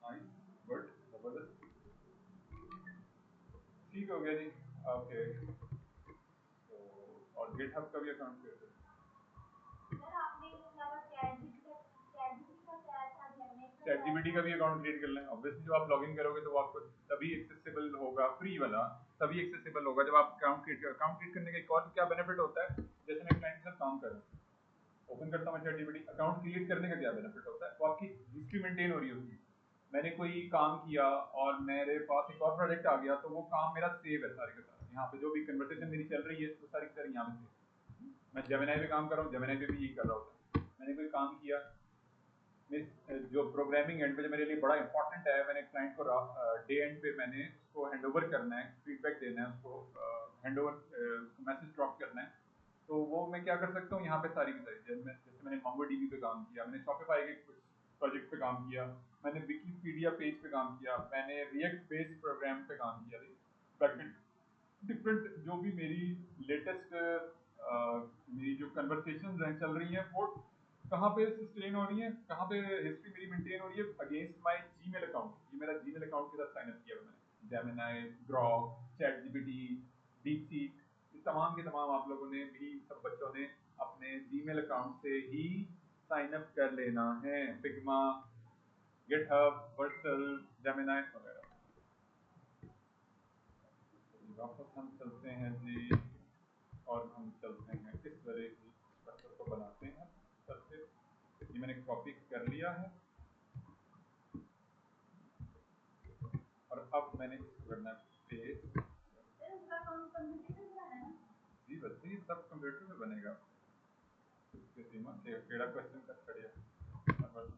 nice, good, जबरदस्त, ठीक हो गया जी। ओके, तो और गिटहब का भी अकाउंट क्रिएट कर, चैट जीपीटी का भी अकाउंट क्रिएट कर लें। ऑब्वियसली जब आप लॉगिन करोगे तो वो आपको तभी एक्सेसिबल होगा, फ्री वाला तभी एक्सेसिबल होगा जब आप अकाउंट क्रिएट करने का एक और क्या बेनिफिट होता है, जैसे मैं क्लाइंट के साथ काम कर रहा हूँ, ओपन करता हूँ चैट जीपीटी, अकाउंट क्रिएट करने का क्या बेनिफिट होता है, वो आपकी हिस्ट्री मेंटेन हो रही होती है। मैंने कोई काम किया और मेरे पास एक और प्रोजेक्ट आ गया तो वो काम मेरा सेव है सारे के सारे, यहाँ पे जो भी कन्वर्सेशन मेरी चल रही है वो सारी की सारी यहाँ पे सेव। मैं जेमिनी पे काम कर रहा हूँ, जेमिनी पे भी यही कर रहा होता है। मैंने कोई काम किया, जो प्रोग्रामिंग एंड पे जो मेरे लिए बड़ा इंपॉर्टेंट है, मैंने क्लाइंट को डे एंड पे मैंने उसको हैंडओवर करना है, फीडबैक देना है उसको, हैंडओवर मैसेज ड्रॉप करना है, तो वो मैं क्या कर सकता हूँ यहाँ पे सारी की सारी, जैसे मैंने MongoDB पे काम किया, मैंने Shopify के कुछ प्रोजेक्ट पे काम किया, मैंने विकीपीडिया पेज पे काम किया, मैंने रिएक्ट बेस्ड प्रोग्राम पे काम किया, बैकएंड डिफरेंट जो भी मेरी लेटेस्ट मेरी जो कन्वर्सेशन हैं चल रही हैं वो कहाँ पे सस्टेन हो रही है, कहाँ पे हिस्ट्री मेरी मेंटेन हो रही है अगेंस्ट माय जीमेल अकाउंट। ये मेरा जीमेल अकाउंट के साथ साइन अप किया हुआ मैंने, Gemini, Grok, chat GPT, DeepSeek, ये तमाम के तमाम आप लोगों ने भी, सब बच्चों ने अपने जीमेल अकाउंट से ही साइन अप कर लेना है। फिग्मा, गिटहब, वर्सल, जेमिनी वगैरह। वापस हम चलते हैं जी और हम चलते हैं किस तरह की स्ट्रक्चर को बनाते हैं। सबसे ये मैंने कॉपी कर लिया है और अब मैंने इसको करना है पेस्ट। जी बच्चे ये सब कंप्यूटर में बनेगा, इसके सीमा केड़ा क्वेश्चन कर करिए,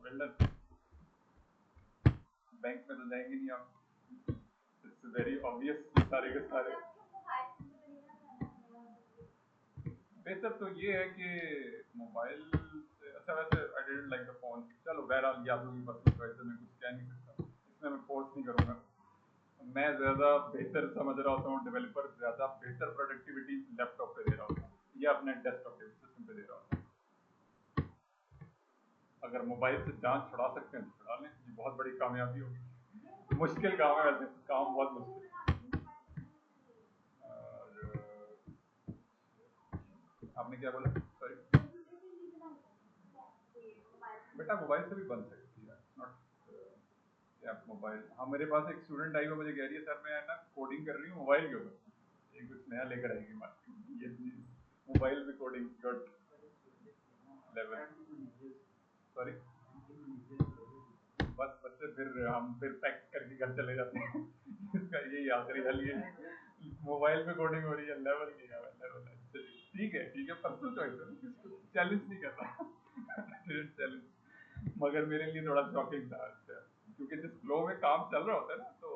वेल डन। बैंक में तो जाएंगे नहीं आप, इट्स वेरी ऑब्वियस सारे के सारे। बेहतर तो ये है कि मोबाइल से अच्छा, वैसे I didn't like the phone, चलो बहरहाल ये आप लोगों की पर्सनल चॉइस है, मैं कुछ कह नहीं सकता इसमें, मैं फोर्स नहीं करूँगा। मैं ज़्यादा बेहतर समझ रहा होता हूँ, डेवलपर ज़्यादा बेहतर प्रोडक्टिविटी लैपटॉप पे दे रहा होता हूँ या अपने डेस्कटॉप सिस्टम पे दे रहा होता हूँ। अगर मोबाइल से जान छुड़ा सकते हैं तो छुड़ा लें, ये बहुत बड़ी कामयाबी होगी। मुश्किल काम है वैसे, काम बहुत मुश्किल है। और आपने क्या बोला, सॉरी? बेटा मोबाइल से भी बन सकती है, नॉट आप मोबाइल, हाँ मेरे पास एक स्टूडेंट आई, वो मुझे कह रही है सर मैं ना कोडिंग कर रही हूँ मोबाइल के ऊपर, ये कुछ नया लेकर आएगी मार्केट, ये मोबाइल पे कोडिंग गुड लेवल, सॉरी। बस बच्चे फिर हम फिर पैक करके घर चले जाते हैं इसका यही आखिरी हल ये, मोबाइल पे कोडिंग हो रही है, लेवल नहीं है, लेवल है, ठीक है पर्सनल चॉइस है, चैलेंज नहीं कर रहा चैलेंज, मगर मेरे लिए थोड़ा शॉकिंग था, अच्छा क्योंकि जिस फ्लो में काम चल रहा होता है ना, तो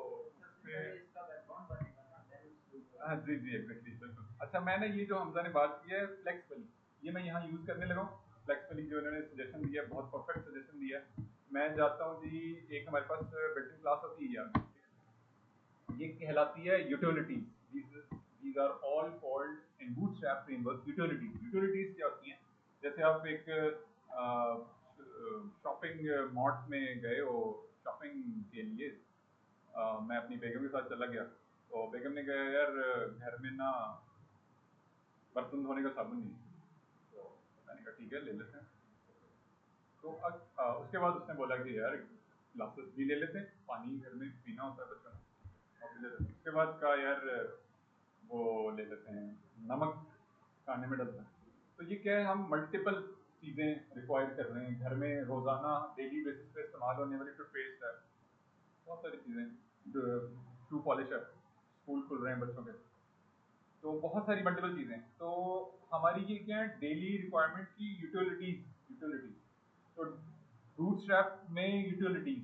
हाँ जी जी एग्जैक्टली बिल्कुल। अच्छा मैंने ये जो हमजा ने बात की है फ्लेक्सिबली, ये मैं यहाँ यूज करने लगा हूँ, फ्लेक्सिबली जो इन्होंने सजेशन दिया बहुत परफेक्ट सजेशन दिया। मैं जाता हूँ जी, एक हमारे पास बिल्डिंग क्लास होती है यार, ये कहलाती है utilities, these are all called in bootstrap framework utilities। utilities क्या होती हैं, जैसे आप एक शॉपिंग मॉल में गए हो शॉपिंग के लिए, मैं अपनी बेगम के साथ चला गया, तो बेगम ने कहा यार घर में ना बर्तन धोने का साबुन नहीं है, तो मैंने कहा ठीक है ले लेते हैं। तो उसके बाद उसने बोला कि यार ग्लासेस भी ले लेते हैं, पानी घर में पीना होता है बच्चों ने, और भी ले लेते हैं। उसके बाद कहा यार वो ले लेते हैं नमक खाने में डलता है। तो ये क्या है, हम मल्टीपल चीज़ें रिक्वायर कर रहे हैं घर में, रोज़ाना डेली बेसिस पे इस्तेमाल होने वाली टूथपेस्ट है, बहुत सारी चीज़ें, शू पॉलिश है, स्कूल खुल रहे हैं बच्चों के, तो बहुत सारी मल्टीपल चीज़ें, तो हमारी ये क्या है डेली रिक्वायरमेंट की यूटिलिटीज। तो बूटस्ट्रैप में यूटिलिटीज,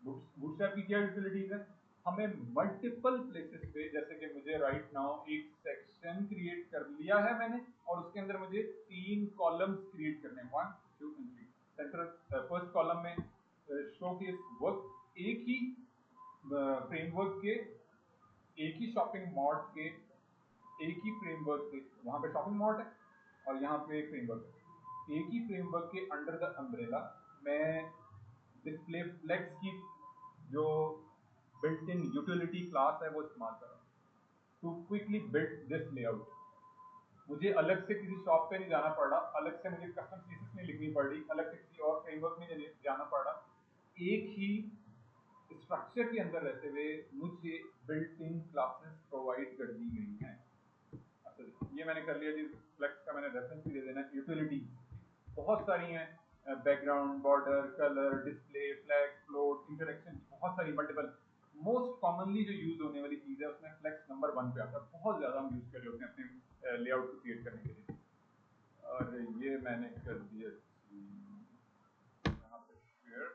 बूटस्ट्रैप की क्या यूटिलिटीज है, हमें मल्टीपल प्लेसेस पे, जैसे कि मुझे राइट नाउ एक सेक्शन क्रिएट कर लिया है मैंने, और उसके अंदर मुझे 3 कॉलम्स क्रिएट करने हैं, 1 2 एंड 3। सेंट्रल फर्स्ट कॉलम में शो केस वर्क, एक ही फ्रेमवर्क के, एक ही शॉपिंग मॉड के, एक ही फ्रेमवर्क के, वहां पे शॉपिंग मॉड है और यहाँ पे फ्रेमवर्क है, एक ही फ्रेमवर्क के अंडर द अम्ब्रेला मैं डिस्प्ले फ्लेक्स की जो बिल्ट इन यूटिलिटी क्लास है वो इस्तेमाल कर रहा हूँ to quickly build this layout. मुझे अलग से किसी शॉप पे नहीं जाना पड़ रहा, अलग से मुझे कस्टम सीसेस नहीं लिखनी पड़ रही, अलग से किसी और फ्रेमवर्क में नहीं जाना पड़ रहा, एक ही स्ट्रक्चर के अंदर रहते हुए मुझे बिल्ट इन क्लासेस प्रोवाइड कर दी गई हैं। अच्छा ये मैंने कर लिया जी, फ्लेक्स का मैंने रेफरेंस भी दे देना, यूटिलिटी बहुत सारी हैं, background, border, colour, display, flag, float, interaction, बहुत सारी मल्टीपल। मोस्ट कॉमनली जो यूज होने वाली चीज़ है उसमें फ्लेक्स नंबर 1 पे आता है, बहुत ज़्यादा हम यूज़ कर रहे होते हैं अपने लेआउट को क्रिएट करने के लिए। और ये मैंने कर दिया यहाँ पे शेयर,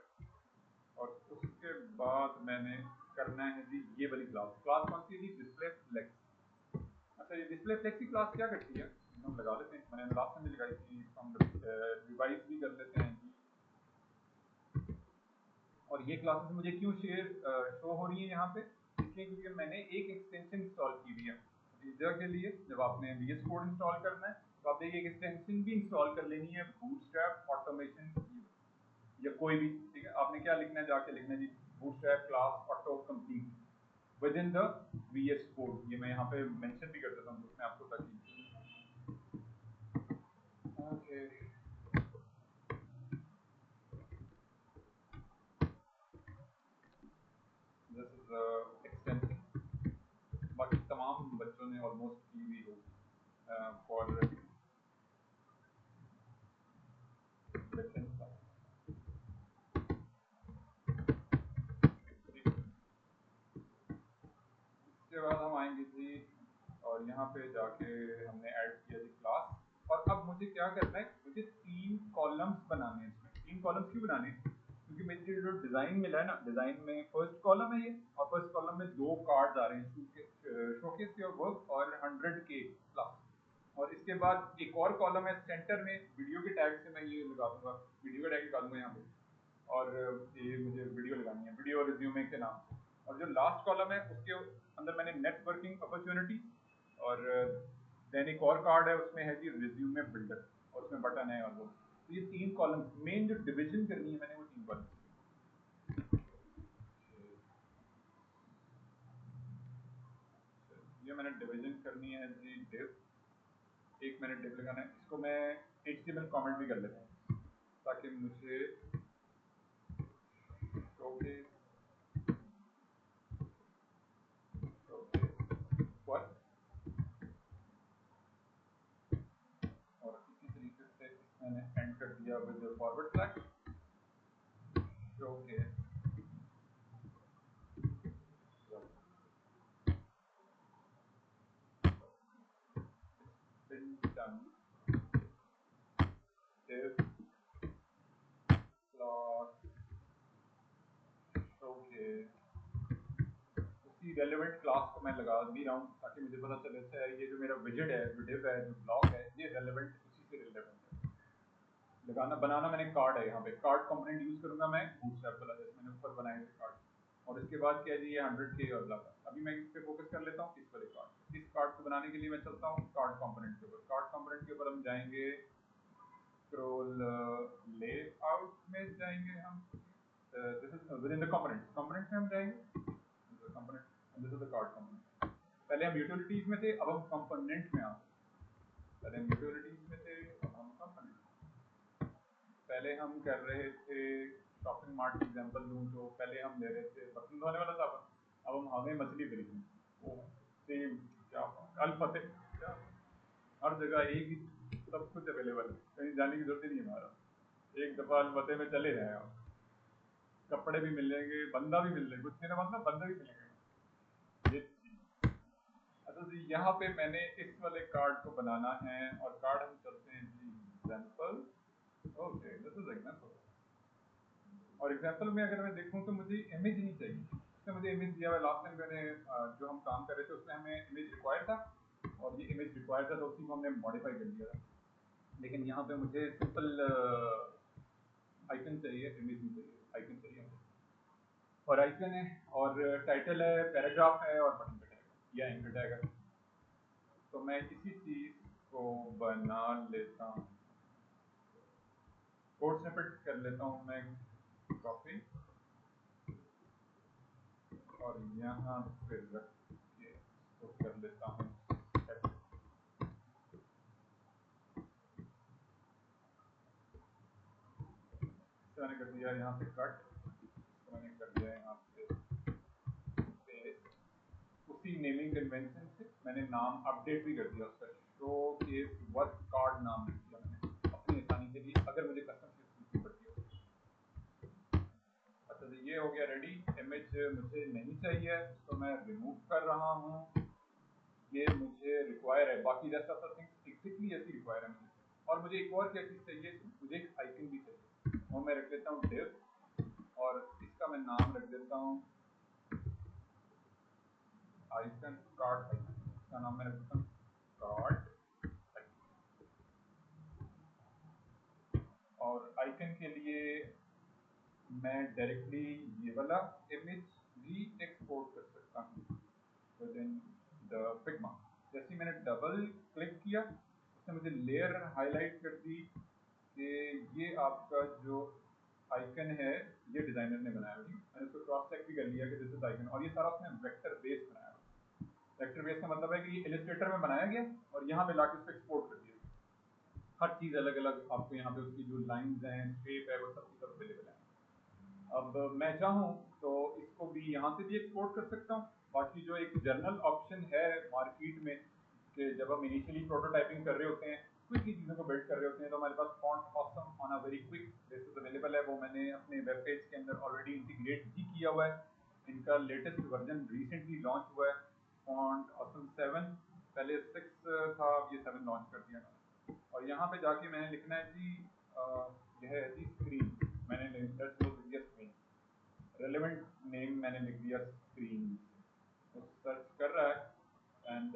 और उसके बाद मैंने करना है जी ये वाली क्लास, क्लास कौन सी थी, डिस्प्ले फ्लेक्स। अच्छा ये डिस्प्ले फ्लेक्स की क्लास क्या करती है, हम लगा लेते हैं, मैंने लास्ट में भी लगाई थी, हम रिवाइज भी कर लेते हैं जी। और ये क्लासेस मुझे क्यों शो हो रही है यहाँ पे, इसलिए क्योंकि मैंने एक एक्सटेंशन इंस्टॉल की हुई है यूजर के लिए। जब आपने VS कोड इंस्टॉल करना है तो आप देखिए एक एक्सटेंशन भी इंस्टॉल कर लेनी है, बूटस्ट्रैप ऑटोमेशन या कोई भी, ठीक है, आपने क्या लिखना है, जाके लिखना है जी bootstrap class auto complete with in the VS code. ये मैं यहाँ पे मेंशन भी कर देता हूँ उसमें आपको, ताकि ओके दिस इज एक्सटेंशन, बाकी तमाम बच्चों ने ऑलमोस्ट की हुई हो फॉर इसके बाद हम आएंगे जी, और यहाँ पे जाके हमने ऐड किया जी क्लास, और अब मुझे क्या करना है, मुझे 3 कॉलम्स बनाने हैं इसमें। 3 कॉलम्स क्यों बनाने हैं, क्योंकि क्योंकि मुझे जो डिज़ाइन मिला है ना, डिज़ाइन में फर्स्ट कॉलम है ये, और फर्स्ट कॉलम में 2 कार्ड्स आ रहे हैं, शोकेस योर वर्क और 100K प्लस, और इसके बाद एक और कॉलम है सेंटर में, वीडियो के टैग से मैं ये लगा दूंगा, वीडियो का टैग लगा दूंगा यहाँ पे, और ये मुझे वीडियो लगानी है, वीडियो रिज्यूमे के नाम से। और जो लास्ट कॉलम है उसके अंदर मैंने नेटवर्किंग अपॉर्चुनिटी, और देन एक और कार्ड है उसमें है जी रिज्यूमे बिल्डर, और उसमें बटन है, और वो तो ये 3 कॉलम, मेन जो डिवीजन करनी है मैंने वो 3 कॉलम। ये मैंने डिवीजन करनी है जी डिव, 1 मिनट डिव लगाना है, इसको मैं HTML कमेंट भी कर लेता हूँ ताकि मुझे ओके ओके और इसी तरीके से मैंने एंड कर दिया with forward slash okay done div plot okay. उसी रेलेवेंट क्लास को मैं लगा भी रहा हूँ ताकि मुझे पता चले अच्छा ये जो मेरा विजेट है, जो div है, जो ब्लॉक है, ये रेलेवेंट उसी से रिलेवेंट है। लगाना बनाना मैंने कार्ड है, यहाँ पे कार्ड कंपोनेंट यूज करूंगा मैं, बूटस्ट्रैप वाला जैसे मैंने ऊपर बनाए थे कार्ड, और इसके बाद क्या है जी ये 100K और ब्ला ब्ला। अभी मैं इस पे फोकस कर लेता हूँ, इस वाले कार्ड, इस कार्ड को बनाने के लिए मैं चलता हूँ कार्ड कंपोनेंट के ऊपर, कार्ड कंपोनेंट के ऊपर हम जाएंगे स्क्रॉल लेआउट में जाएंगे हम, this is with in the component में हम जाएंगे component, this is the card component. पहले हम यूटिलिटीज में थे, अब हम कंपोनेंट में आते हैं, पहले हम यूटिलिटीज में थे, अब हम कंपोनेंट। पहले हम कर रहे थे शॉपिंग मार्ट की एग्जांपल दूं तो पहले हम ले रहे थे बर्तन धोने वाला साबुन, अब हम हमें मछली खरीदनी, वो सेम क्या कल फतेह क्या, हर जगह एक ही सब कुछ अवेलेबल है, कहीं जाने की जरूरत ही नहीं हमारा, एक दफा अलफते में चले जाए आप, कपड़े भी मिलेंगे, बंदा भी मिल जाएगा, कुछ मेरा मतलब बंदा भी मिलेगा। ये अच्छा जी यहाँ पे मैंने इस वाले कार्ड को बनाना है, और कार्ड हम चलते हैं जी example, okay this is example, और एग्जाम्पल में अगर मैं देखूं तो मुझे इमेज नहीं चाहिए, इसमें मुझे इमेज दिया हुआ है, लास्ट टाइम मैंने जो हम काम कर रहे थे उसमें हमें इमेज रिक्वायर्ड था, और ये इमेज रिक्वायर्ड था तो उसी को हमने मॉडिफाई कर दिया था, लेकिन यहाँ पे मुझे सिंपल आइकन चाहिए, इमेज नहीं चाहिए, आइकन चाहिए, और आइकन है, और टाइटल है, पैराग्राफ है, और बटन का टैग है या एंकर टैग है, तो मैं इसी चीज को बना लेता हूँ, कोड स्निपेट कर लेता हूँ मैं, कॉपी, और यहाँ पे रख के इसको कर लेता हूँ set। तो मैंने कर दिया यहाँ से कट, तो मैंने कर दिया यहाँ पे पेस्ट, उसी नेमिंग कन्वेंशन से मैंने नाम अपडेट भी कर दिया उसका, शो के वर्क कार्ड नाम रख दिया मैंने अपनी आसानी के लिए, अगर मुझे कस्टम की पड़ती हो। अच्छा तो ये हो गया रेडी, इमेज मुझे नहीं चाहिए तो मैं रिमूव कर रहा हूँ, ये मुझे रिक्वायर है, बाकी rest of the things exactly ऐसी रिक्वायर है मुझे, और मुझे एक और क्या चीज़ चाहिए, मुझे एक आइकन भी चाहिए, और मैं रख देता हूँ div, और इसका मैं नाम रख देता हूँ आइकन कार्ड आइकन, इसका नाम मैं रख देता हूँ कार्ड आइकन, और आइकन के लिए मैं डायरेक्टली ये वाला इमेज भी एक्सपोर्ट कर सकता हूँ विद इन द फिग्मा। जैसे मैंने डबल क्लिक किया उसने मुझे लेयर हाईलाइट कर दी कि ये आपका जो आइकन है ये डिजाइनर ने बनाया है, मैंने उसको क्रॉस चेक भी कर लिया कि दिस इज आइकन, और ये सारा उसने वेक्टर बेस बनाया, वेक्टर बेस का मतलब है कि ये इलस्ट्रेटर में बनाया गया और यहाँ पे लाके उसको एक्सपोर्ट कर दिया, हर चीज़ अलग अलग आपको यहाँ पे उसकी जो लाइंस हैं, शेप है, वो सब की सब अवेलेबल है। अब मैं चाहूँ तो इसको भी यहाँ से भी एक्सपोर्ट कर सकता हूँ, बाकी जो एक जर्नल ऑप्शन है मार्केट में कि जब हम इनिशियली प्रोटोटाइपिंग कर रहे होते हैं, क्विकली चीज़ों को बिल्ड कर रहे होते हैं, तो हमारे पास font awesome on a very quick basis available है, वो मैंने अपने वेब पेज के अंदर ऑलरेडी इंटीग्रेट भी किया हुआ है, इनका लेटेस्ट वर्जन रिसेंटली लॉन्च हुआ है, फॉन्ट ऑसम 7, पहले 6 था, अब ये 7 लॉन्च कर दिया, और यहाँ पे जाके मैंने लिखना है जी यह है जी स्क्रीन, मैंने easiest means relevant name मैंने लिख दिया स्क्रीन, तो सर्च कर रहा है एंड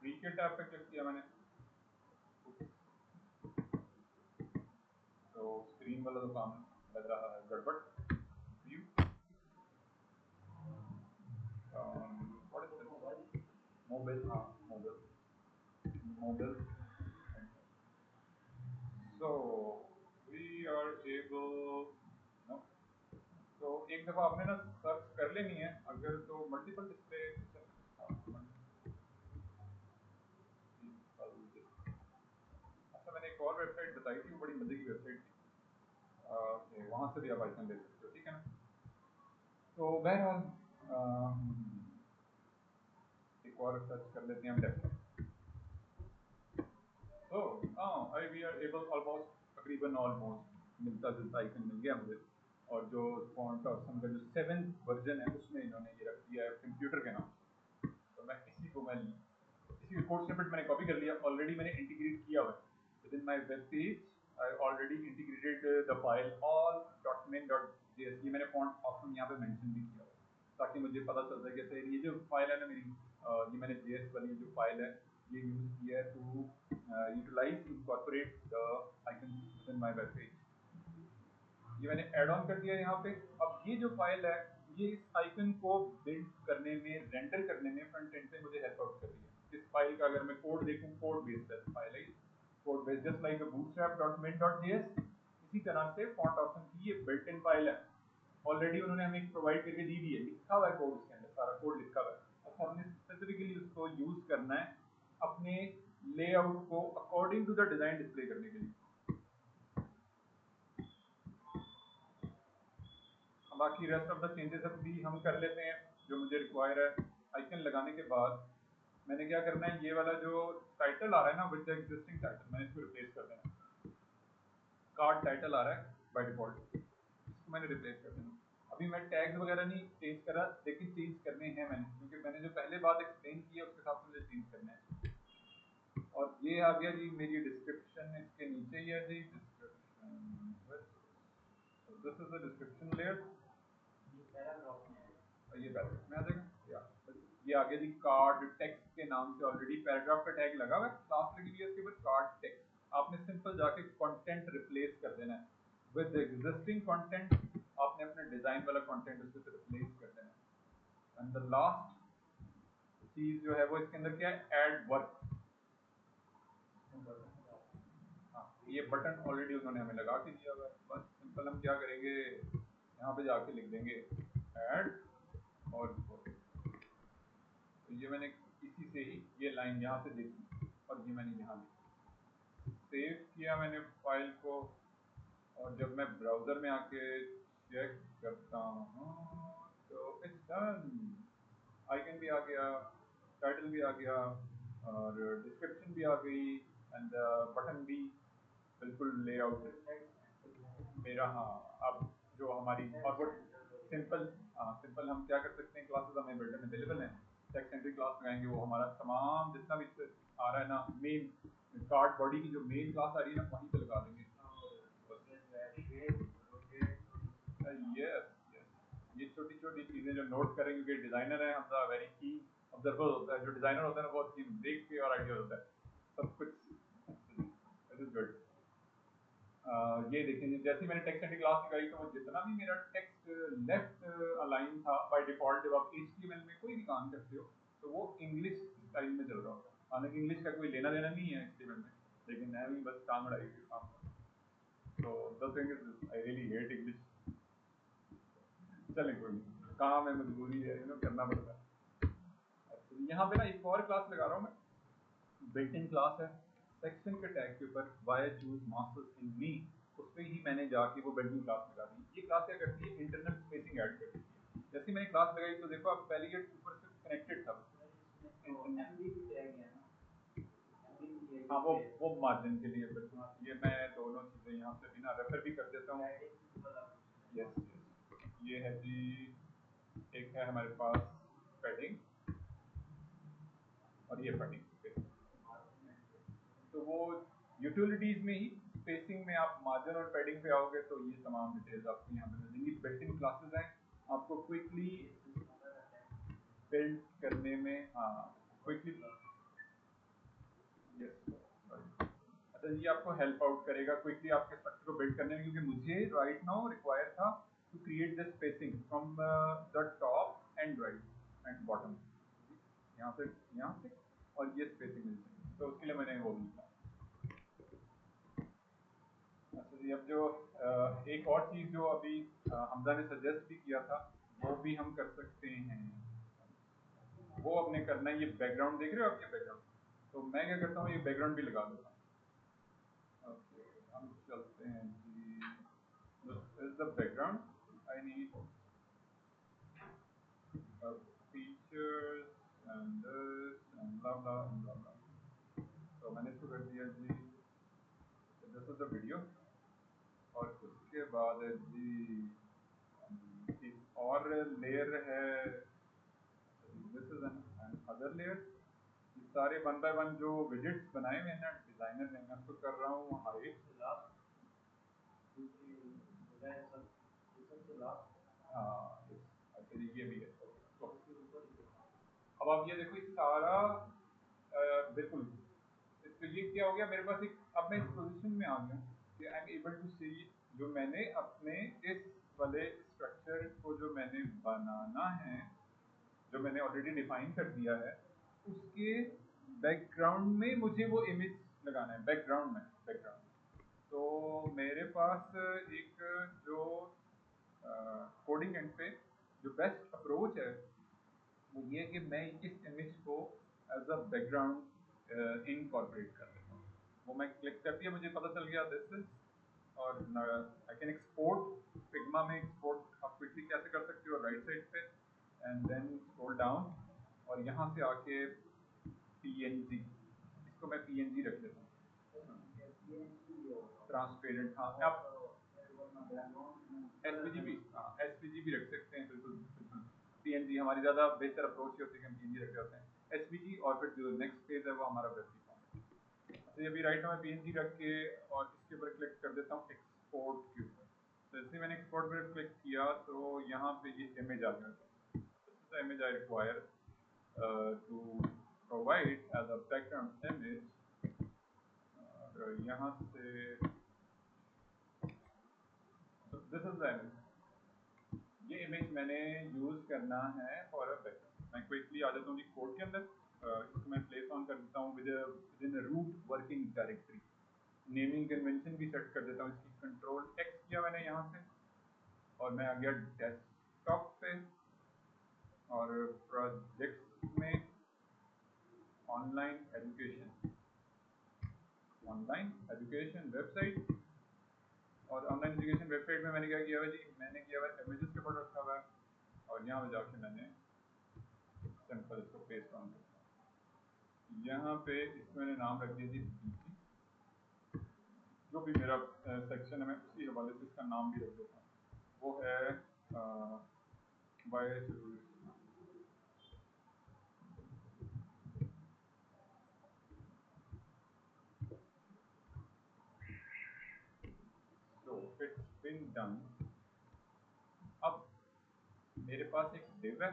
फ्री के टैब पे क्लिक किया मैंने, तो स्क्रीन वाला तो काम लग रहा है गड़बड़। View what is this, mobile, हाँ mobile. So we are able, no, तो एक दफ़ा आपने ना सर्च कर लेनी है, अगर तो मल्टीपल डिस्प्ले, अच्छा मैंने एक और वेबसाइट बताई थी, वो बड़ी मजे की वेबसाइट थी, वहाँ से भी आप आइकन ले सकते हो, ठीक है ना। तो बहरहाल एक और सर्च कर लेते हैं हम डेस्कटॉप। तो आई वी आर एबल ऑलमोस्ट, तकरीबन ऑलमोस्ट मिलता जुलता आइकन मिल गया मुझे, और जो फॉन्ट और का जो 7th वर्जन है उसमें इन्होंने ये रख दिया है कंप्यूटर के नाम। तो मैं इसी कोड स्निपेट मैंने कॉपी कर लिया, ऑलरेडी मैंने इंटीग्रेट किया हुआ है with in my web page. I already integrated the file all.min.js, ये मैंने फॉन्ट ऑप्शन यहाँ पे मेंशन भी किया हुआ है ताकि मुझे पता चल जाए कि ये जो फाइल है ना मेरी, ये मैंने जेएस वाली जो फाइल है ये यूज किया है to utilize incorporate the icon within my web page. ये मैंने ऐड ऑन कर दिया यहाँ पे। अब ये जो फाइल है ये इस आइकन को बिल्ड करने में, रेंडर करने में फ्रंट एंड पे मुझे हेल्प आउट कर रही है। इस फाइल का अगर मैं कोड देखूं, कोड बेस्ड फाइल है, code based just like bootstrap.min.js, इसी तरह से फॉन्ट ऑप्शन की ये बिल्ट इन फाइल है, ऑलरेडी उन्होंने हमें प्रोवाइड करके दी है, लिखा हुआ है कोड, उसके अंदर सारा कोड लिखा हुआ है। अब हमने स्पेसिफिकली उसको यूज करना है अपने लेआउट को according to the design display करने के लिए। बाकी रेस्ट ऑफ द चेंजेस अब भी हम कर लेते हैं जो मुझे रिक्वायर है। आइकन लगाने के बाद मैंने क्या करना है, ये वाला जो टाइटल आ रहा है ना विद द एग्जिस्टिंग टाइटल, मैंने इसको रिप्लेस कर देना। कार्ड टाइटल आ रहा है बाय डिफॉल्ट, इसको मैंने रिप्लेस कर देना। अभी मैं टैग्स वगैरह नहीं चेंज कर रहा, लेकिन चेंज करने हैं मैंने, क्योंकि मैंने जो पहले बात एक्सप्लेन की है उसके हिसाब से मुझे चेंज करना है। और ये आ गया जी मेरी डिस्क्रिप्शन, इसके नीचे ही है जी description, this is the description layer, ये पैराग्राफ में आ जाएगा। ये आगे जी कार्ड टेक्स्ट के नाम से ऑलरेडी पैराग्राफ का टैग लगा हुआ है, क्लास लगी हुई है उसके ऊपर कार्ड टेक्स्ट। आपने सिंपल जाके कंटेंट रिप्लेस कर देना है विद एग्जिस्टिंग कंटेंट, आपने अपने डिजाइन वाला कंटेंट उसके साथ रिप्लेस कर देना है। एंड द लास्ट चीज जो है वो इसके अंदर क्या है, ऐड वर्क। हाँ, ये बटन ऑलरेडी उन्होंने हमें लगा के दिया हुआ है, बस सिंपल हम क्या करेंगे, यहाँ पे जाके लिख देंगे ऐड और तो ये मैंने इसी से ही ये लाइन यहाँ से देखी और ये मैंने यहाँ लिखी, सेव किया मैंने फाइल को, और जब मैं ब्राउजर में आके चेक करता हूँ तो इट्स डन। आइकन भी आ गया, टाइटल भी आ गया और डिस्क्रिप्शन भी आ गई एंड बटन भी बिल्कुल लेआउट मेरा। हाँ, अब जो हमारी और वो सिंपल, सिंपल हम क्या कर सकते हैं, क्लासेस हमें बिल्ट इन अवेलेबल हैं, टेक्स्ट सेंट्रिक क्लास लगाएंगे, वो हमारा तमाम जितना भी आ रहा है ना, मेन कार्ड बॉडी की जो मेन क्लास आ रही है ना वहीं पे लगा देंगे। यस यस, ये छोटी छोटी चीजें जो नोट करेंगे, क्योंकि डिजाइनर है हमजा वेरी की ऑब्जर्वर होता है, जो डिजाइनर होता है ना बहुत चीज देख के और आइडिया होता है सब कुछ। This is good. ये देखिए जैसे मैंने टेक्स्ट सेंट्रिक क्लास लगाई तो वो जितना भी मेरा टेक्स्ट लेफ्ट अलाइन था बाय डिफॉल्ट, जब आप HTML में कोई भी काम करते हो तो वो इंग्लिश स्टाइल में चल रहा होता है, हालांकि इंग्लिश का कोई लेना देना नहीं है HTML में, लेकिन मैं भी बस काम उड़ाई हुई काम। तो the thing is I really hate English, चलें कोई काम है, मजबूरी है, करना पड़ता है। यहाँ पे ना एक और क्लास लगा रहा हूँ मैं, बिल्ट इन क्लास है सेक्शन के टैग के ऊपर वाई चूज मास्टर्स इन मी, उस पर ही मैंने जाके वो बिल्ट इन क्लास लगा दी। ये क्लास क्या करती है, इंटरनल स्पेसिंग ऐड करती है। जैसे मैंने क्लास लगाई तो देखो आप पहले ये ऊपर से कनेक्टेड था, हाँ वो मार्जिन के लिए बिल्कुल, ये मैं दोनों चीजें यहाँ से बिना रेफर भी कर देता हूँ। यस ये है जी, एक है हमारे पास पैडिंग और ये पैडिंग, तो वो यूटिलिटीज में ही स्पेसिंग में आप मार्जिन और पैडिंग पे आओगे तो ये तमाम डिटेल्स आपको यहाँ पे मिल जाएंगी। बिल्ट इन क्लासेस हैं, आपको क्विकली बिल्ड करने में, हाँ क्विकली, यस अच्छा ये आपको हेल्प आउट करेगा क्विकली आपके स्ट्रक्चर को बिल्ड करने में, क्योंकि मुझे राइट नाउ रिक्वायर था to create the spacing from the top and right and bottom, यहाँ से और ये स्पेसिंग मिल जाएगी, तो उसके लिए मैंने वो लिखा। अच्छा जी, अब जो एक और चीज़ जो अभी हमजा ने सजेस्ट भी किया था वो भी हम कर सकते हैं, वो अपने करना है। ये बैकग्राउंड देख रहे हो आप, ये बैकग्राउंड, तो मैं क्या करता हूँ ये बैकग्राउंड भी लगा देता हूँ। ओके हम चलते हैं जी, this is the background, I need features and this and blah blah blah blah, तो मैंने इसको कर दिया जी, दिस इज द वीडियो। और उसके बाद है जी एक और लेयर है, this is an other layer. ये सारे वन बाय वन जो विजेट्स बनाए हुए हैं ना डिजाइनर ने, मैं उसको कर रहा हूँ हाइट, हाँ अच्छा ये भी है। अब आप ये देखो, ये सारा बिल्कुल, तो ये क्या हो गया मेरे पास एक, अब मैं इस पोजीशन में आ गया कि आई एम एबल टू सी जो मैंने अपने इस वाले स्ट्रक्चर को जो मैंने बनाना है, जो मैंने ऑलरेडी डिफाइन कर दिया है, उसके बैकग्राउंड में मुझे वो इमेज लगाना है, बैकग्राउंड में, बैकग्राउंड। तो मेरे पास एक जो कोडिंग एंड पे जो बेस्ट अप्रोच है वो ये है कि मैं इस इमेज को एज अ बैकग्राउंड इनकॉर्पोरेट कर लेता हूँ। वो मैं क्लिक कर दिया, मुझे पता चल गया दिस इज, और आई कैन एक्सपोर्ट फिग्मा में। एक्सपोर्ट आप क्विकली कैसे कर सकते हो, राइट साइड पे एंड देन स्क्रॉल डाउन और यहाँ से आके पीएनजी, इसको मैं पीएनजी रख लेता हूँ, ट्रांसपेरेंट। हाँ आप एसवीजी भी, हाँ एसवीजी भी रख सकते हैं, बिल्कुल बिल्कुल। पीएनजी हमारी ज़्यादा बेहतर अप्रोच होती है कि हम पीएनजी रख होते हैं, एसवीजी। और फिर जो नेक्स्ट पेज है वो हमारा वेब फॉर्म है। तो अभी राइट में पीएनजी रख के और इसके ऊपर क्लिक कर देता हूँ एक्सपोर्ट के ऊपर। तो जैसे मैंने एक्सपोर्ट पर क्लिक किया तो यहाँ पे ये इमेज आ गया, the image I require to provide as a background image. और यहाँ से दिस इज द इमेज, ये इमेज मैंने यूज करना है फॉर अ बैकग्राउंड। मैं क्विकली आ जाता हूँ जी कोड के अंदर, इसको मैं प्लेस ऑन कर देता हूँ with in root working directory. Naming convention भी सेट कर देता हूँ इसकी, कंट्रोल एक्स किया मैंने यहाँ से और मैं आ गया डेस्कटॉप पे और प्रोजेक्ट्स में online education, online education website. और ऑनलाइन एजुकेशन वेबसाइट में मैंने क्या किया हुआ जी, मैंने किया हुआ इमेजेस के ऊपर रखा हुआ है और यहाँ पे जाके मैंने सिंपल इसको पेस्ट ऑन किया। यहाँ पे इसको मैंने नाम रख दिया जी बीसी, जो भी मेरा सेक्शन है मैं उसी हवाले से इसका नाम भी रख देता हूँ, वो है bye. So it's been done। अब मेरे पास एक div है,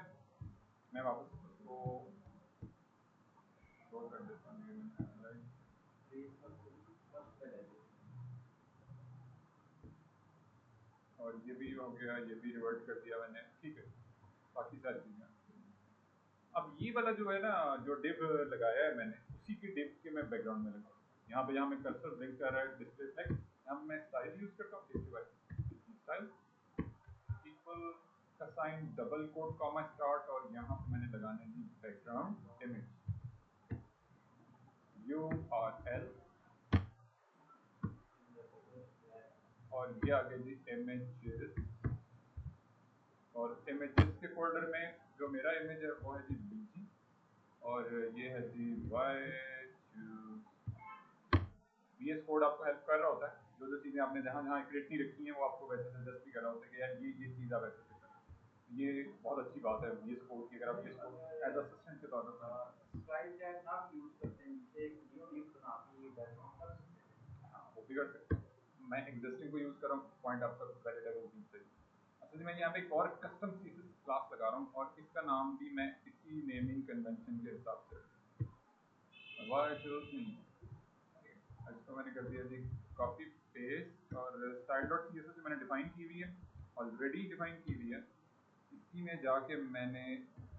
मैं वापस उसको शो कर देता हूँ। और ये भी हो गया, ये भी रिवर्ट कर दिया मैंने, ठीक है। बाकी सारी चीज़ें अब ये वाला जो है ना, जो div लगाया है मैंने, उसी की div के मैं बैकग्राउंड में लगा यहाँ पे, जहाँ मैं कर्सर ब्लिंक कर रहा है डिस्प्ले टेक्स्ट, यहाँ मैं स्टाइल यूज करता हूँ, इसके बाद स्टाइल इक्वल का sign double quote comma start, और यहाँ पे मैंने लगाने दी बैकग्राउंड इमेज URL, और ये आ गया जी इमेजेस। और इमेजेस के फोल्डर में जो मेरा इमेज है वो है जी बीजी, और ये है जी VS कोड आपको हेल्प कर रहा होता है, जो जो चीज़ें आपने जहाँ जहाँ क्रिएट नहीं रखी हैं वो आपको वैसे सजेस्ट भी कर रहा होता है कि यार ये चीज़ आप ऐसे करें। ये बहुत अच्छी बात है VS कोड की, अगर आप VS कोड एज असिस्टेंट के तौर पर स्लाइड चैट ना यूज करते हैं, नीचे एक लिंक बना के बैकग्राउंड कर सकते हैं, हाँ वो भी कर सकते हैं। मैं एग्जिस्टिंग को यूज़ कर रहा हूँ, पॉइंट आपका वैलिड है वो भी सही। अच्छा जी, मैं यहाँ पे एक और कस्टम सीसेस क्लास लगा रहा हूँ और इसका नाम भी मैं इसी नेमिंग कन्वेंशन के हिसाब से वाई चूज मी। इसको मैंने कर दिया जी कॉपी पेस्ट और style dot C S S मैंने डिफाइन की हुई है, ऑलरेडी डिफाइन की हुई है। इसी में जाके मैंने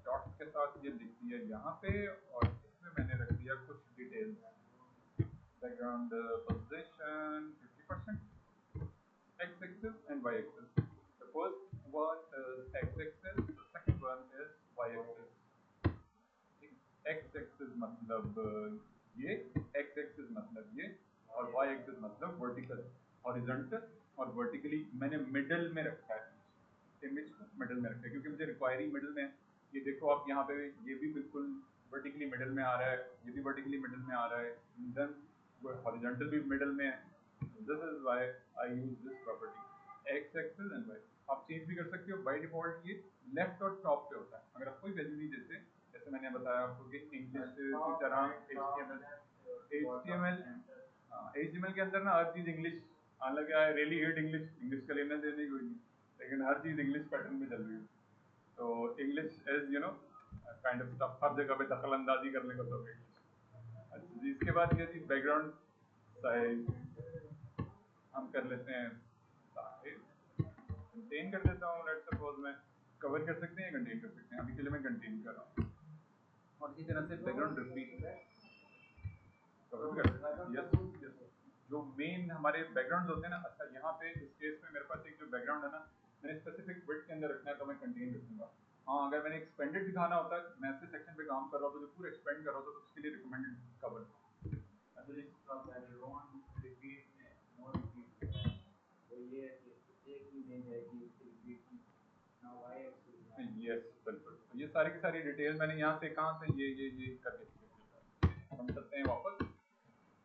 डॉट के साथ ये लिख दिया यहाँ पे और इसमें मैंने रख दिया कुछ details, background position 50%, x axis and y axis. The first one is x axis, the second one is y axis. x axis मतलब ये, x axis मतलब ये और y axis मतलब वर्टिकल, हॉरिजॉन्टल और वर्टिकली मैंने मिडल में रखा है, इमेज को मिडल में रखा है क्योंकि मुझे रिक्वायरिंग मिडल में है। ये देखो आप यहाँ पे ये भी बिल्कुल वर्टिकली मिडल में आ रहा है, ये भी वर्टिकली मिडल में आ रहा है, देन हॉरिजॉन्टल भी मिडल में है। This is why I use this property x axis and y। आप चेंज भी कर सकते हो, बाय डिफॉल्ट ये लेफ्ट और टॉप पे होता है अगर आप कोई वैल्यू नहीं देते। जैसे मैंने बताया आपको कि इंग्लिश की तरह HTML के अंदर ना हर चीज इंग्लिश, हालांकि I really hate English, English का लेना देना ही कोई नहीं, लेकिन हर चीज इंग्लिश पैटर्न में चल रही है। तो English is you know kind of stuff, हर जगह पे दखल अंदाजी करने का सब इंग्लिश। अच्छा जी, इसके बाद ये थी बैकग्राउंड साइज, हम कर लेते हैं कंटेन कर देता हूँ। लेट्स सपोज मैं कवर कर सकते हैं, कंटेन कर सकते हैं, अभी के लिए मैं कंटेन कर रहा हूँ। और इसी तरह से बैकग्राउंड रिपीट कवर भी कर सकते हैं। यस यस, जो मेन हमारे बैकग्राउंड होते हैं ना। अच्छा यहाँ पे इस केस में मेरे पास एक जो बैकग्राउंड है ना, मैंने स्पेसिफिक विड्थ के अंदर रखना है तो मैं कंटेन रखूंगा। हाँ, अगर मैंने एक्सपेंडेड दिखाना होता है, मैं ऐसे सेक्शन पे काम कर रहा होता तो पूरा एक्सपेंड कर रहा होता तो उसके लिए रिकमेंडेड कवर। अच्छा जी, बैकग्राउंड रिपीट में और रिपीट वो ये है कि एक ही नहीं जाएगी, उसकी रिपीट की ना वाई एक्सिस। यस बिल्कुल, तो ये सारी की सारी डिटेल मैंने यहाँ से कहाँ से ये करके हम सकते हैं वापस।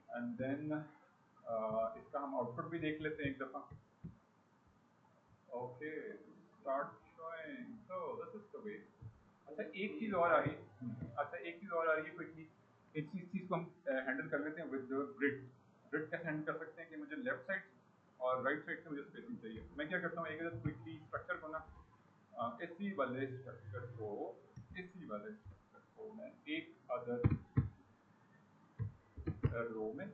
एंड देन इसका हम आउटपुट भी देख लेते हैं एक दफा। Okay, start showing, so this is the way. अच्छा एक चीज और आ रही है, क्विकली इस चीज को हम हैंडल कर लेते हैं विद ग्रिड। ग्रिड कैसे हैंडल कर सकते हैं कि मुझे लेफ्ट साइड और राइट साइड से मुझे स्पेसिंग चाहिए। मैं क्या करता हूँ, एक क्विकली स्ट्रक्चर को ना इसी वाले स्ट्रक्चर को मैं एक अदर रो में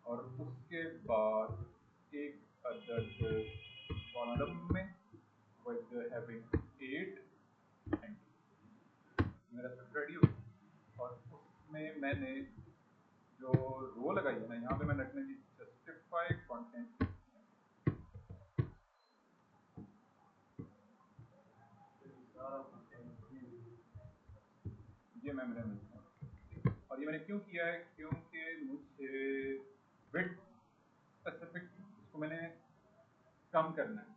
और उसके बाद एक अदर कॉलम में विद हैविंग 8 मेरा सब रेडी हो। और उसमें मैंने जो रो लगाई है ना, यहाँ पे मैंने रखने की जस्टिफाई कंटेंट, ये मैंने और ये मैंने क्यों किया है, क्योंकि मुझे विड्थ स्पेसिफिक इसको मैंने कम करना है।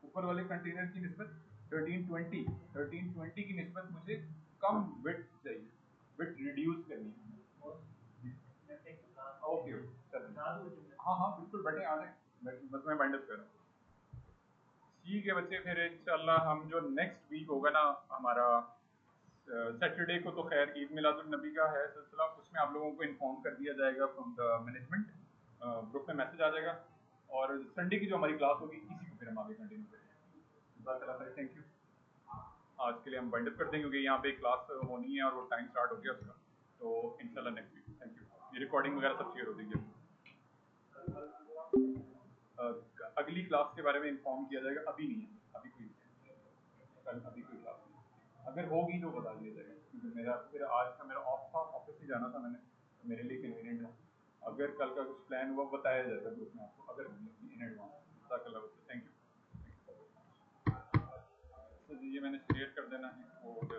ऊपर वाले कंटेनर की निस्बत 1320 की निस्बत मुझे कम विड्थ चाहिए, विड्थ रिड्यूस करनी है। ओके हाँ हाँ बिल्कुल, बैठे आ जाए, बस मैं बाइंड अप कर रहा हूँ। ठीक है बच्चे, फिर इंशाल्लाह हम जो नेक्स्ट वीक होगा ना हमारा सैटरडे को, तो खैर ईद मिलादुल नबी का है सिलसिला, उसमें आप लोगों को इन्फॉर्म कर दिया जाएगा फ्रॉम द मैनेजमेंट, ग्रुप में मैसेज आ जाएगा। और संडे की जो हमारी क्लास होगी इसी को फिर हम आगे कंटिन्यू करेंगे। थैंक यू, आज के लिए हम वाइंड अप कर देंगे क्योंकि यहाँ पे क्लास होनी है और वो टाइम स्टार्ट हो गया उसका। तो इंशाल्लाह नेक्स्ट वीक। थैंक यू, ये रिकॉर्डिंग वगैरह सब शेयर हो जाएगी। अगली क्लास के बारे में इन्फॉर्म किया जाएगा, अभी नहीं है, अभी कोई क्लास नहीं, अगर होगी तो बता दिया जाएगा क्योंकि मेरा फिर आज का मेरा ऑफ था, ऑफिस ही जाना था मैंने, तो मेरे लिए कन्वीनियंट है। अगर कल का कुछ प्लान हुआ बताया जाएगा ग्रुप में आपको, अगर इन एडवांस। Thank you. तो ये मैंने शेयर कर देना है कोड।